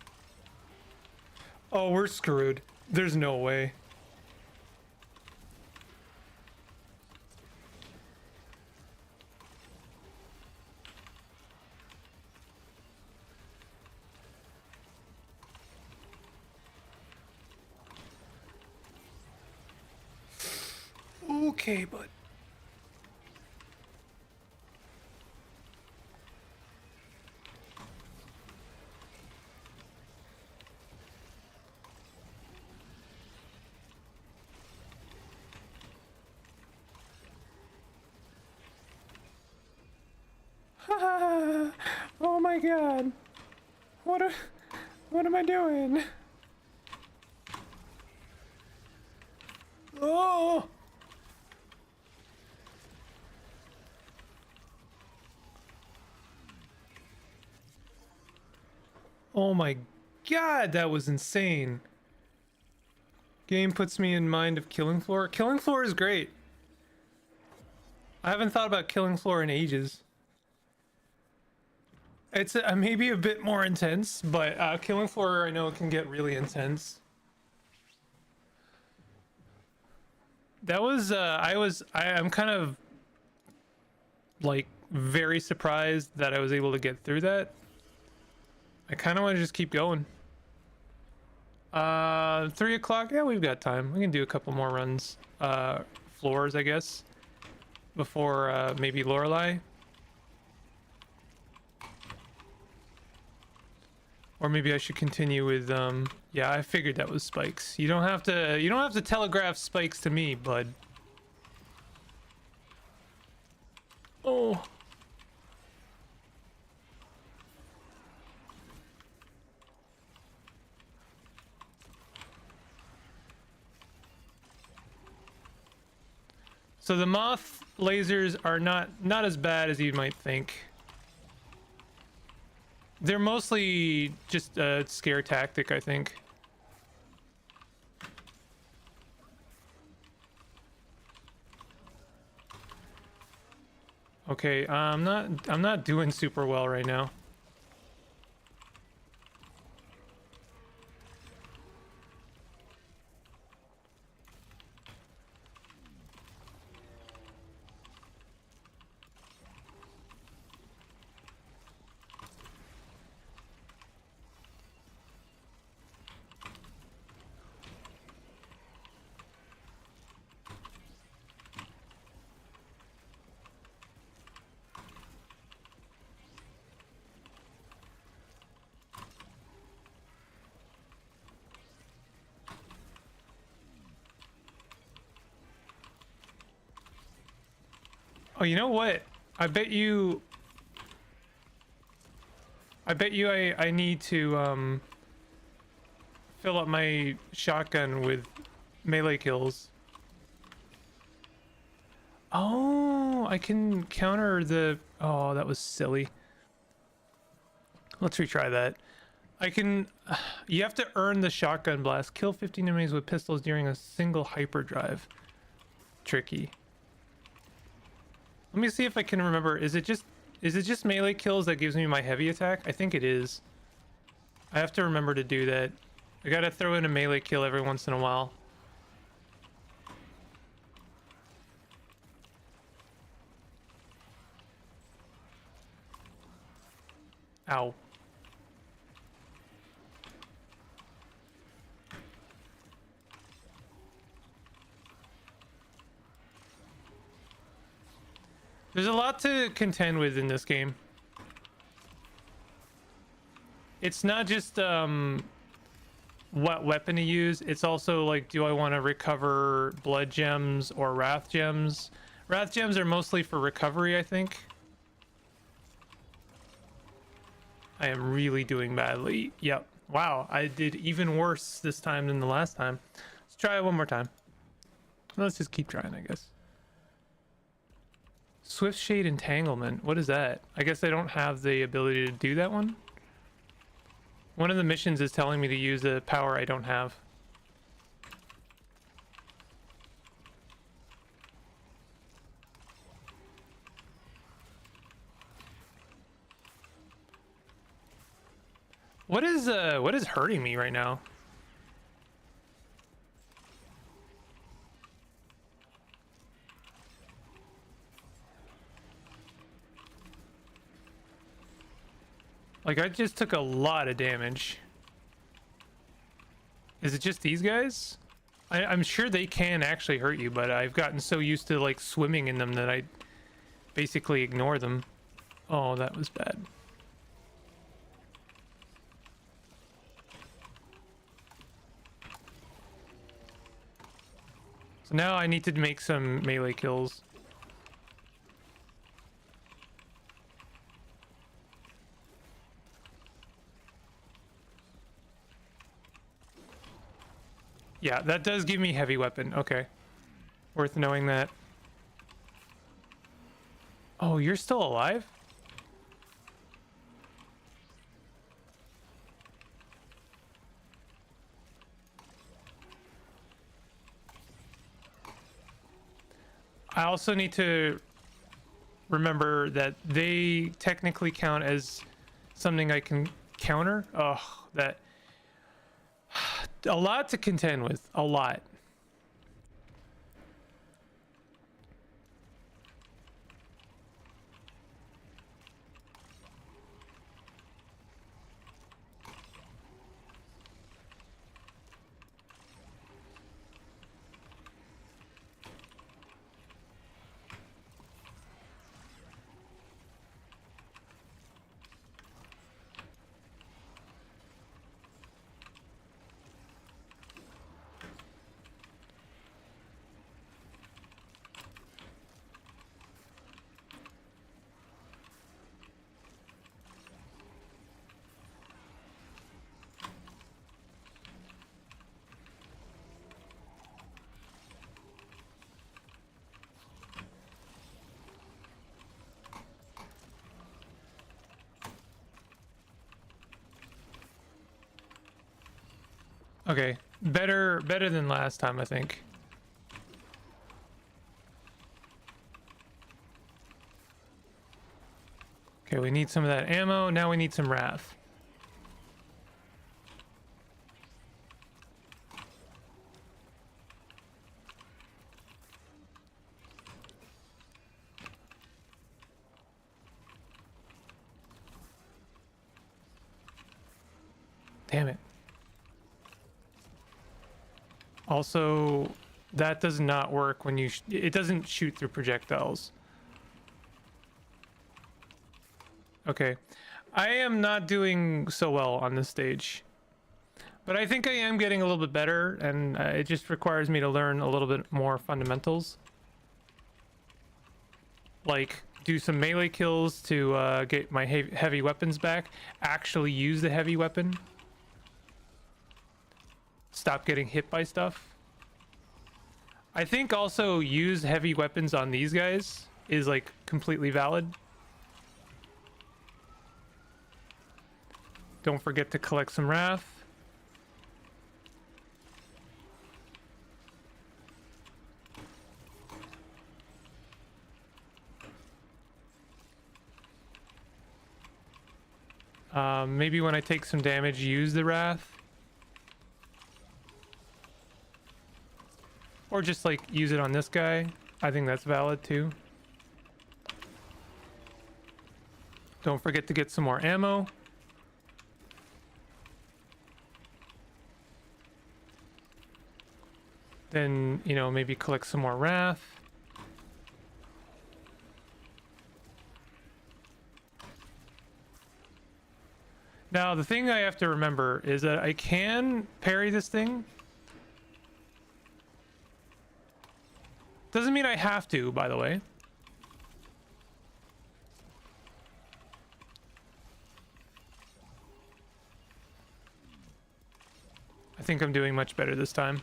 Oh, we're screwed. There's no way. Okay, bud. Oh my god. What am I doing? Oh! Oh my god, that was insane. Game puts me in mind of Killing Floor. Killing Floor is great. I haven't thought about Killing Floor in ages. It's maybe a bit more intense, but Killing Floor I know can get really intense. That was I'm kind of like very surprised that I was able to get through that. I kind of want to just keep going. 3 o'clock. Yeah, we've got time. We can do a couple more runs. Floors, I guess, before maybe Lorelei. Or maybe I should continue with yeah, I figured that was spikes. You don't have to telegraph spikes to me, bud. Oh. So the moth lasers are not as bad as you might think. They're mostly just a scare tactic, I think. Okay, I'm not doing super well right now. Oh, you know what? I bet you I need to fill up my shotgun with melee kills. Oh, I can counter the... Oh, that was silly. Let's retry that. I can... You have to earn the shotgun blast. Kill 15 enemies with pistols during a single hyperdrive. Tricky. Let me see if I can remember. Is it just melee kills that gives me my heavy attack? I think it is. I have to remember to do that. I gotta throw in a melee kill every once in a while. Ow. There's a lot to contend with in this game. It's not just what weapon to use, it's also like, do I want to recover blood gems or wrath gems? Wrath gems are mostly for recovery, I think. I am really doing badly. Yep. Wow, I did even worse this time than the last time. Let's try it one more time. Let's just keep trying, I guess. Swift Shade Entanglement. What is that? I guess I don't have the ability to do that one. One of the missions is telling me to use a power I don't have. What is hurting me right now? Like, I just took a lot of damage. Is it just these guys? I'm sure they can actually hurt you, but I've gotten so used to, like, swimming in them that I basically ignore them. Oh, that was bad. So now I need to make some melee kills. Yeah, that does give me heavy weapon. Okay. Worth knowing that. Oh, you're still alive? I also need to remember that they technically count as something I can counter. Oh, that... A lot to contend with. A lot. Okay, better than last time, I think. Okay, we need some of that ammo. Now we need some wrath. Damn it. Also, that does not work when you... it doesn't shoot through projectiles. Okay. I am not doing so well on this stage. But I think I am getting a little bit better, and it just requires me to learn a little bit more fundamentals. Like, do some melee kills to get my heavy weapons back. Actually use the heavy weapon. Stop getting hit by stuff. I think also use heavy weapons on these guys is like completely valid. Don't forget to collect some wrath. Maybe when I take some damage, use the wrath. Or just like use it on this guy. I think that's valid too. Don't forget to get some more ammo. Then, you know, maybe collect some more wrath. Now, the thing I have to remember is that I can parry this thing. Doesn't mean I have to, by the way. I think I'm doing much better this time.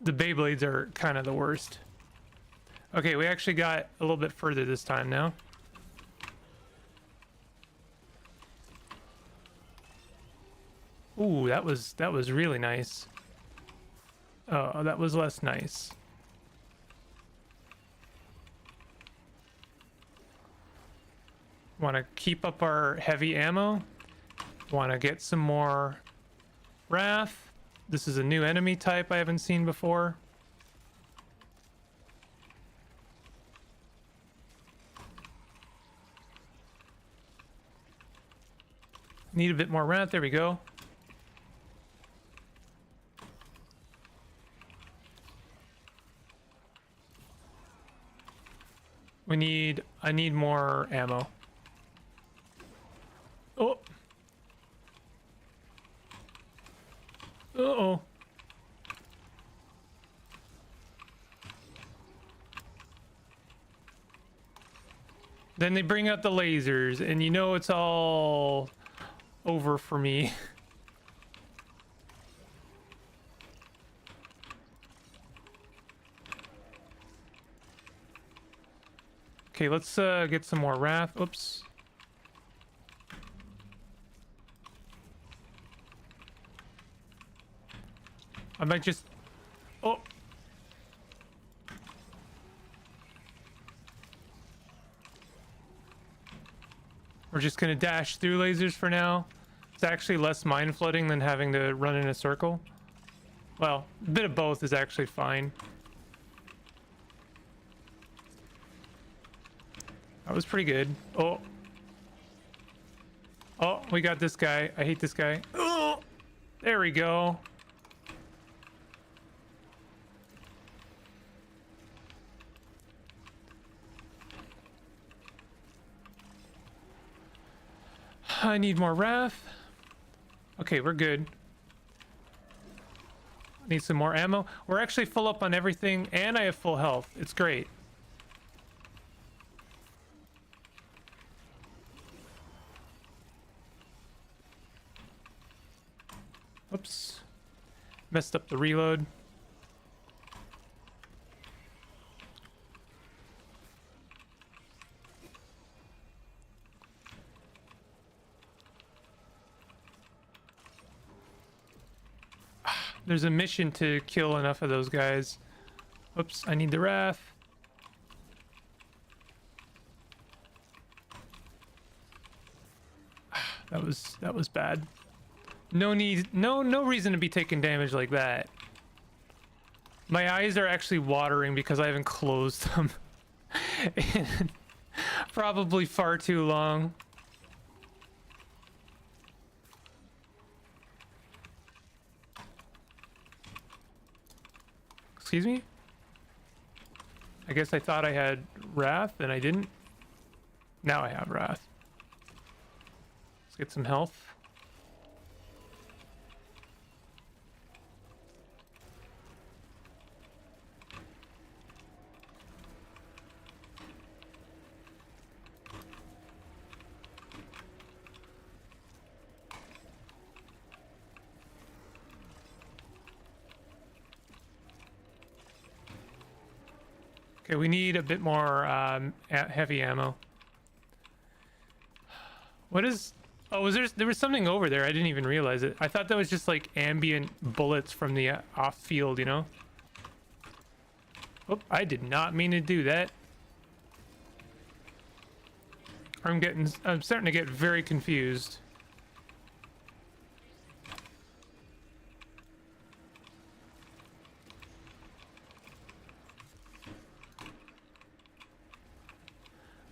The Beyblades are kind of the worst. Okay, we actually got a little bit further this time now. Ooh, that was really nice. Oh, that was less nice. Want to keep up our heavy ammo. Want to get some more wrath. This is a new enemy type I haven't seen before. Need a bit more wrath. There we go. I need more ammo. Oh. Uh-oh. Then they bring out the lasers, and you know it's all over for me. Okay, let's get some more wrath. Oops. I might just... oh. We're just gonna dash through lasers for now. It's actually less mind flooding than having to run in a circle. Well, a bit of both is actually fine. That was pretty good. Oh. Oh, we got this guy. I hate this guy. Oh, there we go. I need more wrath. Okay, we're good. Need some more ammo. We're actually full up on everything, and I have full health. It's great. Oops. Messed up the reload. There's a mission to kill enough of those guys. Oops, I need the wrath. That was bad. No reason to be taking damage like that. My eyes are actually watering because I haven't closed them in probably far too long. Excuse me? I guess I thought I had wrath and I didn't. Now I have wrath. Let's get some health. Okay, we need a bit more heavy ammo. What is... Oh, there was something over there. I didn't even realize it. I thought that was just like ambient bullets from the off field, you know? Oh, I did not mean to do that. I'm starting to get very confused.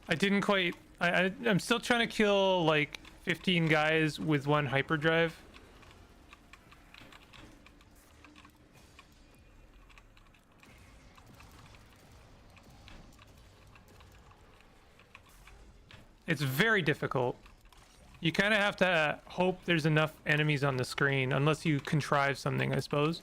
I didn't quite... I'm still trying to kill, like, 15 guys with one hyperdrive. It's very difficult. You kind of have to hope there's enough enemies on the screen, unless you contrive something, I suppose.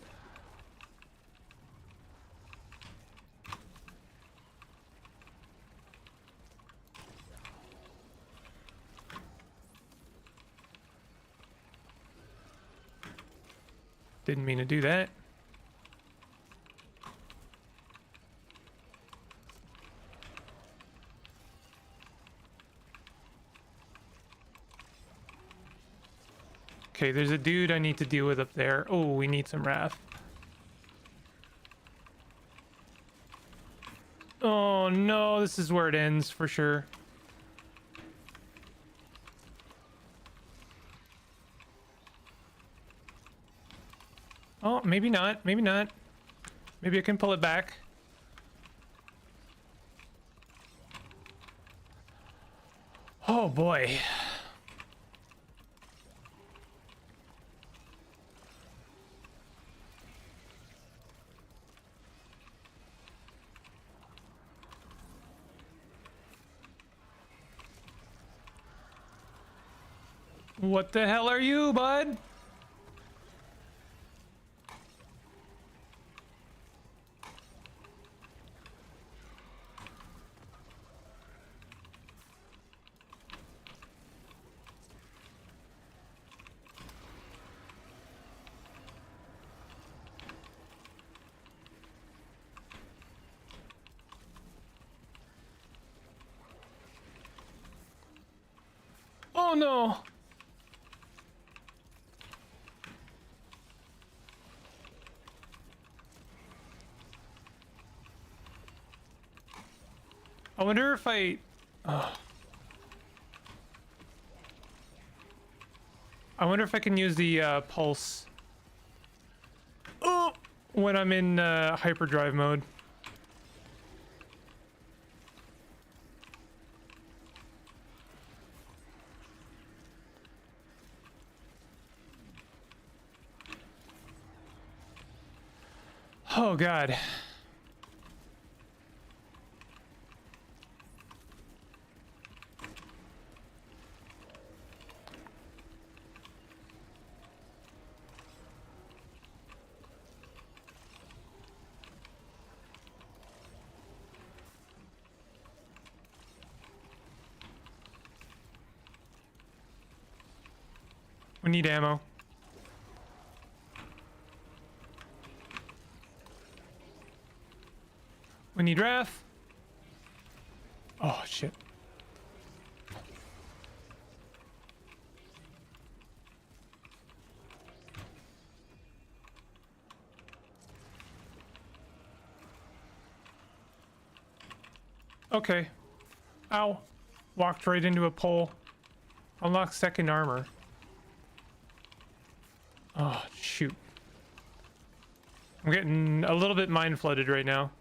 Didn't mean to do that. Okay, there's a dude I need to deal with up there. Oh, we need some wrath. Oh no, this is where it ends for sure. Oh, maybe not. Maybe not. Maybe I can pull it back. Oh boy. What the hell are you, bud? Oh no. I wonder if I wonder if I can use the pulse when I'm in hyperdrive mode. Oh god. We need ammo. We need Wrath. Oh, shit. Okay. Ow. Walked right into a pole. Unlock second armor. Oh, shoot. I'm getting a little bit mind flooded right now.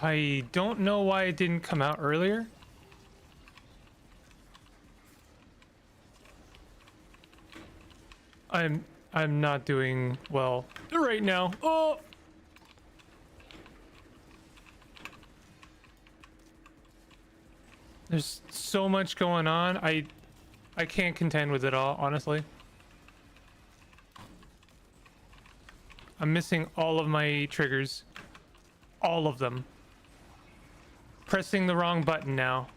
I don't know why it didn't come out earlier. I'm not doing well right now. Oh! There's so much going on. I can't contend with it all, honestly. I'm missing all of my triggers. All of them. Pressing the wrong button now.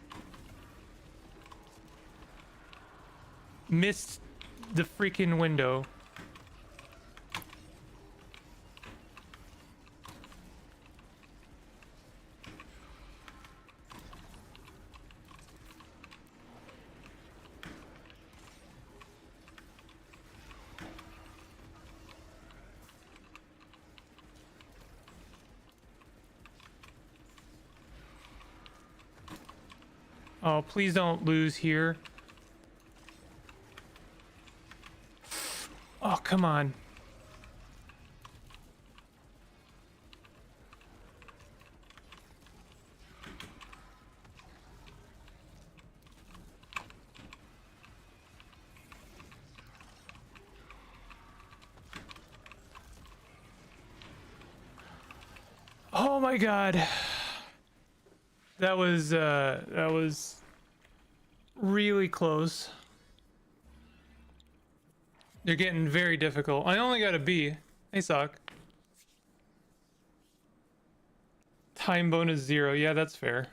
Missed the freaking window. Oh, please don't lose here. Oh, come on. Oh my God. That was really close. They're getting very difficult. I only got a B. They suck. Time bonus 0. Yeah, that's fair.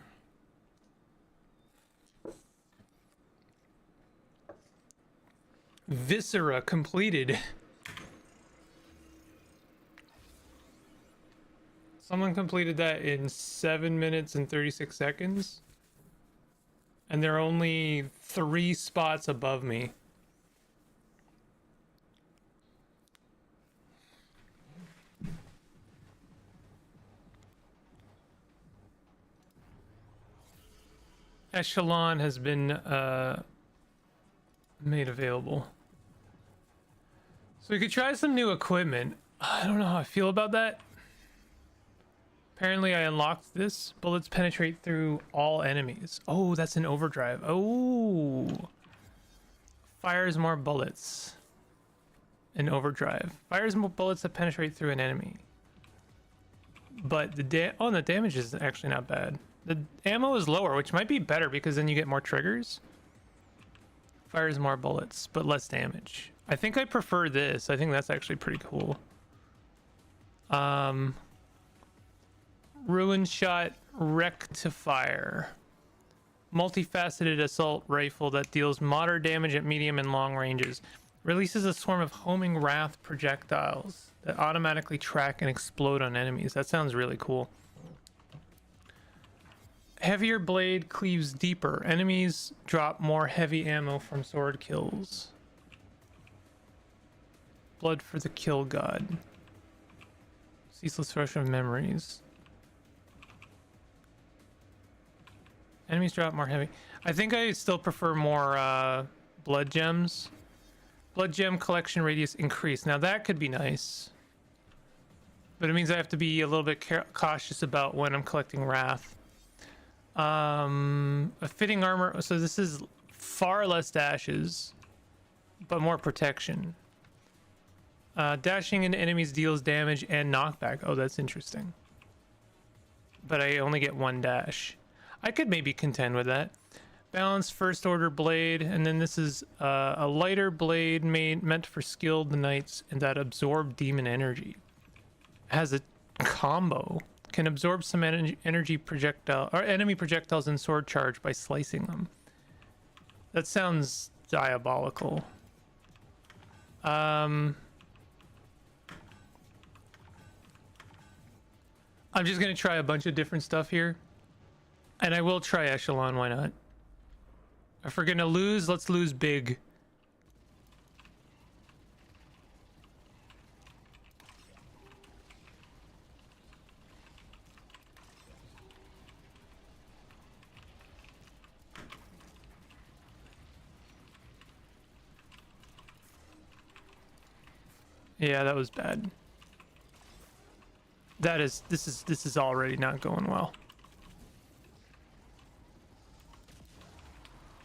Viscera completed. Someone completed that in 7 minutes and 36 seconds. And they're only 3 spots above me. Echelon has been made available. So we could try some new equipment. I don't know how I feel about that. Apparently I unlocked this. Bullets penetrate through all enemies. Oh, that's an overdrive. Oh. Fires more bullets. An overdrive. Fires more bullets that penetrate through an enemy. But the the damage is actually not bad. The ammo is lower, which might be better because then you get more triggers. Fires more bullets, but less damage. I think I prefer this. I think that's actually pretty cool. Ruin shot rectifier. Multifaceted assault rifle that deals moderate damage at medium and long ranges. Releases a swarm of homing wrath projectiles that automatically track and explode on enemies. That sounds really cool. Heavier blade cleaves deeper. Enemies drop more heavy ammo from sword kills. Blood for the kill god. Ceaseless rush of memories. Enemies drop more heavy. I think I still prefer more blood gems. Blood gem collection radius increase. Now that could be nice. But it means I have to be a little bit cautious about when I'm collecting wrath. A fitting armor. So this is far less dashes, but more protection. Dashing into enemies deals damage and knockback. Oh, that's interesting. But I only get 1 dash. I could maybe contend with that. Balanced first order blade, and then this is a lighter blade meant for skilled knights and that absorb demon energy. has a combo. Can absorb some energy projectile or enemy projectiles in sword charge by slicing them. That sounds diabolical. I'm just gonna try a bunch of different stuff here. And I will try Echelon, why not? If we're gonna lose, let's lose big. Yeah, that was bad. This is already not going well.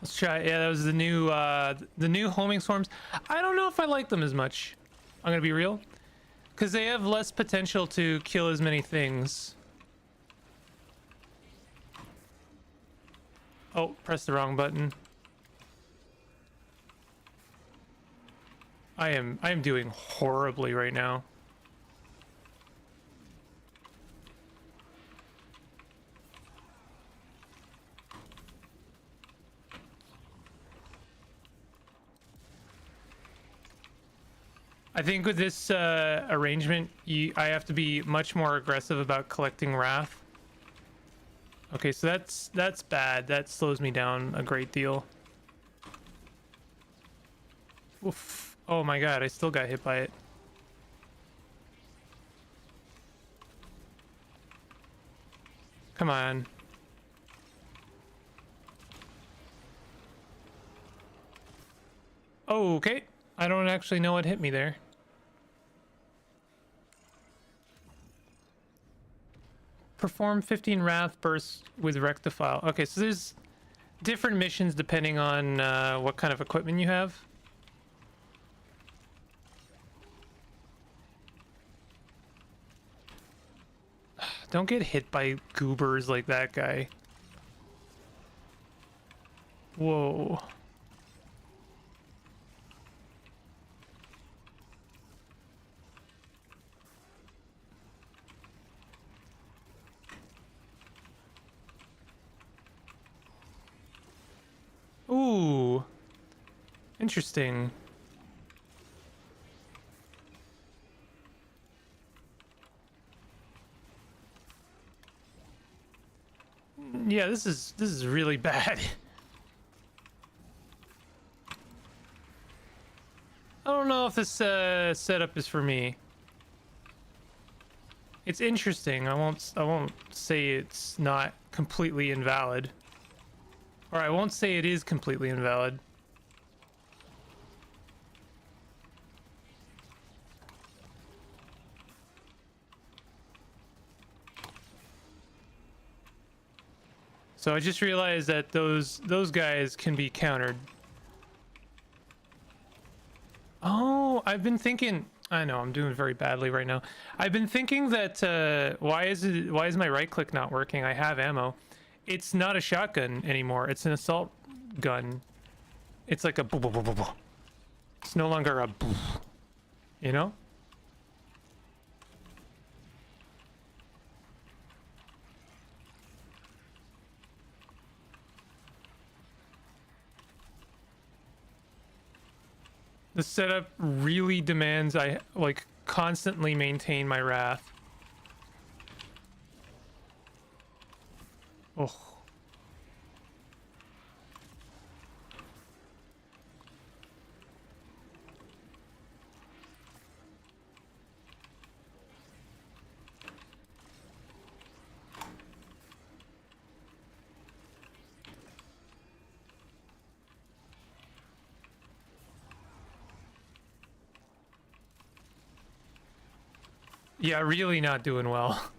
Let's try. Yeah, that was the new homing swarms. I don't know if I like them as much. I'm gonna be real, because they have less potential to kill as many things. Oh, press the wrong button. I am doing horribly right now. I think with this arrangement, I have to be much more aggressive about collecting wrath. Okay, so that's bad. That slows me down a great deal. Oof. Oh my god, I still got hit by it. Come on. Oh, okay. I don't actually know what hit me there. Perform 15 wrath bursts with rectifile. Okay, so there's different missions depending on what kind of equipment you have. Don't get hit by goobers like that guy. Whoa. Ooh. Interesting. Yeah, this is really bad. I don't know if this setup is for me. It's interesting. I won't say it's not completely invalid. Or I won't say it is completely invalid. So I just realized that those guys can be countered. Oh, I've been thinking. I know I'm doing very badly right now. I've been thinking that why is my right click not working? I have ammo. It's not a shotgun anymore. It's an assault gun. It's like a boo boo boo boo boo. It's no longer a boo. You know? The setup really demands I like constantly maintain my wrath. Oh. Yeah, really not doing well.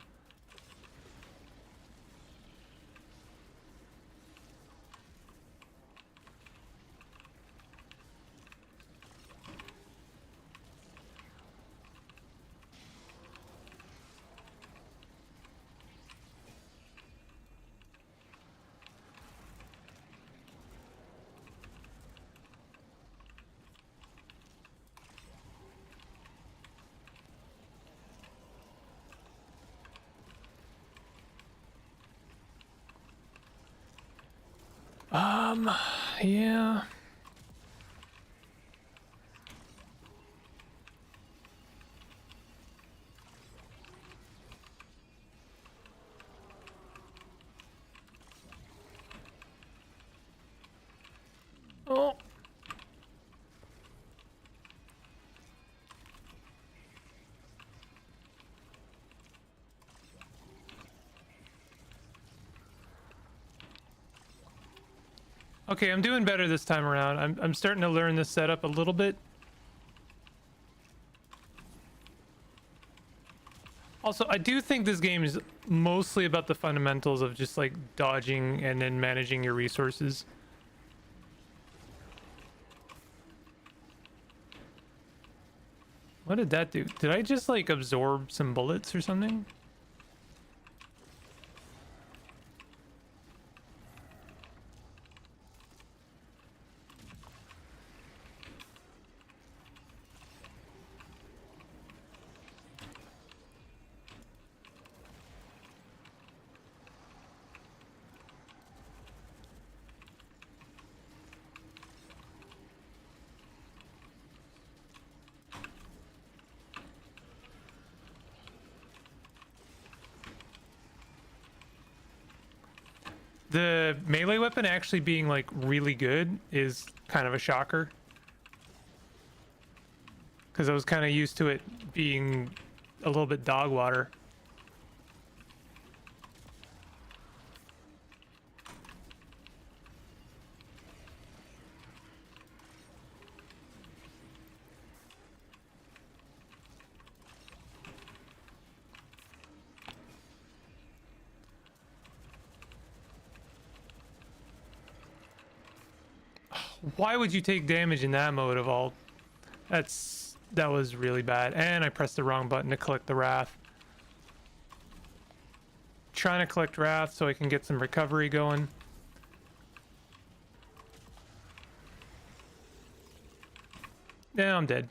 Yeah. Oh. Okay, I'm doing better this time around. I'm starting to learn this setup a little bit. Also, I do think this game is mostly about the fundamentals of just like dodging and then managing your resources. What did that do? Did I just like absorb some bullets or something? The melee weapon actually being like really good is kind of a shocker. Because I was kind of used to it being a little bit dog water. Why would you take damage in that mode of all? That was really bad. And I pressed the wrong button to collect the wrath. Trying to collect wrath so I can get some recovery going. Yeah, I'm dead.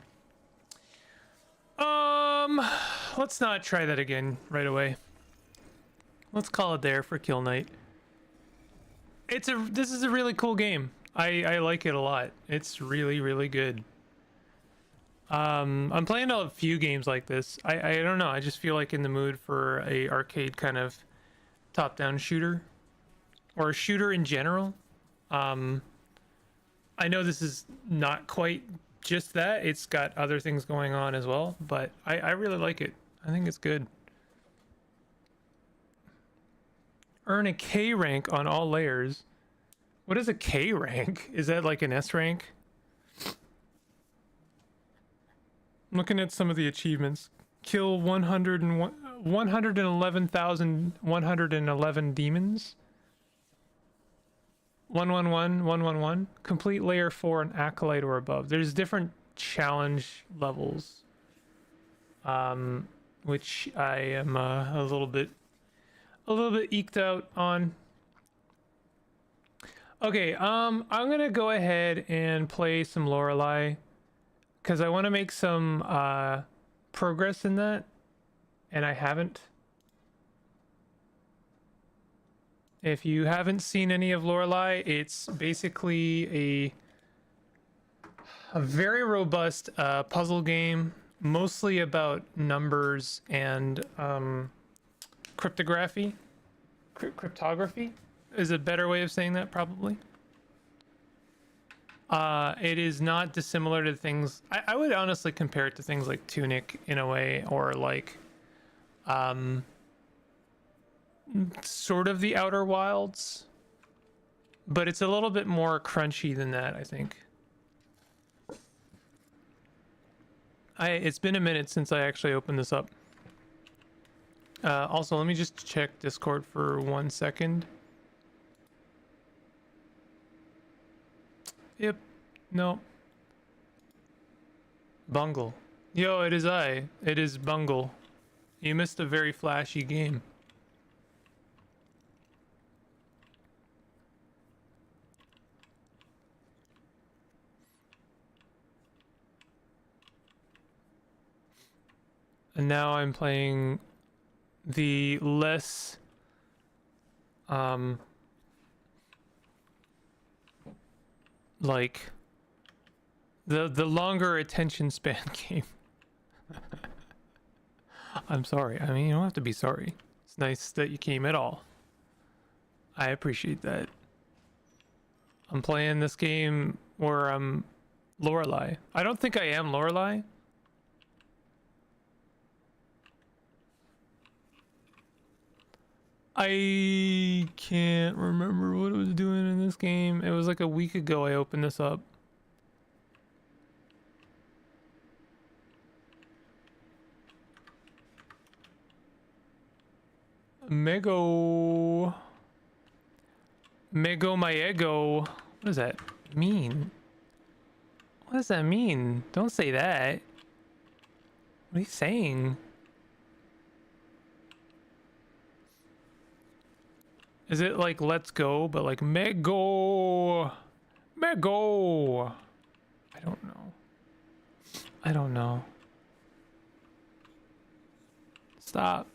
Let's not try that again right away. Let's call it there for Kill Night. This is a really cool game. I like it a lot. It's really, really good. I'm playing a few games like this. I don't know. I just feel like in the mood for a arcade kind of top-down shooter, or a shooter in general. I know this is not quite just that. It's got other things going on as well, but I really like it. I think it's good. Earn a K rank on all layers. What is a K rank? Is that like an S rank? I'm looking at some of the achievements. Kill 111,111 demons. 111, 111. Complete layer 4 an acolyte or above. There's different challenge levels. Which I am a little bit eked out on. Okay, I'm gonna go ahead and play some Lorelei because I want to make some progress in that, and I haven't. If you haven't seen any of Lorelei, it's basically a very robust puzzle game, mostly about numbers and cryptography. Cryptography is a better way of saying that, probably. It is not dissimilar to things. I would honestly compare it to things like Tunic in a way, or like sort of the Outer Wilds, but it's a little bit more crunchy than that, I think. It's been a minute since I actually opened this up. Also, let me just check Discord for 1 second. Yep. No. Bungle. Yo, it is I. It is Bungle. You missed a very flashy game. And now I'm playing the less like the longer attention span game. I'm sorry. I mean, you don't have to be sorry. It's nice that you came at all. I appreciate that. I'm playing this game where I'm Lorelei. I don't think I am Lorelei. I can't remember what I was doing in this game. It was like a week ago I opened this up. Mego my ego. What does that mean? What does that mean? Don't say that. What are you saying? Is it like let's go, but like Mego? Mego! I don't know. I don't know. Stop.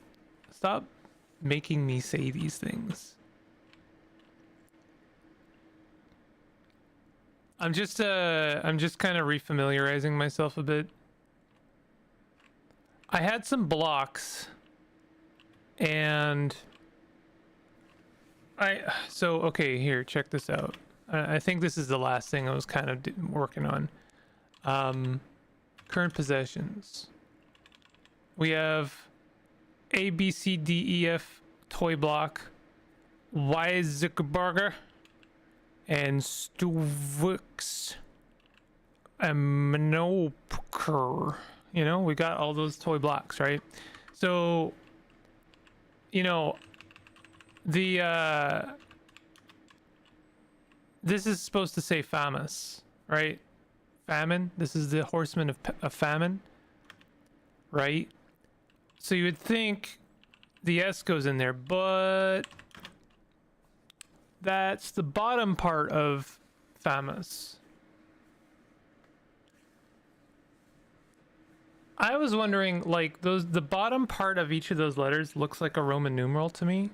Stop making me say these things. I'm just kind of refamiliarizing myself a bit. I had some blocks and okay, here, check this out. I think this is the last thing I was kind of working on. Current possessions. We have A, B, C, D, E, F toy block, Y Zuckerberger, and Stuvix, and Manopoker. You know, we got all those toy blocks, right? So, you know, the this is supposed to say famous, right? Famine. This is the horseman of famine, right? So you would think the S goes in there, but that's the bottom part of famous. I was wondering, like, the bottom part of each of those letters looks like a Roman numeral to me.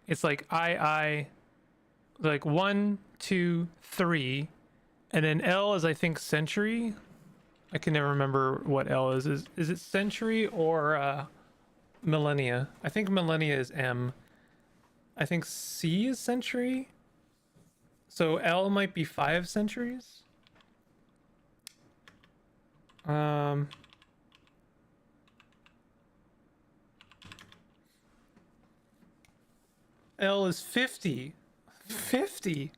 It's like I, like 1, 2, 3, and then L is, I think, century. I can never remember what L is. Is it century or millennia? I think millennia is M. I think C is century. So L might be 5 centuries. L is 50. 50.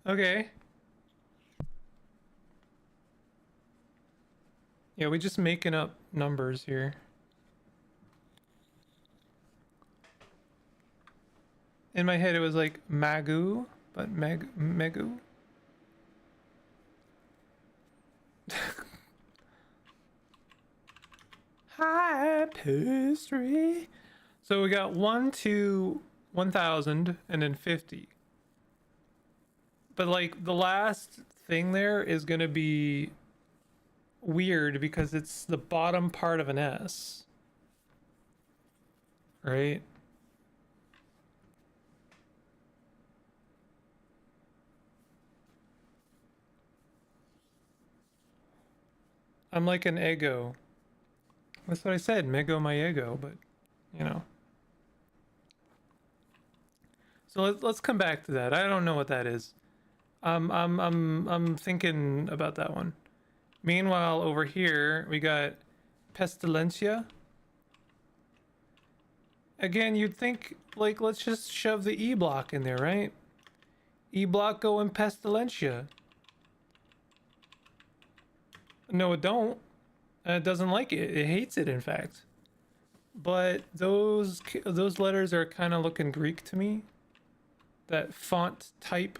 Okay. Yeah, we're just making up numbers here. In my head, it was like Magu, but Megu. Hype history. So we got 1 to 1000 and then 50. But like the last thing there is going to be weird because it's the bottom part of an S. Right? I'm like an ego. That's what I said, Mego my ego, but you know. So let's come back to that. I don't know what that is. I'm thinking about that one. Meanwhile, over here we got Pestilencia. Again, you'd think like let's just shove the E block in there, right? E block go in Pestilencia. No, it don't. It doesn't like it. It hates it, in fact. But those letters are kind of looking Greek to me. That font type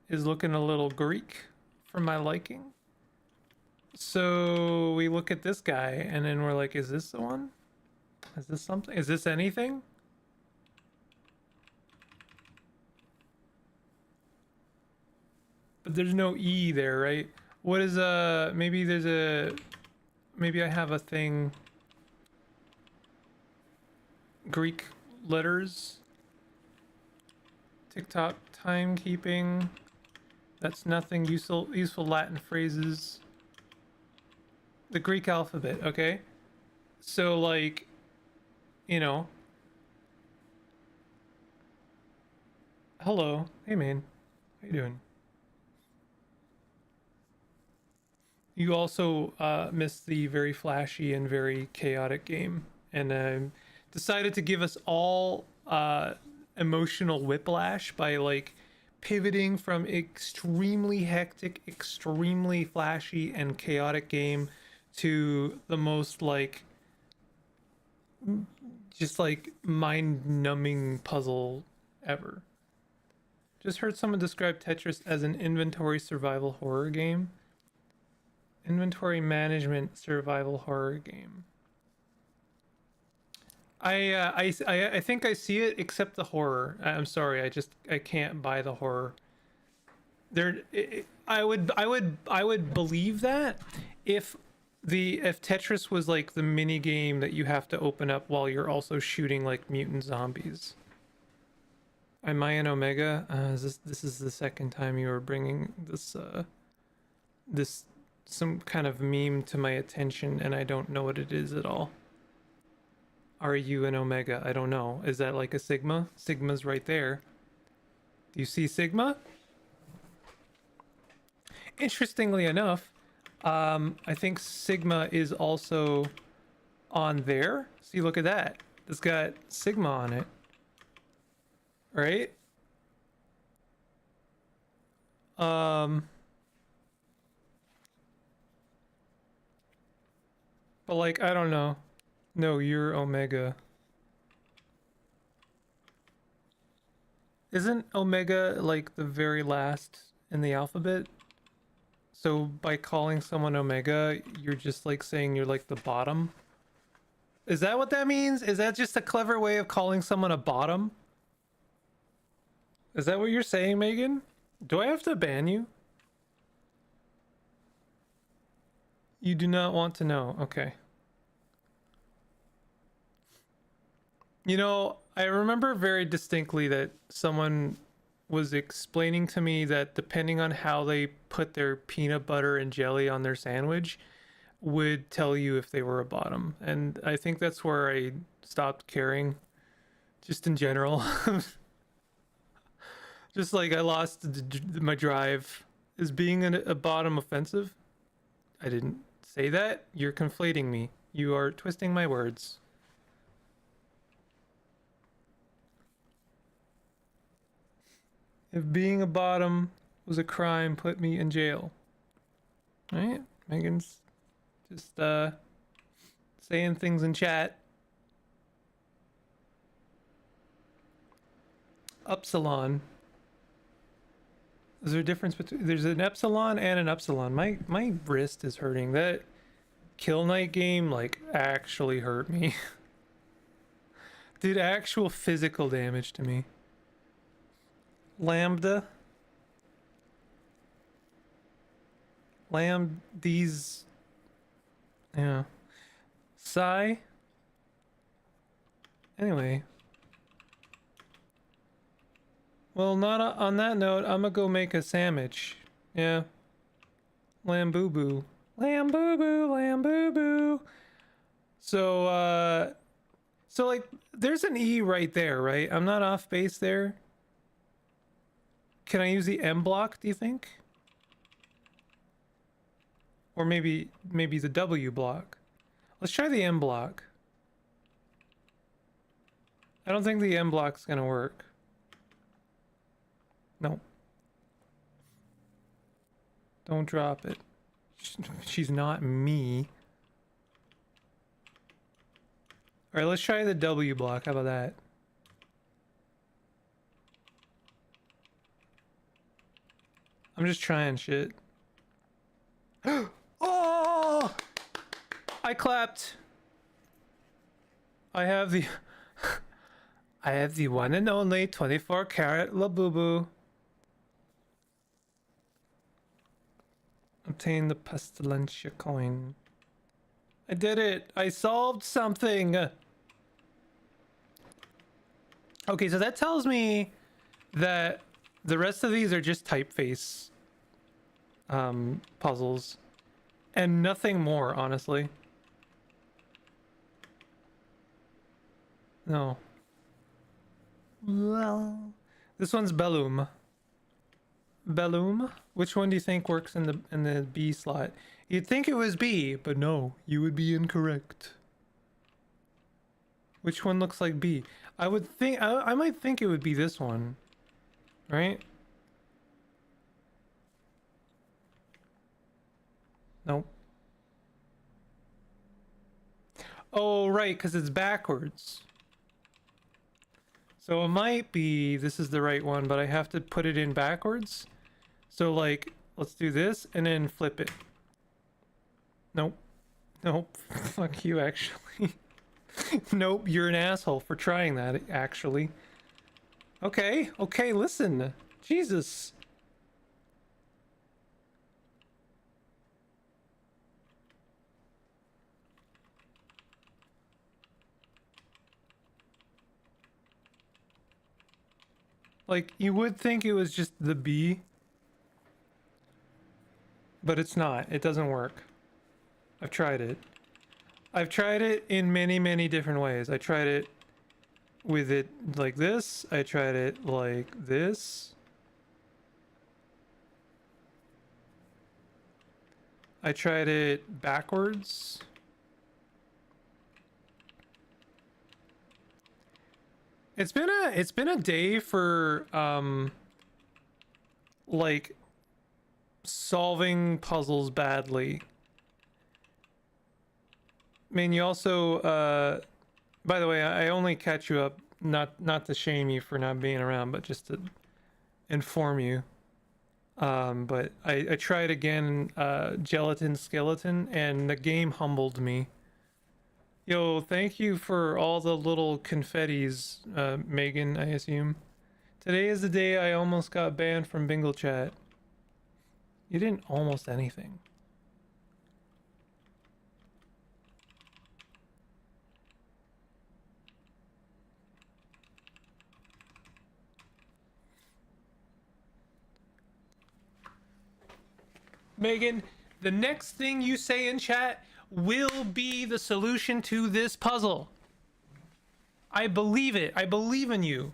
is looking a little Greek for my liking. So we look at this guy and then we're like, is this the one? Is this something? Is this anything? But there's no E there, right? What is maybe there's a, maybe I have a thing, Greek letters, TikTok timekeeping, That's nothing. Useful Latin phrases. The Greek alphabet, okay? So, like, you know. Hello. Hey, man. How you doing? You also missed the very flashy and very chaotic game, and decided to give us all emotional whiplash by like pivoting from extremely hectic, extremely flashy and chaotic game to the most like just like mind-numbing puzzle ever. Just heard someone describe Tetris as an inventory survival horror game. Inventory management survival horror game. I think I see it, except the horror. I'm sorry, I can't buy the horror. I would believe that if Tetris was like the mini game that you have to open up while you're also shooting like mutant zombies. I'm Mayan Omega. This is the second time you are bringing this some kind of meme to my attention, and I don't know what it is at all. Are you an Omega? I don't know. Is that like a Sigma? Sigma's right there. Do you see Sigma? Interestingly enough, I think Sigma is also on there. See, look at that. It's got Sigma on it. Right? But like, I don't know. No, you're Omega. Isn't Omega like the very last in the alphabet? So by calling someone Omega, you're just like saying you're like the bottom? Is that what that means? Is that just a clever way of calling someone a bottom? Is that what you're saying, Megan? Do I have to ban you? You do not want to know. Okay. You know, I remember very distinctly that someone was explaining to me that depending on how they put their peanut butter and jelly on their sandwich would tell you if they were a bottom. And I think that's where I stopped caring, just in general. Just like I lost my drive. Is being a bottom offensive? I didn't say that. You're conflating me. You are twisting my words. If being a bottom was a crime, put me in jail. Right? Megan's just saying things in chat. Upsilon. Is there a difference between... There's an epsilon and an upsilon. My wrist is hurting. That Kill Knight game, like, actually hurt me. Did actual physical damage to me. Lambda. These... Yeah. Psi. Anyway. Well, not on that note, I'm gonna go make a sandwich. Yeah. Lamb boo boo. Lamb boo boo, lamb boo boo. So, like, there's an E right there, right? I'm not off base there. Can I use the M block, do you think? Or maybe the W block. Let's try the M block. I don't think the M block's gonna work. No. Don't drop it. She's not me. Alright, let's try the W block. How about that? I'm just trying shit. Oh! I clapped. I have the... I have the one and only 24 karat Labubu. Obtain the Pestilentia coin. I did it! I solved something! Okay, so that tells me that the rest of these are just typeface puzzles. And nothing more, honestly. No. Well, this one's Bellum. Bellum? Which one do you think works in the B slot? You'd think it was B, but no, you would be incorrect. Which one looks like B? I would think I might think it would be this one. Right? Nope. Oh, right, because it's backwards. So it might be this is the right one, but I have to put it in backwards. So like, let's do this and then flip it. Nope. Nope. Fuck you, actually. Nope, you're an asshole for trying that, actually. Okay, okay, listen. Jesus. Like, you would think it was just the B, but it's not. It doesn't work. I've tried it. I've tried it in many, many different ways. I tried it with it like this. I tried it like this. I tried it backwards. It's been a day for like solving puzzles badly. I mean, you also by the way, I only catch you up not to shame you for not being around, but just to inform you. But I tried again, Gelatin Skeleton, and the game humbled me. Yo, thank you for all the little confettis, Megan, I assume. Today is the day I almost got banned from Bingle Chat. You didn't almost anything. Megan, the next thing you say in chat will be the solution to this puzzle. I believe it. I believe in you.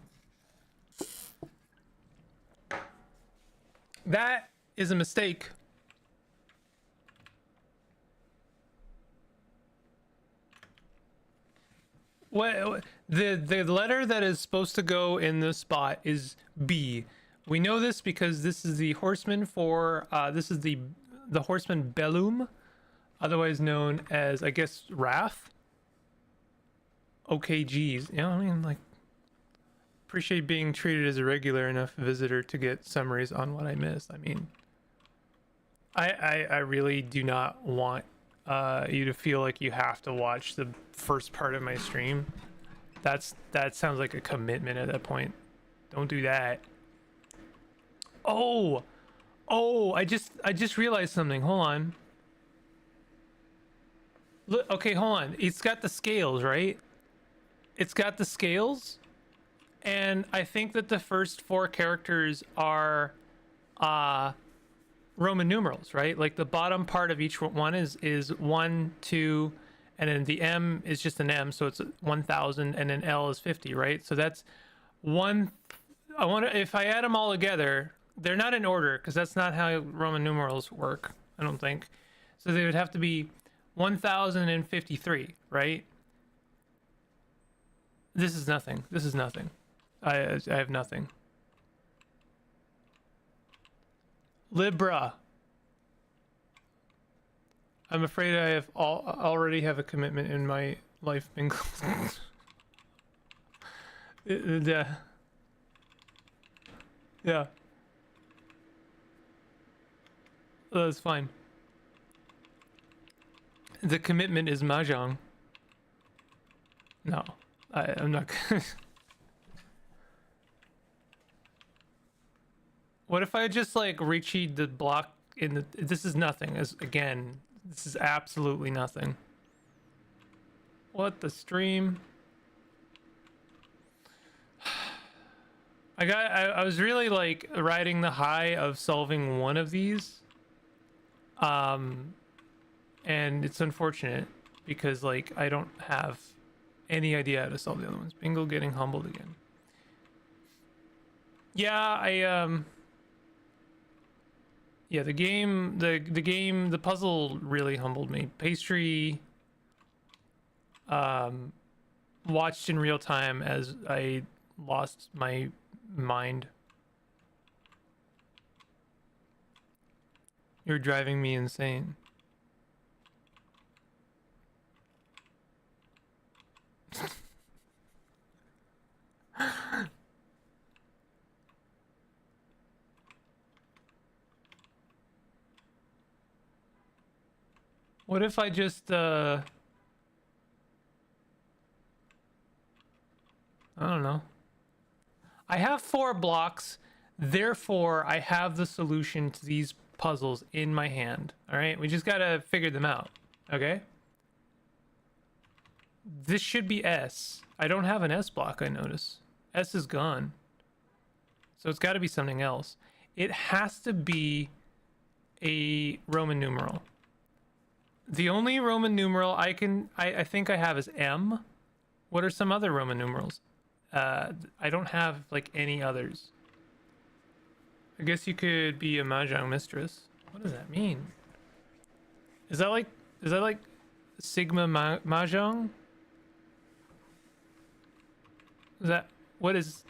That is a mistake. What the letter that is supposed to go in this spot is B. We know this because this is the horseman for this is the horseman Bellum, otherwise known as, I guess, Wrath. Okay, geez. You know, I mean, like, appreciate being treated as a regular enough visitor to get summaries on what I missed. I mean, I really do not want you to feel like you have to watch the first part of my stream. That sounds like a commitment at that point. Don't do that. Oh, I just realized something. Hold on. Look, okay, hold on. It's got the scales, right? It's got the scales, and I think that the first 4 characters are Roman numerals, right? Like the bottom part of each one is 1, 2, and then the M is just an M, so it's 1000, and then L is 50, right? So that's one. I wonder if I add them all together. They're not in order because that's not how Roman numerals work, I don't think. So they would have to be 1053, right? This is nothing. This is nothing. I have nothing. Libra. I'm afraid I have already have a commitment in my life, Bingle. Yeah. Yeah. That's fine. The commitment is mahjong. No, I'm not. What if I just like recheat the block in the? This is nothing. As again, this is absolutely nothing. What the stream? I was really like riding the high of solving one of these, Um, and it's unfortunate because like I don't have any idea how to solve the other ones. Bingle getting humbled again. Yeah, yeah, the puzzle really humbled me. Pastry watched in real time as I lost my mind. You're driving me insane. What if I just I don't know. I have 4 blocks, therefore I have the solution to these puzzles in my hand. All right, we just gotta figure them out. Okay. This should be S. I don't have an S block, I notice. S is gone. So it's got to be something else. It has to be a Roman numeral. The only Roman numeral I think I have is M. What are some other Roman numerals? I don't have like any others. I guess you could be a mahjong mistress. What does that mean? Is that like Sigma mahjong? Is that what is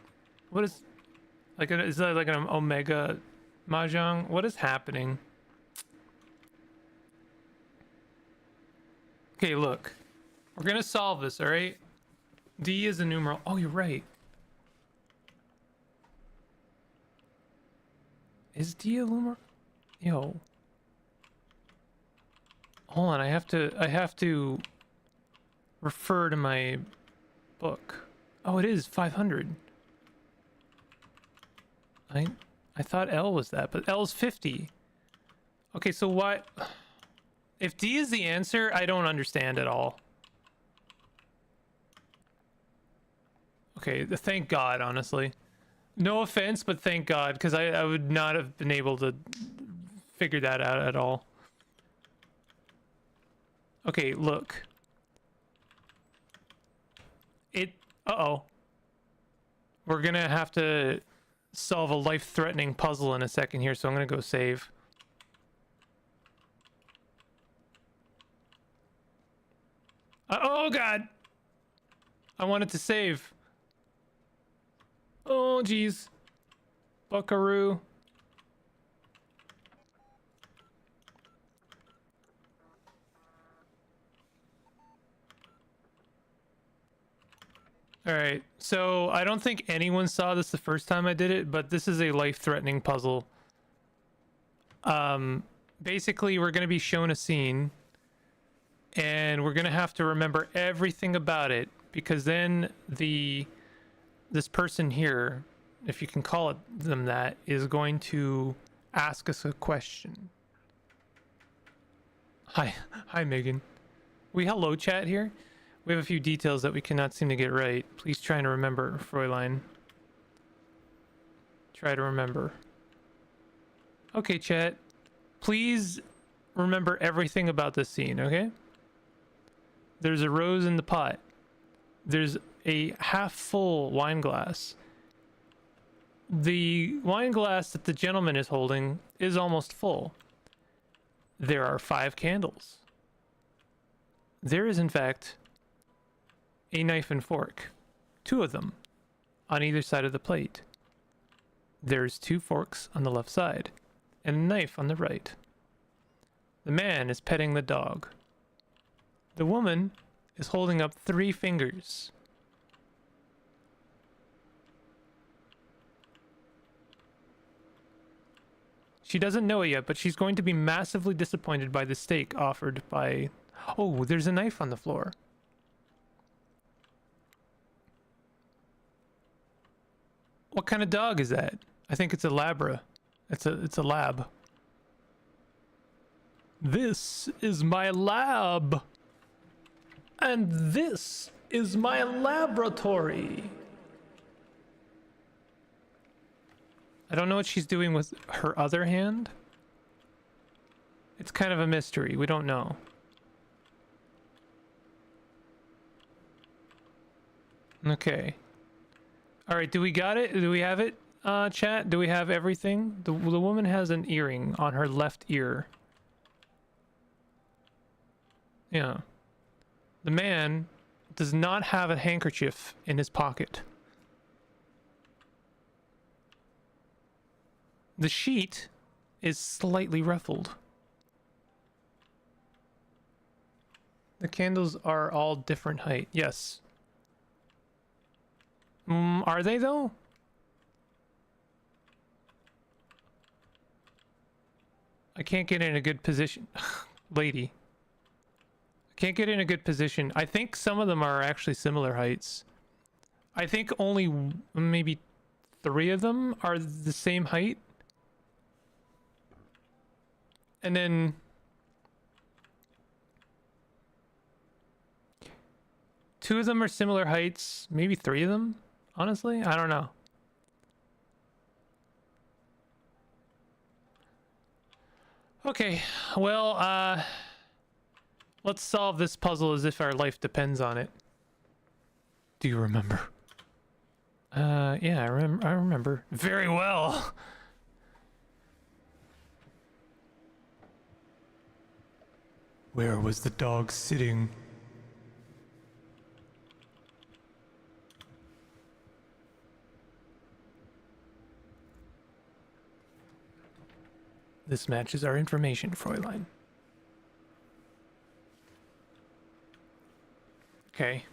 like is that like an omega mahjong? What is happening? Okay, look. We're gonna solve this, alright? D is a numeral. Oh, you're right. Is D a numeral? Yo. Hold on, I have to refer to my book. Oh, it is 500. I thought L was that, but L is 50. Okay, so what? If D is the answer, I don't understand at all. Okay, thank God, honestly. No offense, but thank God, because I would not have been able to figure that out at all. Okay, look. Uh-oh. We're gonna have to solve a life-threatening puzzle in a second here, so I'm gonna go save. Oh God! I wanted to save. Oh geez. Buckaroo. Alright, so I don't think anyone saw this the first time I did it, but this is a life-threatening puzzle. Basically, we're going to be shown a scene, and we're going to have to remember everything about it, because then this person here, if you can call them that, is going to ask us a question. Hi, Megan. We hello chat here? We have a few details that we cannot seem to get right. Please try to remember, Fräulein. Try to remember. Okay, chat. Please remember everything about this scene, okay? There's a rose in the pot. There's a half-full wine glass. The wine glass that the gentleman is holding is almost full. There are 5 candles. There is, in fact, a knife and fork, 2 of them, on either side of the plate. There's 2 forks on the left side, and a knife on the right. The man is petting the dog. The woman is holding up 3 fingers. She doesn't know it yet, but she's going to be massively disappointed by the steak offered by... Oh, there's a knife on the floor. What kind of dog is that? I think it's a Labra. It's a lab. This is my lab. And this is my laboratory. I don't know what she's doing with her other hand. It's kind of a mystery. We don't know. Okay. All right, do we got it? Do we have it, chat? Do we have everything? The woman has an earring on her left ear. Yeah. The man does not have a handkerchief in his pocket. The sheet is slightly ruffled. The candles are all different height. Yes. Are they though? I can't get in a good position. Lady. I can't get in a good position. I think some of them are actually similar heights. I think only maybe 3 of them are the same height. And then two of them are similar heights, maybe 3 of them. Honestly, I don't know. Okay, well, let's solve this puzzle as if our life depends on it. Do you remember? Yeah, I remember very well. Where was the dog sitting? This matches our information, Fräulein. Okay.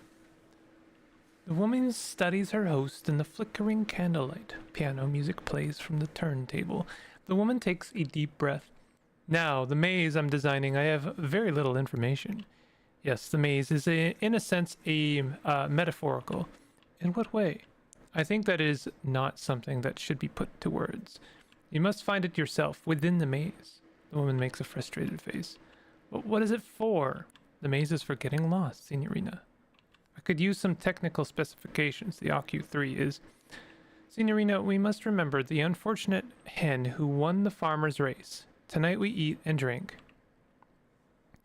The woman studies her host in the flickering candlelight. Piano music plays from the turntable. The woman takes a deep breath. Now, the maze I'm designing, I have very little information. Yes, the maze is, in a sense, metaphorical. In what way? I think that is not something that should be put to words. You must find it yourself, within the maze. The woman makes a frustrated face. But what is it for? The maze is for getting lost, Signorina. I could use some technical specifications. The AQ3 is... Signorina, we must remember the unfortunate hen who won the farmer's race. Tonight we eat and drink.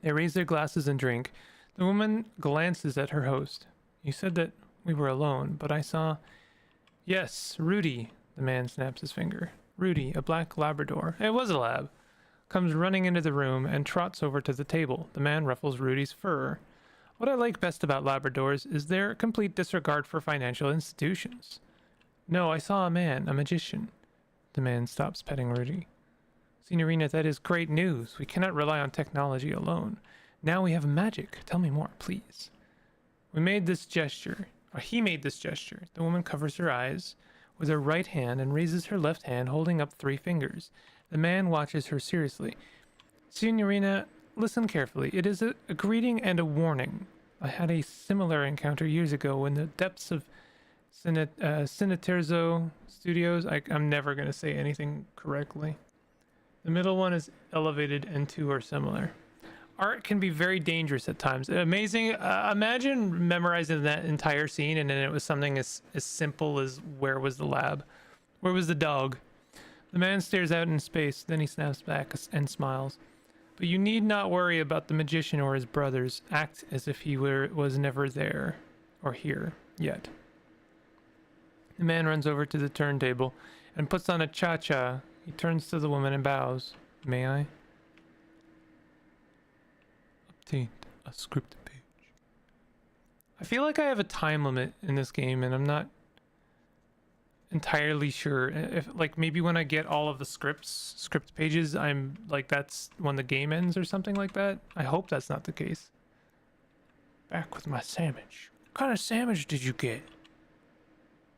They raise their glasses and drink. The woman glances at her host. You said that we were alone, but I saw... Yes, Rudy. The man snaps his finger. Rudy, a black Labrador. It was a lab. Comes running into the room and trots over to the table. The man ruffles Rudy's fur. What I like best about Labradors is their complete disregard for financial institutions. No, I saw a man, a magician. The man stops petting Rudy. Signorina, that is great news. We cannot rely on technology alone. Now we have magic. Tell me more, please. We made this gesture. Or he made this gesture. The woman covers her eyes with her right hand and raises her left hand, holding up 3 fingers. The man watches her seriously. Signorina, listen carefully. It is a greeting and a warning. I had a similar encounter years ago in the depths of Cineterzo Studios. I'm never going to say anything correctly. The middle one is elevated and 2 are similar. Art can be very dangerous at times. Amazing. Imagine memorizing that entire scene and then it was something as simple as where was the lab? Where was the dog? The man stares out in space, then he snaps back and smiles. But you need not worry about the magician or his brothers. Act as if he was never there or here yet. The man runs over to the turntable and puts on a cha-cha. He turns to the woman and bows. May I? Obtained a script page. I feel like I have a time limit in this game and I'm not entirely sure if, like, maybe when I get all of the script pages, I'm like, that's when the game ends or something like that. I hope that's not the case. Back with my sandwich. What kind of sandwich did you get?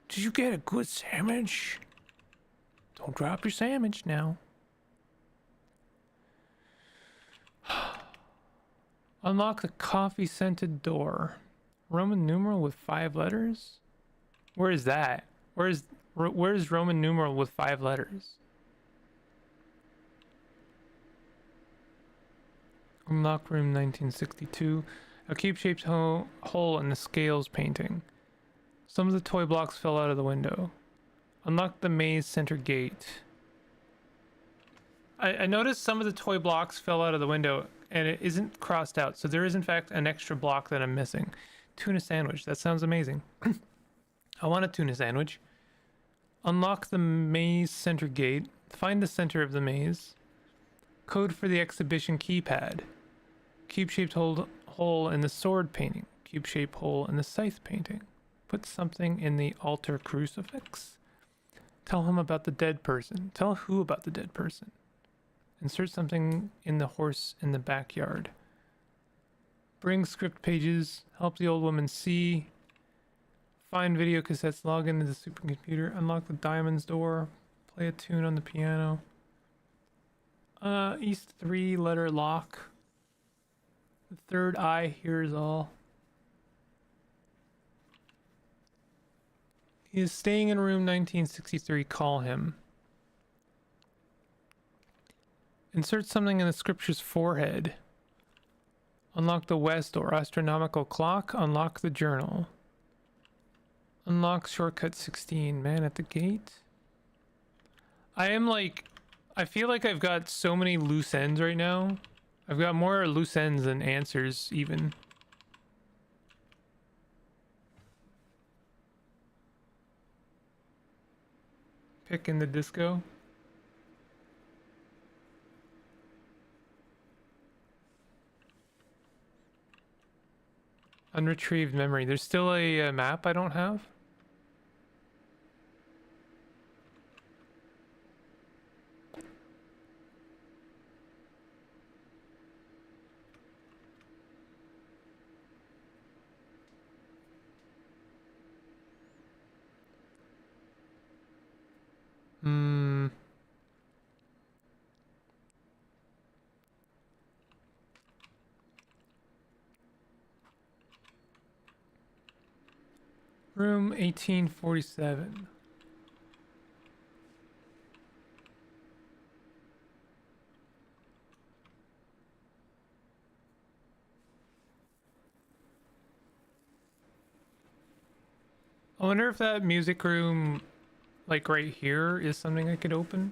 Did you get a good sandwich? Don't drop your sandwich now. Unlock the coffee-scented door. Roman numeral with 5 letters? Where is that? Where's Roman numeral with 5 letters? Unlock room 1962. A cube-shaped hole in the scales painting. Some of the toy blocks fell out of the window. Unlock the maze center gate. I noticed some of the toy blocks fell out of the window and it isn't crossed out. So there is in fact an extra block that I'm missing. Tuna sandwich. That sounds amazing. I want a tuna sandwich. Unlock the maze center gate. Find the center of the maze. Code for the exhibition keypad. Cube-shaped hole in the sword painting. Cube-shaped hole in the scythe painting. Put something in the altar crucifix. Tell him about the dead person. Tell who about the dead person. Insert something in the horse in the backyard. Bring script pages. Help the old woman see. Find video cassettes. Log into the supercomputer. Unlock the diamond's door. Play a tune on the piano. East 3-letter lock. The third eye hears all. He is staying in room 1963. Call him. Insert something in the scripture's forehead. Unlock the west or astronomical clock. Unlock the journal. Unlock shortcut 16. Man at the gate. I feel like I've got so many loose ends right now. I've got more loose ends than answers even. Pick in the disco. Unretrieved memory. There's still a map I don't have. Room 1847. I wonder if that music room, like right here, is something I could open.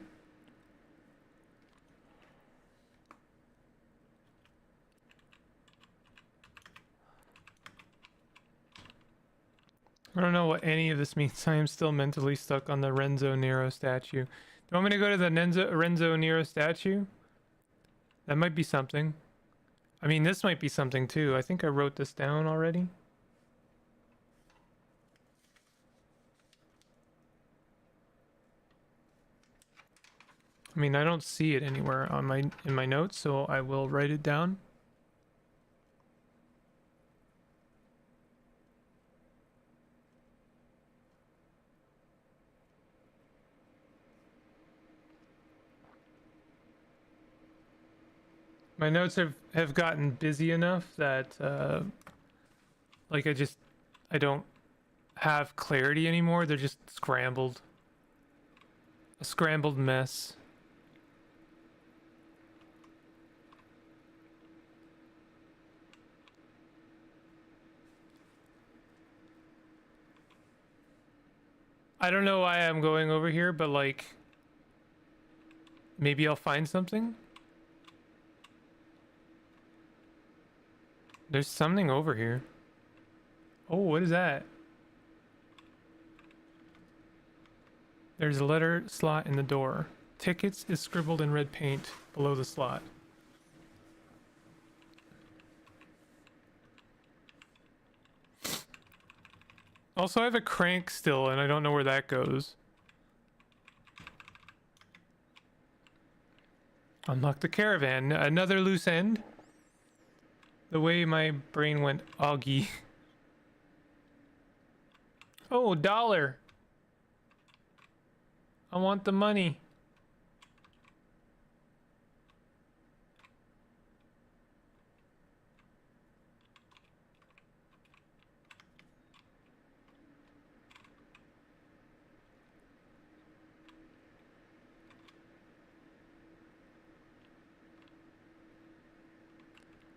I don't know what any of this means. I am still mentally stuck on the Renzo Nero statue. Do you want me to go to the Renzo Nero statue? That might be something. I mean, this might be something too. I think I wrote this down already. I mean, I don't see it anywhere on in my notes, so I will write it down. My notes have gotten busy enough that like I don't have clarity anymore. They're just scrambled. A scrambled mess. I don't know why I'm going over here, but like maybe I'll find something. There's something over here. Oh, what is that? There's a letter slot in the door. Tickets is scribbled in red paint below the slot. Also, I have a crank still, and I don't know where that goes. Unlock the caravan. Another loose end. The way my brain went oggy. Oh, $1. I want the money.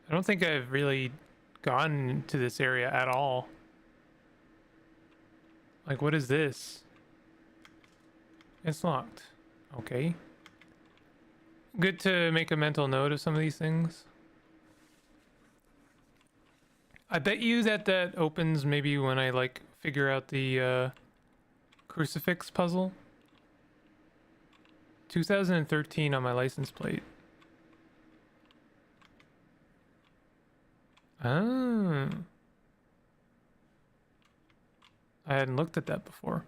I don't think I've really gone to this area at all. Like, what is this? It's locked. Okay. good to make a mental note of some of these things. I bet you that opens maybe when I like figure out the crucifix puzzle. 2013 on my license plate. Oh. I hadn't looked at that before.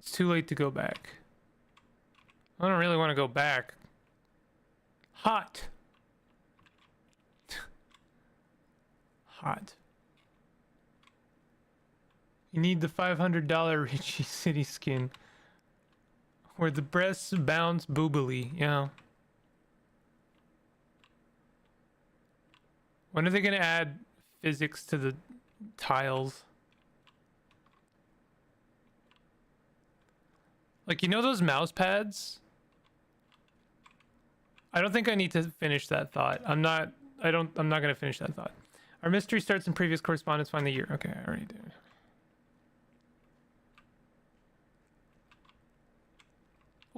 It's too late to go back. I don't really want to go back. Hot. Hot. You need the $500 Richie City skin. Where the breasts bounce boobily, yeah. When are they gonna add physics to the tiles? Like, you know those mouse pads? I don't think I need to finish that thought. I'm not gonna finish that thought. Our mystery starts in previous correspondence, find the year. Okay, I already did.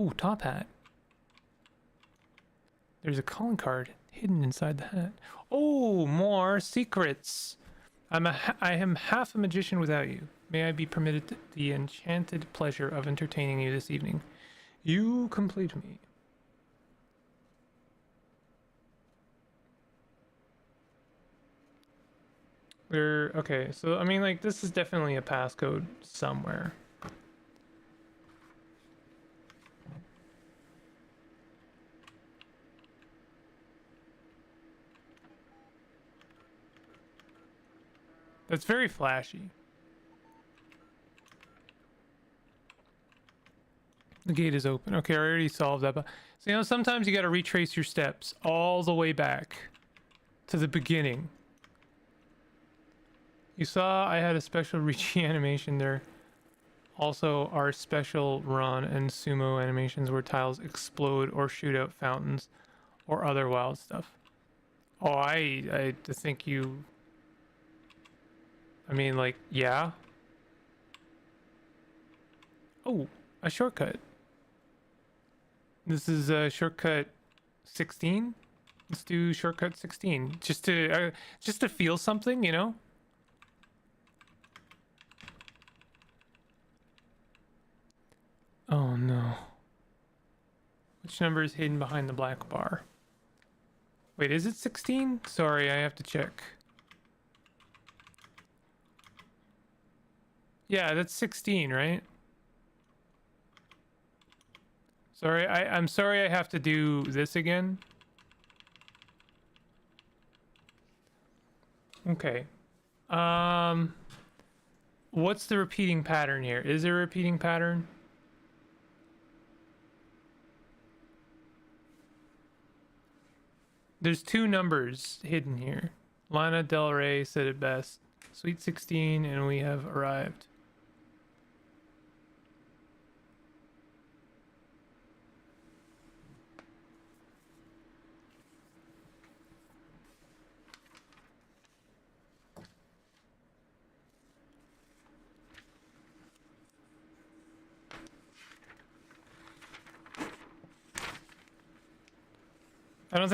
Ooh, top hat. There's a calling card hidden inside the hat. Oh, more secrets. I am half a magician without you. May I be permitted the enchanted pleasure of entertaining you this evening. You complete me. Okay, so I mean, like, this is definitely a passcode somewhere. That's very flashy. The gate is open. Okay, I already solved that. But so, you know, sometimes you got to retrace your steps all the way back to the beginning. You saw I had a special Richie animation there. Also, our special Ron and Sumo animations where tiles explode or shoot out fountains or other wild stuff. Oh, I think you... I mean, like, yeah. Oh, a shortcut. This is shortcut 16. Let's do shortcut 16 just to feel something, you know. Oh no. Which number is hidden behind the black bar? Wait, is it 16? Sorry, I have to check. Yeah, that's 16, right? Sorry, I'm sorry I have to do this again. Okay. What's the repeating pattern here? Is there a repeating pattern? There's two numbers hidden here. Lana Del Rey said it best. Sweet 16, and we have arrived. I don't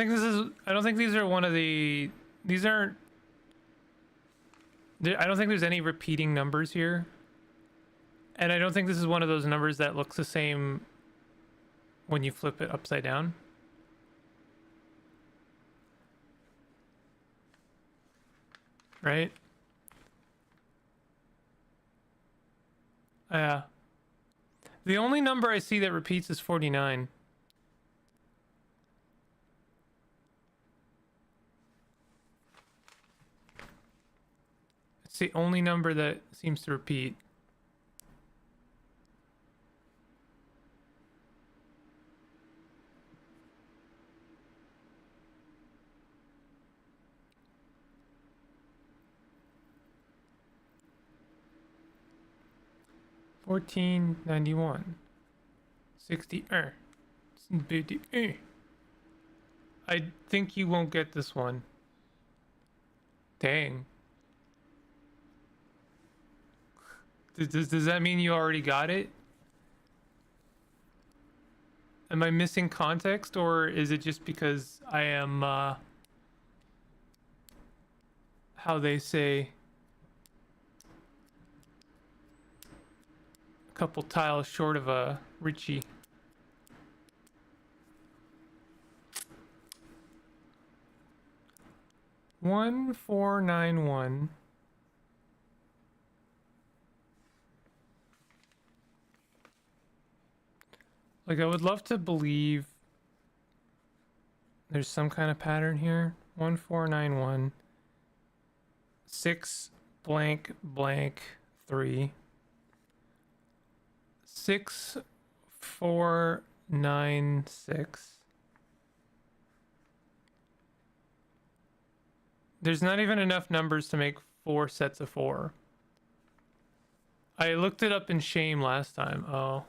think these are one of the... These aren't... I don't think there's any repeating numbers here. And I don't think this is one of those numbers that looks the same when you flip it upside down. Right? Yeah. The only number I see that repeats is 49. It's the only number that seems to repeat. $14.91. 60. I think you won't get this one. Dang. Does that mean you already got it? am I missing context, or is it just because I am how they say a couple tiles short of a Richie? One, 491. Like, I would love to believe there's some kind of pattern here. 1491 6 blank blank 3 6496. There's not even enough numbers to make 4 sets of 4. I looked it up in Shame last time. Oh.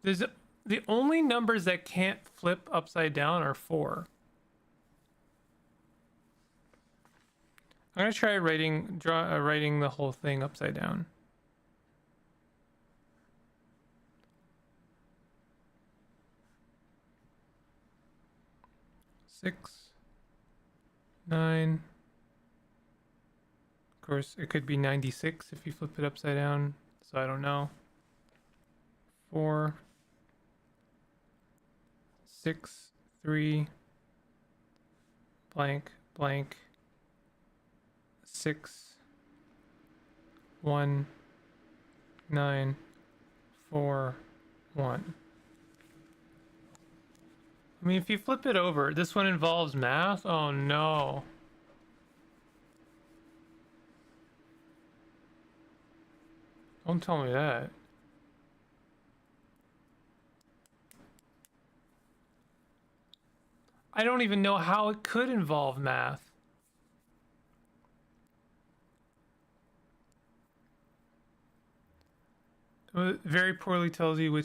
There's the only numbers that can't flip upside down are 4. I'm gonna try writing the whole thing upside down. Six, 9. Of course, it could be 96 if you flip it upside down. So I don't know. 4, 6, 3, blank, blank, 6, 1, 9, 4, 1. I mean, if you flip it over, this one involves math? Oh no. Don't tell me that. I don't even know how it could involve math. It very poorly tells you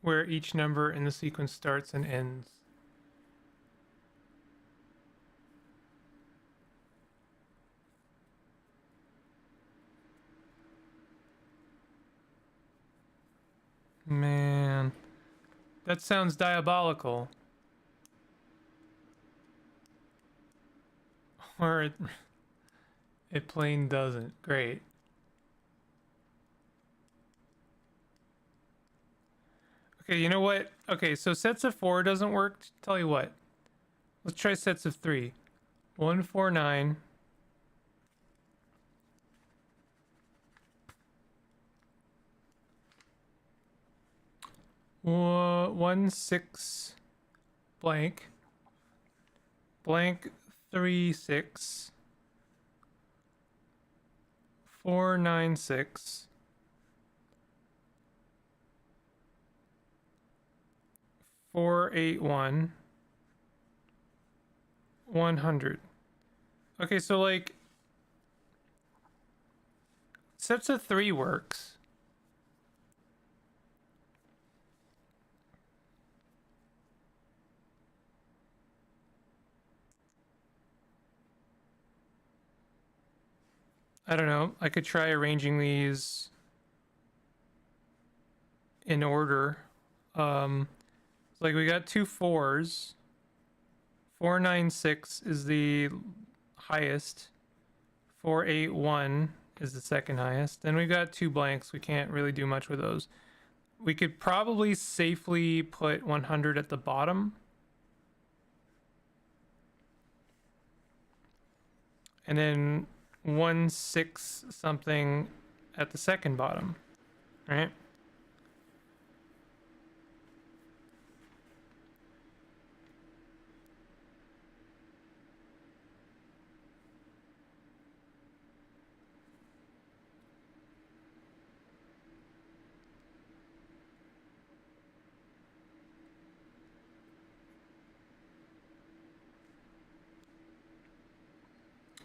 where each number in the sequence starts and ends. Man, that sounds diabolical. Or it plain doesn't. Great. Okay, you know what? Okay, so sets of 4 doesn't work. Tell you what. Let's try sets of 3. 1, 4, 9. 1, 6 blank blank 3, 6 4, 9, 6 4, 8, 1 100. Okay, so like sets of 3 works. I don't know. I could try arranging these in order. Like we got 2 4s. 496 is the highest. 481 is the second highest. Then we got 2 blanks. We can't really do much with those. We could probably safely put 100 at the bottom. And then 1, 6 something at the second bottom, right?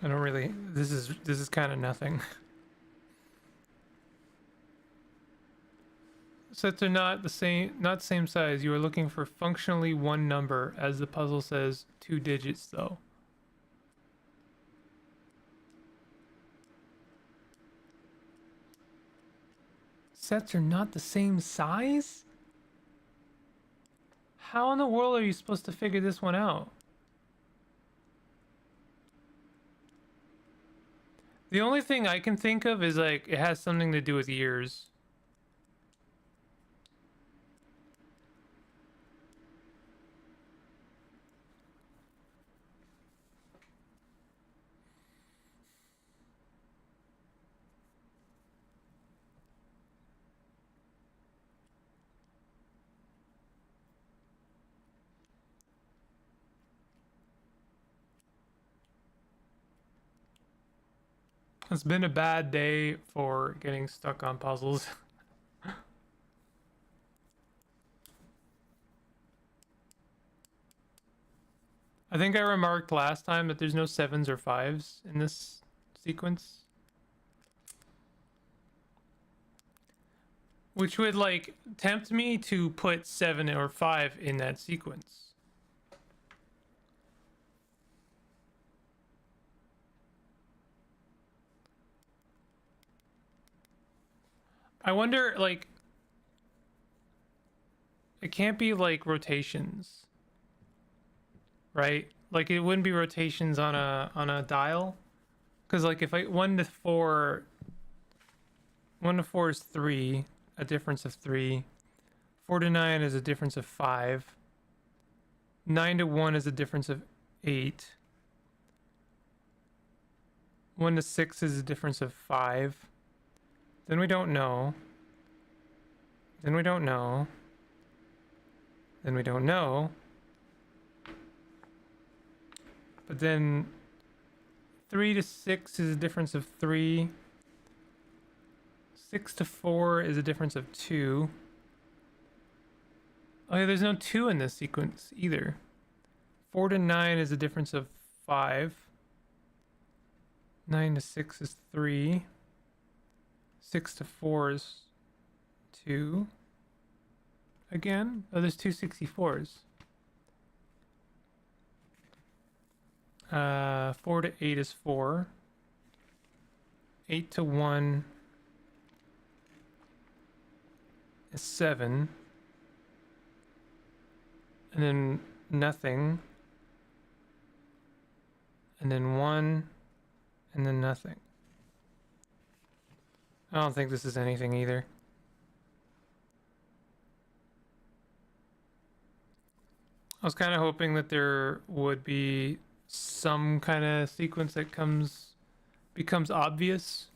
I don't really. This is kind of nothing. Sets are not same size. You are looking for functionally one number, as the puzzle says 2 digits though. sets are not the same size? How in the world are you supposed to figure this one out? The only thing I can think of is like it has something to do with years. It's been a bad day for getting stuck on puzzles. I think I remarked last time that there's no 7s or 5s in this sequence. Which would like tempt me to put 7 or 5 in that sequence. I wonder, like, it can't be like rotations, right? Like it wouldn't be rotations on a dial, because like if I 1 to 4, 1 to 4 is 3, a difference of 3. 4 to 9 is a difference of 5. 9 to 1 is a difference of 8. 1 to 6 is a difference of 5. Then we don't know. Then we don't know. Then we don't know. But then 3 to 6 is a difference of 3. 6 to 4 is a difference of 2. Oh yeah, there's no 2 in this sequence either. 4 to 9 is a difference of 5. 9 to 6 is 3. 6 to 4 is 2. Again? Oh, there's two 64s. 4 to 8 is 4. 8 to 1 is 7. And then nothing. And then 1. And then nothing. I don't think this is anything either. I was kind of hoping that there would be some kind of sequence that becomes obvious.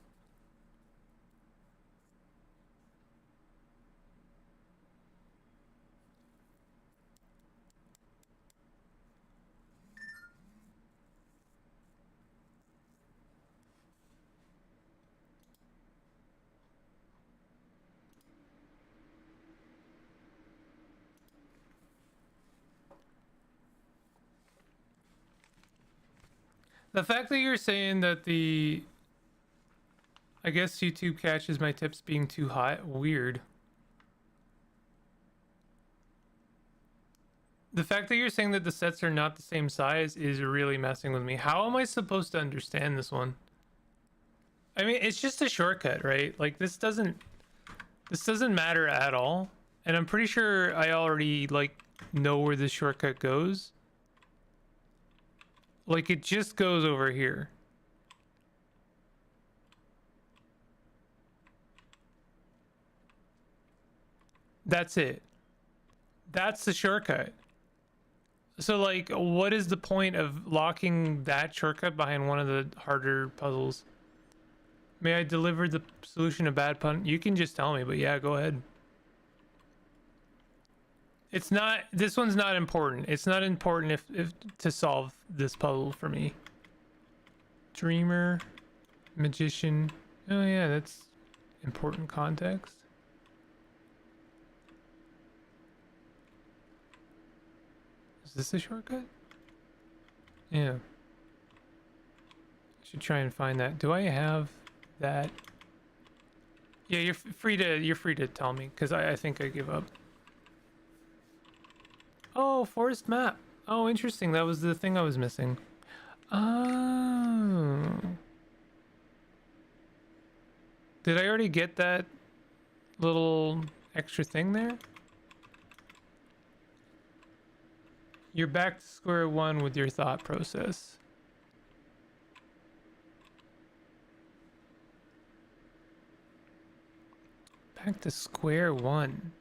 The fact that you're saying that I guess YouTube catches my tips being too hot, weird. The fact that you're saying that the sets are not the same size is really messing with me. How am I supposed to understand this one? I mean, it's just a shortcut, right? Like this doesn't matter at all. And I'm pretty sure I already like know where this shortcut goes. Like it just goes over here. That's it. That's the shortcut. So like, what is the point of locking that shortcut behind one of the harder puzzles? May I deliver the solution of bad pun? You can just tell me, but yeah, go ahead. It's not, this one's not important. It's not important if to solve this puzzle for me. Dreamer, magician. Oh yeah, that's important context. Is this a shortcut? Yeah. I should try and find that. Do I have that? Yeah, you're free to tell me, because I think I give up. Oh, forest map. Oh, interesting. That was the thing I was missing. Oh. Did I already get that little extra thing there. You're back to square one with your thought process. Back to square one.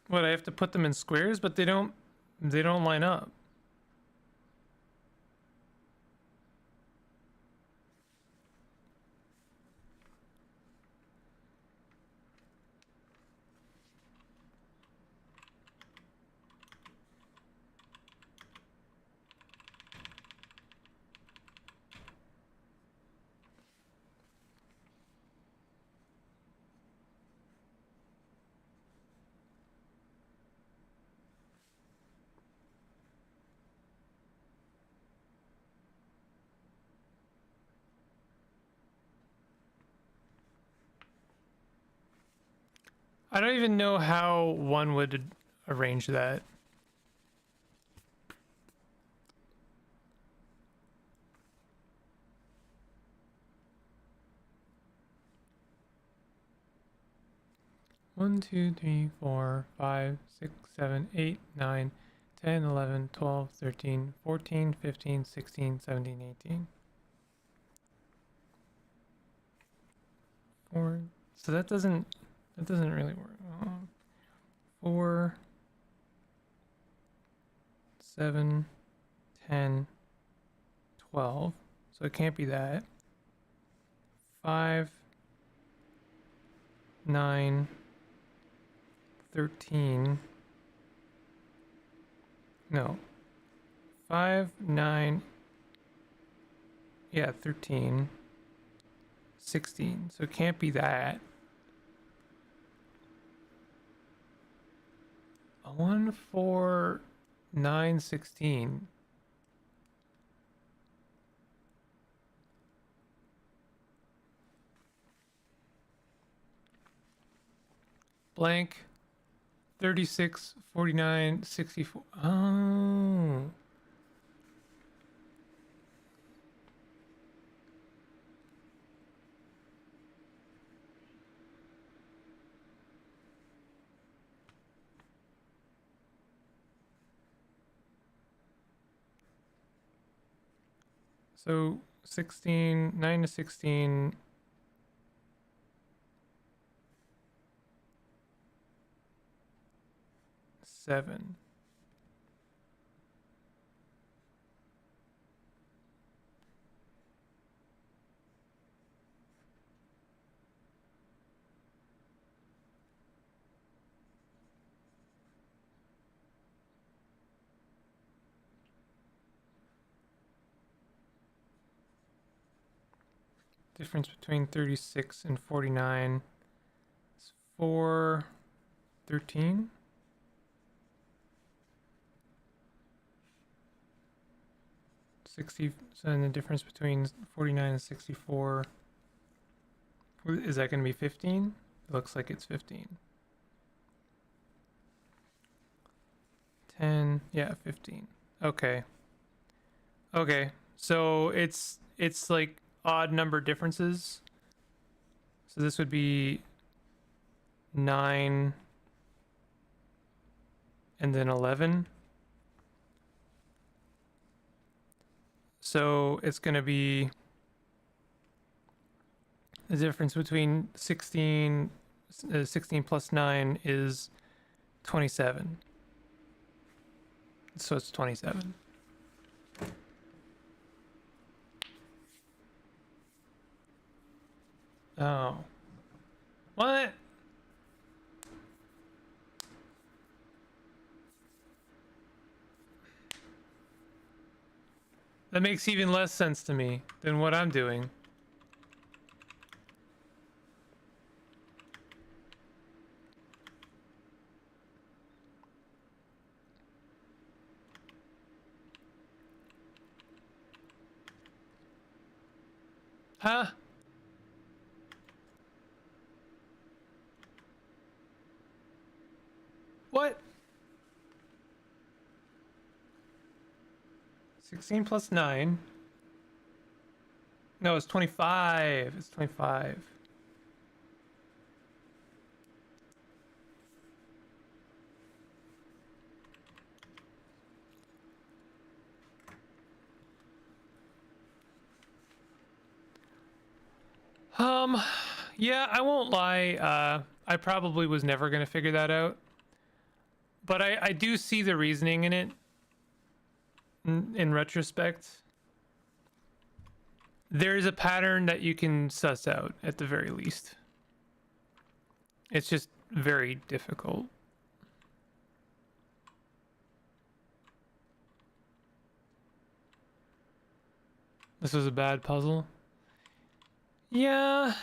What, I have to put them in squares, but they don't line up. I don't even know how one would arrange that. One, 2, 3, 4, 5, 6, 7, 8, 9, 10, 11, 12, 13, 14, 15, 16, 17, 18. 4. So that doesn't really work. 4, 7, 10, 12. So it can't be that. 5, 9, 13. No. 5, 9. Yeah, 13. 16. So it can't be that. 1, 4, 9, 16. Blank. 36, 49, 64. Oh. So 16, 9 to 16. Seven. Difference between 36 and 49 is 4, 13. 60, so then the difference between 49 and 64, is that going to be 15? It looks like it's 15. 10, yeah, 15. Okay. Okay, so it's like odd number differences. So this would be 9 and then 11. So it's going to be the difference between 16 plus 9 is 27. So it's 27. Oh. What? That makes even less sense to me than what I'm doing. Huh? What? 16 plus 9. No, it's 25. It's 25. Yeah, I won't lie. I probably was never gonna figure that out, but I do see the reasoning in it. In retrospect, there's a pattern that you can suss out at the very least. It's just very difficult. This was a bad puzzle. Yeah.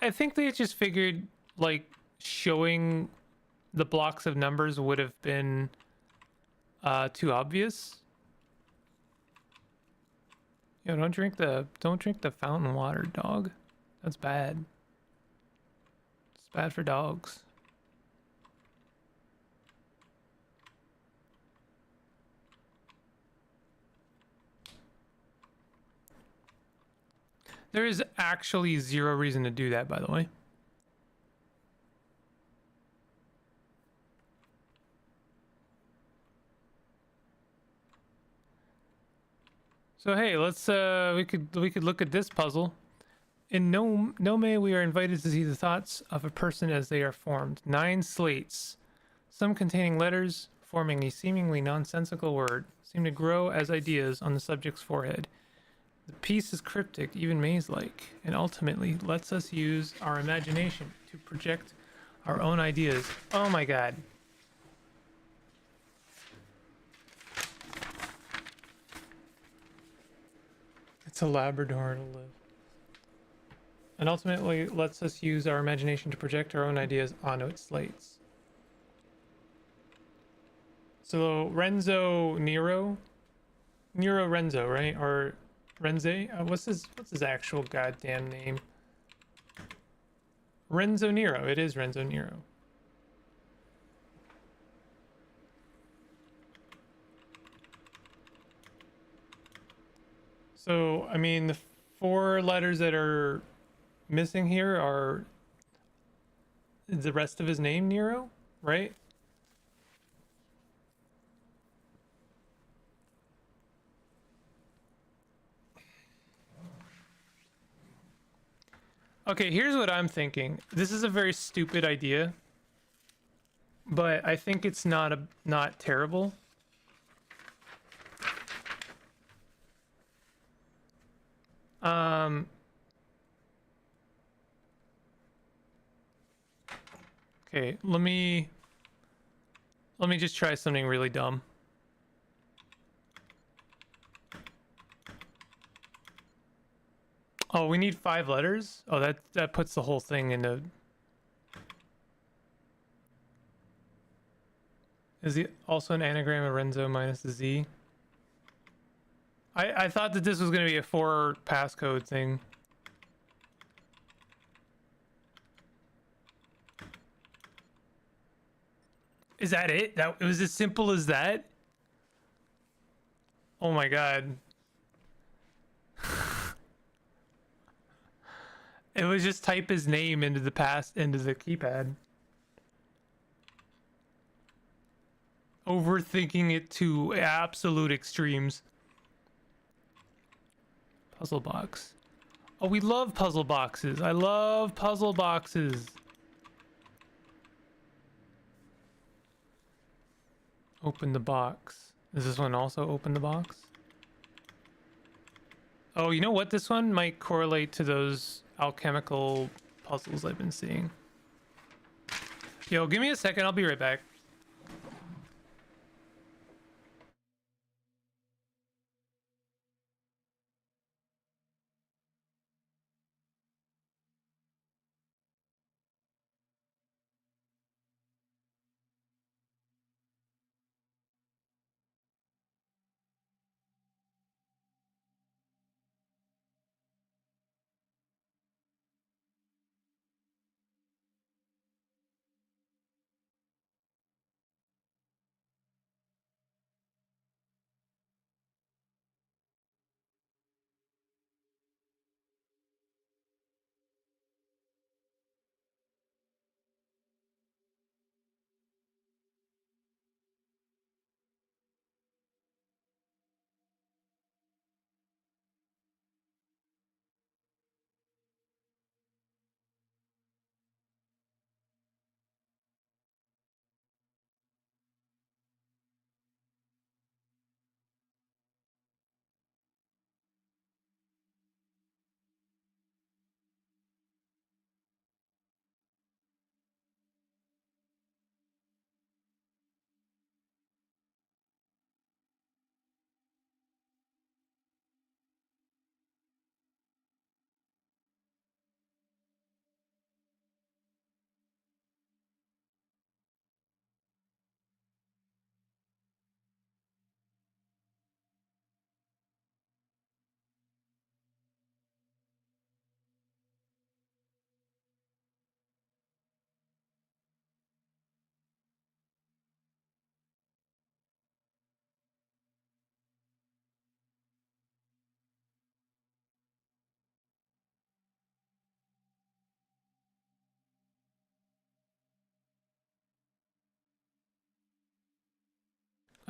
I think they just figured, like, showing the blocks of numbers would have been too obvious. Yo, don't drink the fountain water, dog. That's bad. It's bad for dogs. There is actually zero reason to do that, by the way. So hey, let's we could look at this puzzle. In Nome, we are invited to see the thoughts of a person as they are formed. 9 slates, some containing letters forming a seemingly nonsensical word, seem to grow as ideas on the subject's forehead. The piece is cryptic, even maze-like, and ultimately lets us use our imagination to project our own ideas. Oh my god. It's a Labrador to live. And ultimately lets us use our imagination to project our own ideas onto its slates. So Renzo Nero? Nero Renzo, right? Or Renze? What's his actual goddamn name? Renzo Nero. It is Renzo Nero. So, I mean, the 4 letters that are missing here are the rest of his name, Nero, right? Okay, here's what I'm thinking. This is a very stupid idea, but I think it's not terrible. Okay, let me just try something really dumb. Oh, we need 5 letters? Oh, that puts the whole thing into... Is it also an anagram of Renzo minus the Z? I thought that this was going to be a 4 passcode thing. Is that it? It was as simple as that? Oh my god. It was just type his name into the keypad. Overthinking it to absolute extremes. Puzzle box. Oh, we love puzzle boxes. I love puzzle boxes. Open the box. Does this one also open the box? Oh, you know what? This one might correlate to those alchemical puzzles I've been seeing. Yo, give me a second. I'll be right back.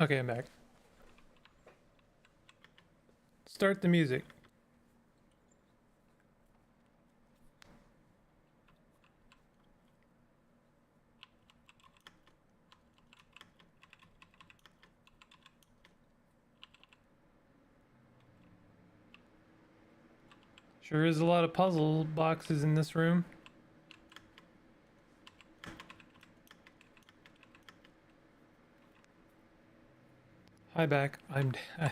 Okay, I'm back. Start the music. Sure is a lot of puzzle boxes in this room. Hi, back. I'm dead.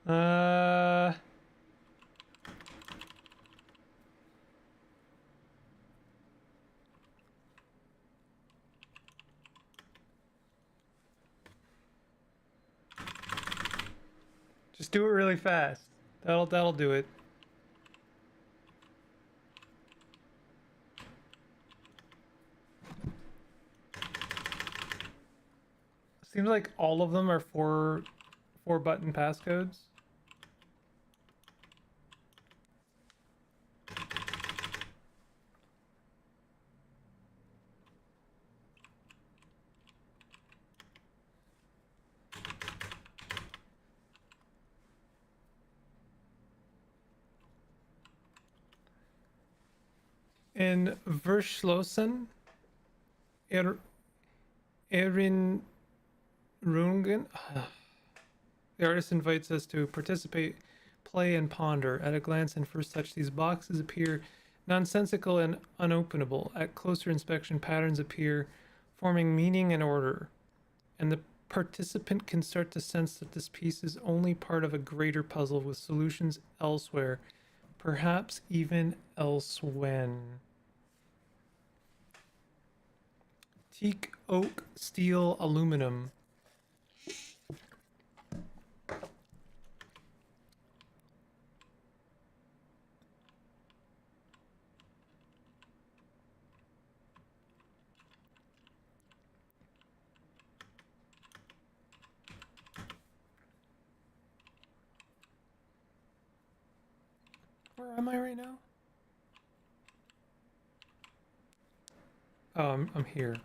uh... Just do it really fast. That'll do it. Seems like all of them are four button passcodes. In Verschlossen, Erin Rungen, the artist invites us to participate, play, and ponder. At a glance and first touch, these boxes appear nonsensical and unopenable. At closer inspection, patterns appear, forming meaning and order. And the participant can start to sense that this piece is only part of a greater puzzle with solutions elsewhere, perhaps even elsewhere. Teak, oak, steel, aluminum. Where am I right now? Oh, I'm here.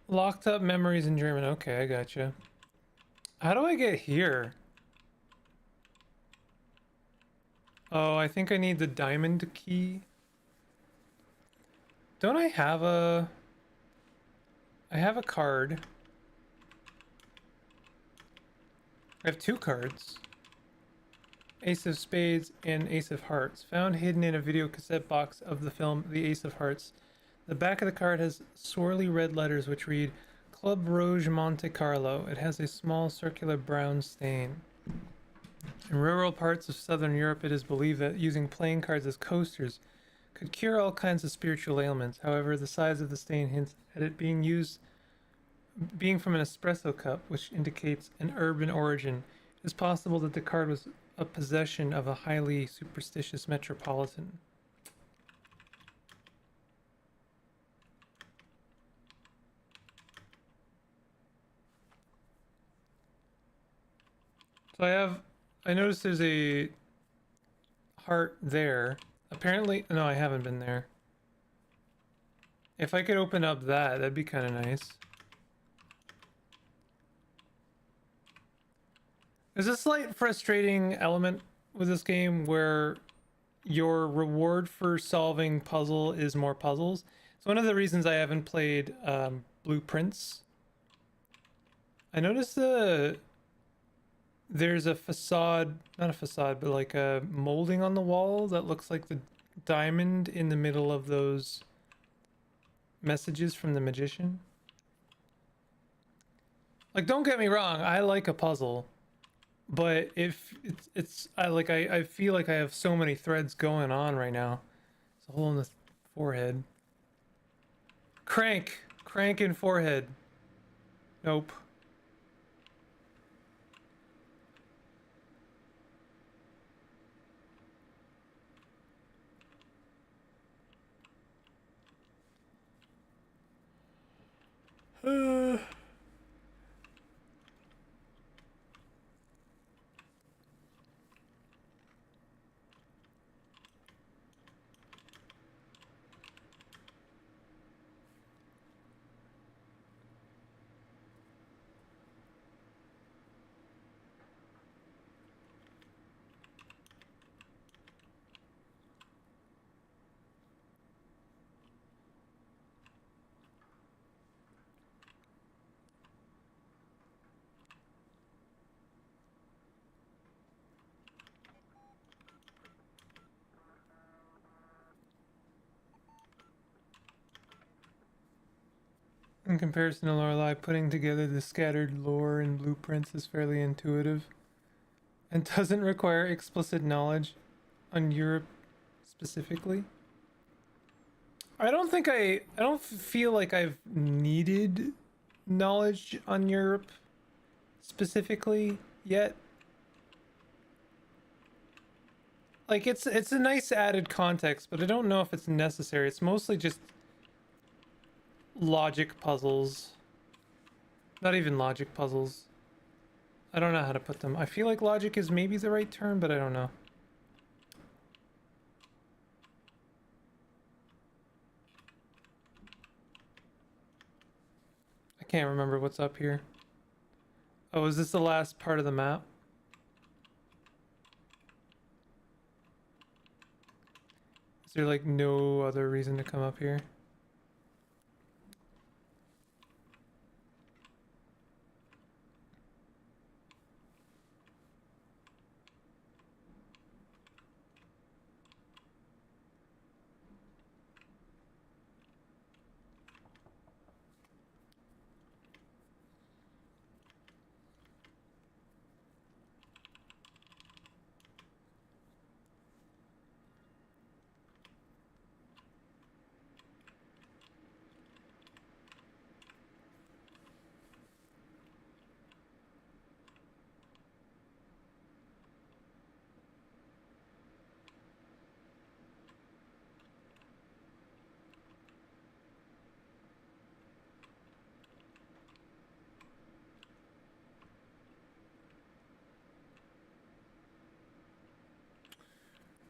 Locked up memories in German. Okay, I gotcha. How do I get here? Oh, I think I need the diamond key. Don't I have a... I have a card. I have two cards. Ace of Spades and Ace of Hearts. Found hidden in a video cassette box of the film The Ace of Hearts. The back of the card has swirly red letters which read Club Rouge Monte Carlo. It has a small circular brown stain. In rural parts of southern Europe, it is believed that using playing cards as coasters could cure all kinds of spiritual ailments. However, the size of the stain hints at it being from an espresso cup, which indicates an urban origin. It is possible that the card was a possession of a highly superstitious metropolitan. So I noticed there's a heart there. Apparently, no, I haven't been there. If I could open up that, that'd be kind of nice. There's a slight frustrating element with this game where your reward for solving puzzle is more puzzles. It's one of the reasons I haven't played Blueprints. I noticed there's a facade, not a facade, but like a molding on the wall that looks like the diamond in the middle of those messages from the magician. Like, don't get me wrong, I like a puzzle, but if I feel like I have so many threads going on right now. It's a hole in the forehead. Crank. Crank in forehead. Nope. In comparison to Lorelei, putting together the scattered lore and blueprints is fairly intuitive and doesn't require explicit knowledge on Europe specifically. I don't feel like I've needed knowledge on Europe specifically yet. Like it's a nice added context, but I don't know if it's necessary. It's mostly just logic puzzles. Not even logic puzzles. I don't know how to put them. I feel like logic is maybe the right term, but I don't know. I can't remember what's up here. Oh, is this the last part of the map? Is there like no other reason to come up here?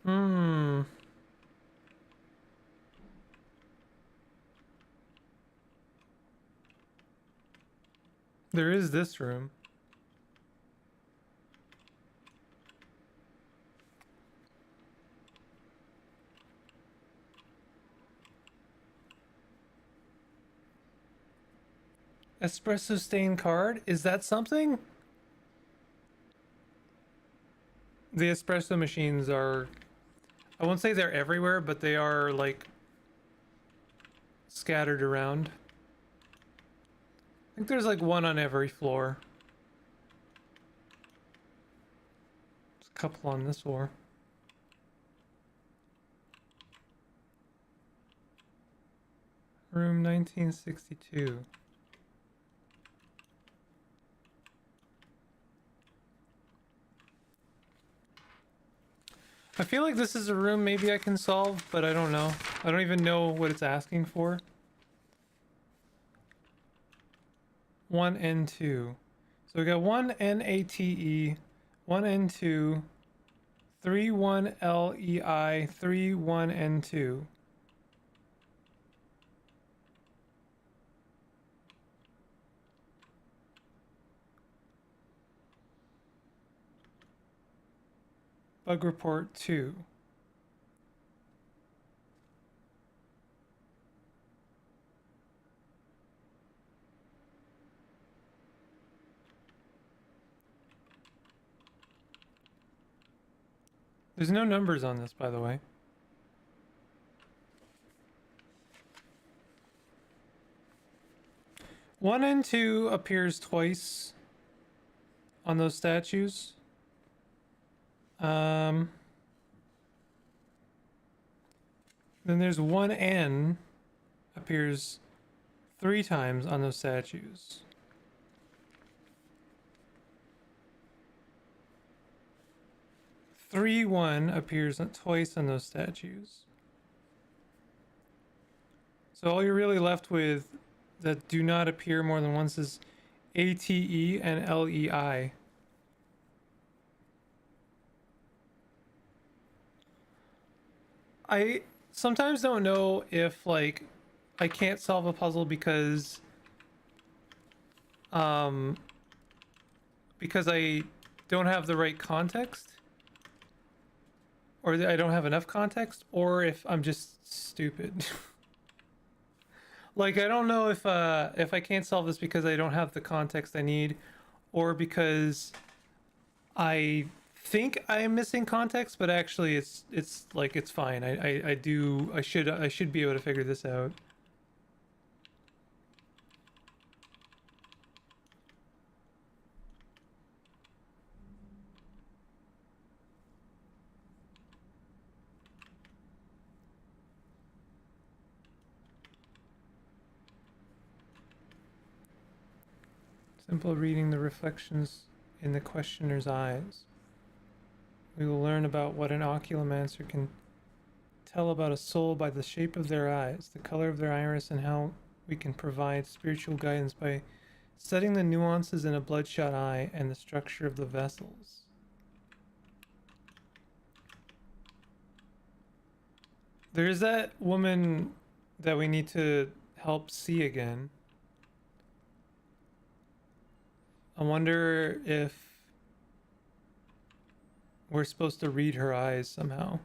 Hmm. There is this room. Espresso stain card? Is that something? The espresso machines are... I won't say they're everywhere, but they are, like, scattered around. I think there's, like, one on every floor. There's a couple on this floor. Room 1962. I feel like this is a room maybe I can solve, but I don't know. I don't even know what it's asking for. 1N2. So we got 1NATE, 1N2, 31LEI, 31N2. Bug report 2. There's no numbers on this, by the way. One and two appears twice on those statues. Then there's 1N appears 3 times on those statues. Three one appears twice on those statues. So all you're really left with that do not appear more than once is ATE and LEI. I sometimes don't know if like I can't solve a puzzle because I don't have the right context, or I don't have enough context, or if I'm just stupid. Like I don't know if I can't solve this because I don't have the context I need, or because I think I'm missing context, but actually it's like it's fine. I should be able to figure this out. Simple reading the reflections in the questioner's eyes. We will learn about what an oculomancer can tell about a soul by the shape of their eyes, the color of their iris, and how we can provide spiritual guidance by studying the nuances in a bloodshot eye and the structure of the vessels. There's that woman that we need to help see again. I wonder if we're supposed to read her eyes somehow.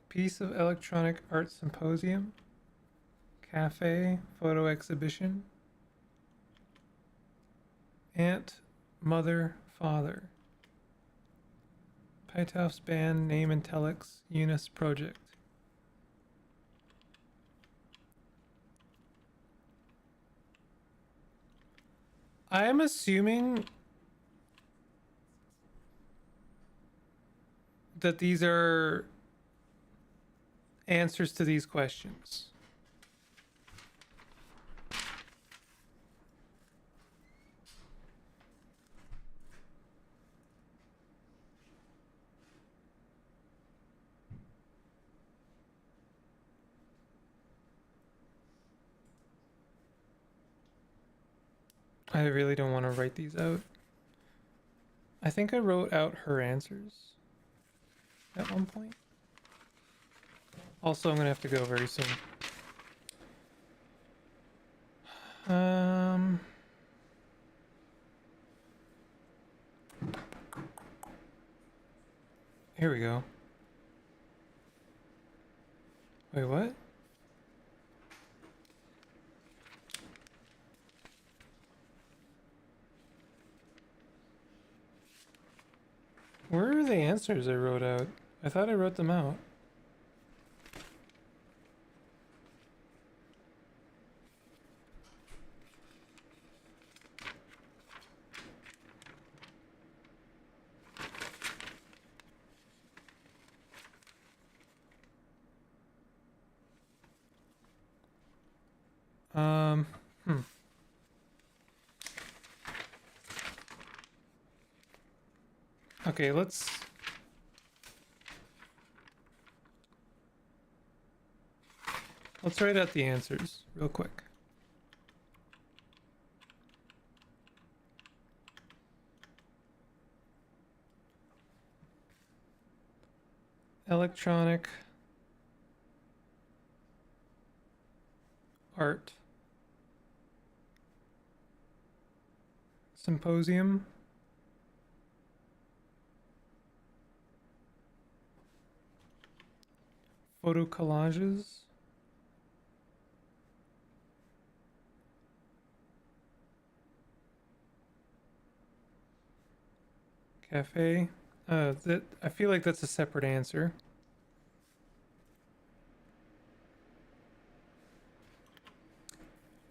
Piece of electronic art symposium, cafe, photo exhibition, aunt, mother, father, Pytoff's band, name and telex, Eunice project. I am assuming that these are answers to these questions. I really don't want to write these out. I think I wrote out her answers at one point. Also, I'm gonna have to go very soon. Here we go. Wait, what? Where are the answers I wrote out? I thought I wrote them out. Hmm. Okay, let's write out the answers real quick. Electronic art symposium, Photo collages. Cafe. I feel like that's a separate answer.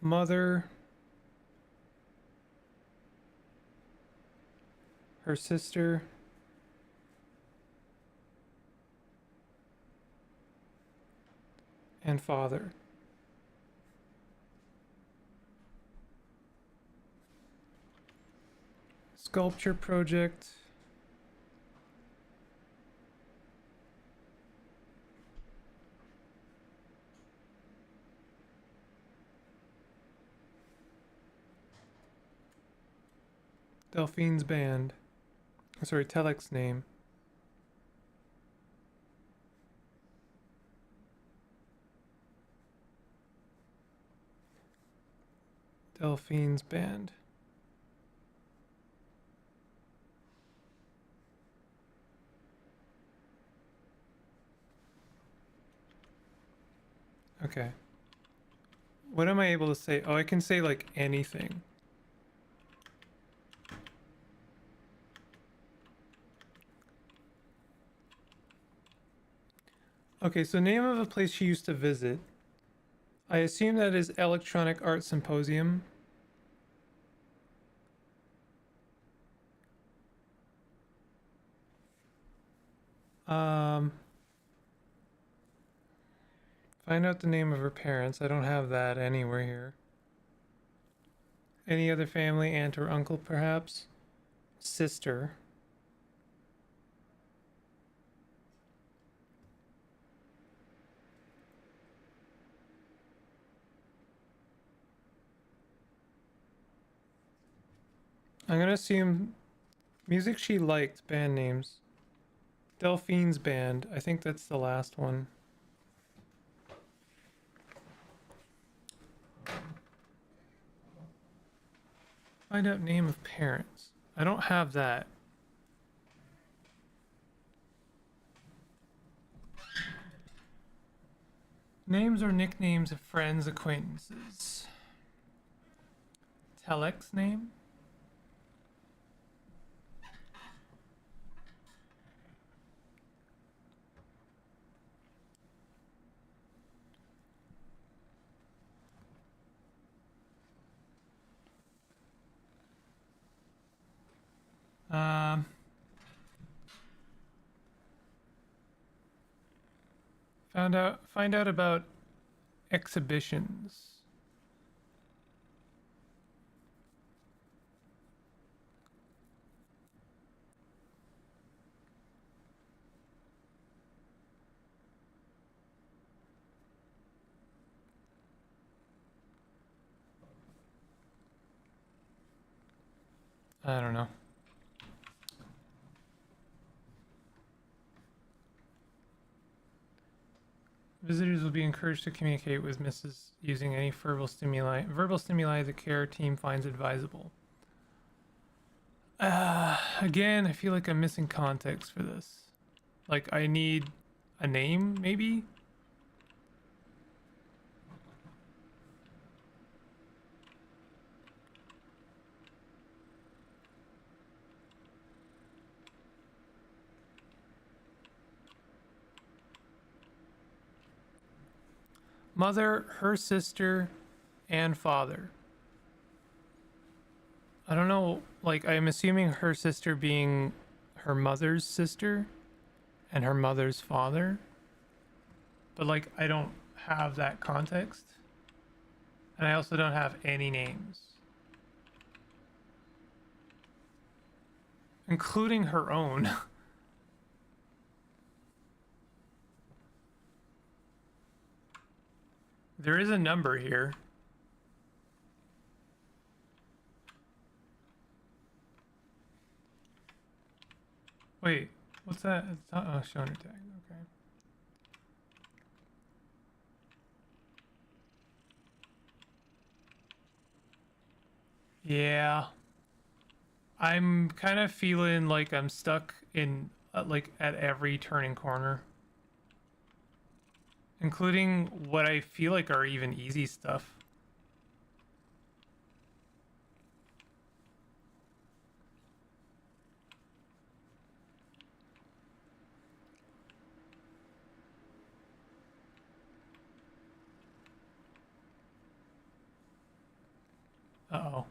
Mother. Her sister. And father. Sculpture project. Delphine's band. Sorry, Telex's name. Delphine's band. Okay. What am I able to say? Oh, I can say like anything. Okay, so name of a place she used to visit. I assume that is Electronic Art Symposium. Find out the name of her parents. I don't have that anywhere here. Any other family, aunt or uncle, perhaps? Sister. I'm gonna assume music she liked, band names. Delphine's band. I think that's the last one. Find out name of parents. I don't have that. Names or nicknames of friends, acquaintances. Telex name? Find out about exhibitions. I don't know. Visitors will be encouraged to communicate with Mrs. using any verbal stimuli the care team finds advisable. Again, I feel like I'm missing context for this. Like, I need a name, maybe? Mother, her sister, and father. I don't know, like, I'm assuming her sister being her mother's sister and her mother's father. But, like, I don't have that context. And I also don't have any names. Including her own. There is a number here. Wait, what's that? It's not showing her tag. Okay. Yeah. I'm kind of feeling like I'm stuck in like at every turning corner. including what I feel like are even easy stuff. Uh-oh.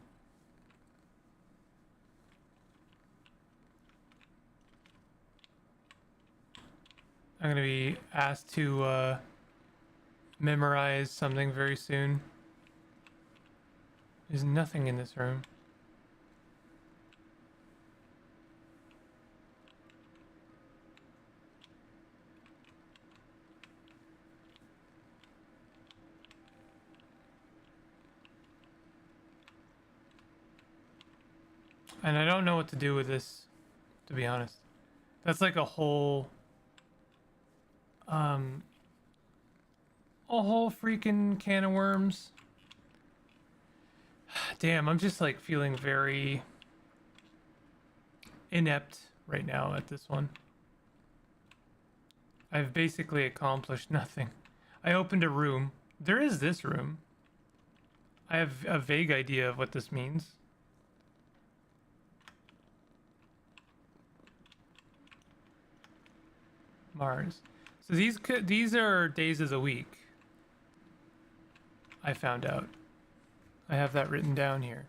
I'm gonna be asked to memorize something very soon. There's nothing in this room. And I don't know what to do with this, to be honest. That's like a whole freaking can of worms. Damn, I'm just like feeling very inept right now at this one. I've basically accomplished nothing. I opened a room. There is this room. I have a vague idea of what this means. Mars. So these are days of the week. I found out. I have that written down here.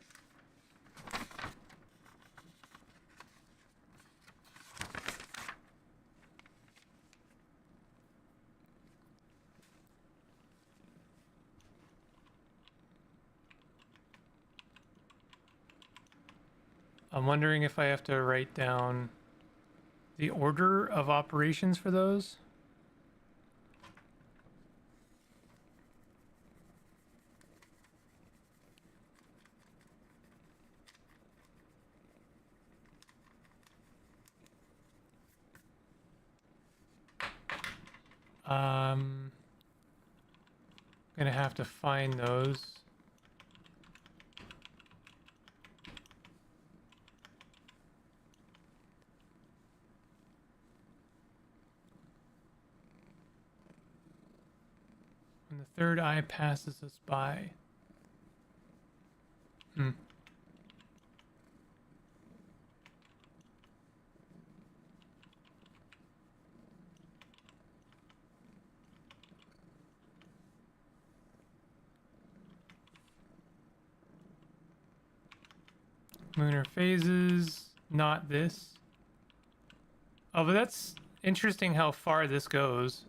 I'm wondering if I have to write down the order of operations for those. Gonna have to find those. When the third eye passes us by. Lunar phases, not this. Oh, but that's interesting how far this goes.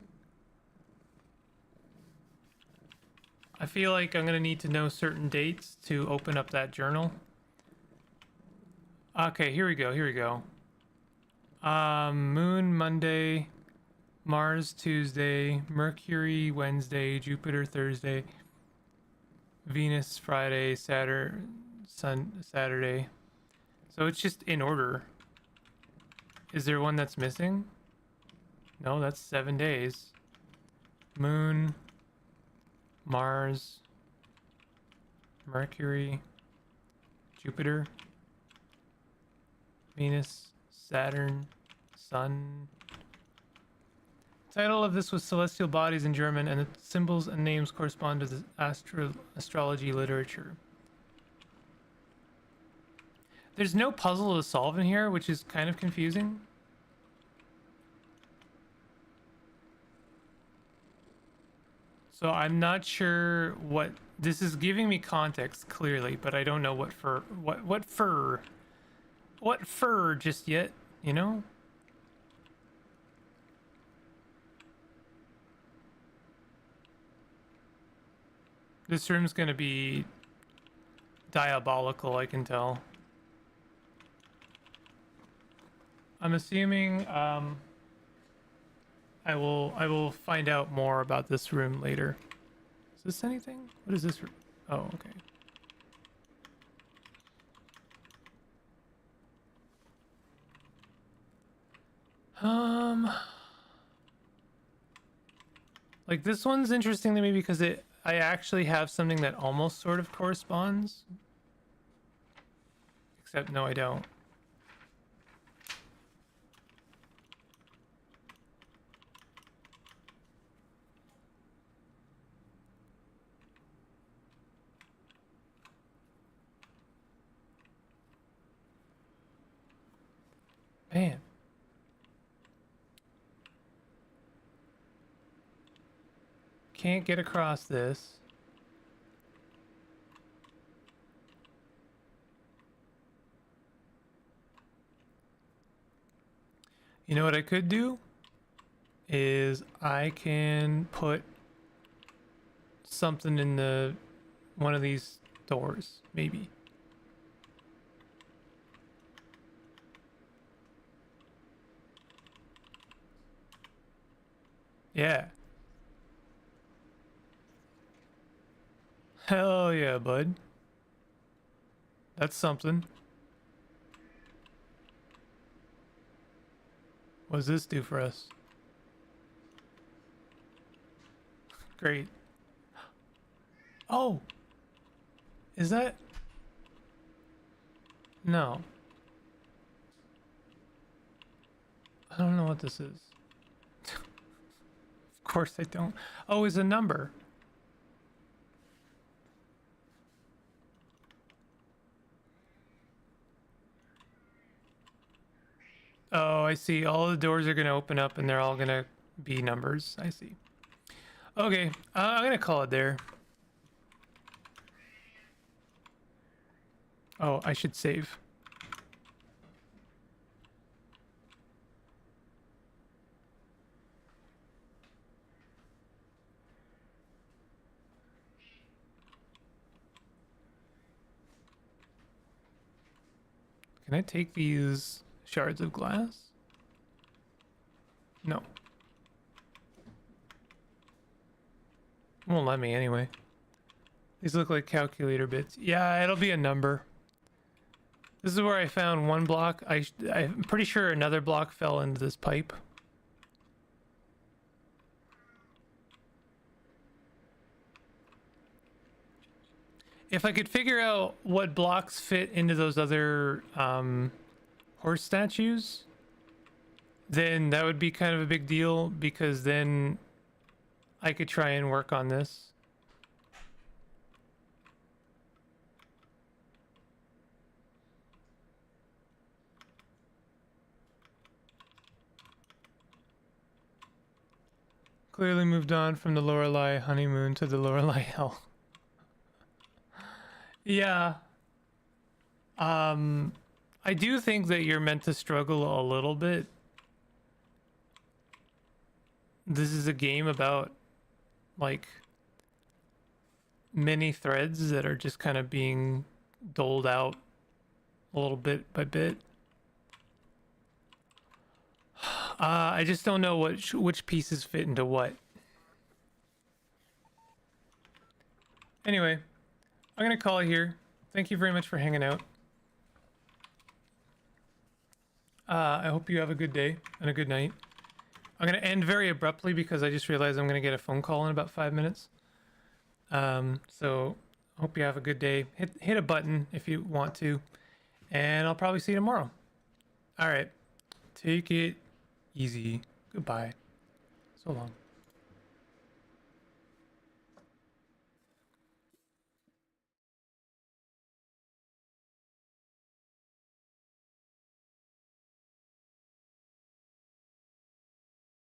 I feel like I'm gonna need to know certain dates to open up that journal. Okay, here we go. Moon Monday, Mars Tuesday, Mercury Wednesday, Jupiter Thursday, Venus Friday, Saturday. So it's just in order. Is there one that's missing? No, that's 7 days. Moon, Mars, Mercury, Jupiter, Venus, Saturn, Sun. Title of this was Celestial Bodies in German, and the symbols and names correspond to the astrology literature. There's no puzzle to solve in here, which is kind of confusing. So I'm not sure what this is giving me context clearly, but I don't know what fur just yet, you know? This room's gonna be diabolical, I can tell. I'm assuming I will find out more about this room later. Is this anything? What is this room? Oh, okay. Like this one's interesting to me because I actually have something that almost sort of corresponds. Except no, I don't. can't get across this. You know what I could do? Is I can put something in the one of these doors, maybe. Yeah. Hell yeah, bud. That's something. What does this do for us? Great. Oh! Is that... No. I don't know what this is. Of course I don't. Oh, it's a number. Oh, I see. All the doors are going to open up and they're all going to be numbers. I see. Okay, I'm going to call it there. Oh, I should save. Can I take these shards of glass? No. Won't let me anyway. These look like calculator bits. Yeah, it'll be a number. This is where I found one block. I'm pretty sure another block fell into this pipe. If I could figure out what blocks fit into those other horse statues, then that would be kind of a big deal, because then I could try and work on this. Clearly moved on from the Lorelei honeymoon to the Lorelei hell. Yeah. I do think that you're meant to struggle a little bit. This is a game about, like, many threads that are just kind of being doled out a little bit by bit. I just don't know which pieces fit into what. Anyway, I'm gonna call it here. Thank you very much for hanging out. I hope you have a good day and a good night. I'm gonna end very abruptly because I just realized I'm gonna get a phone call in about 5 minutes. So hope you have a good day. Hit a button if you want to, and I'll probably see you tomorrow. All right, take it easy. Goodbye. So long.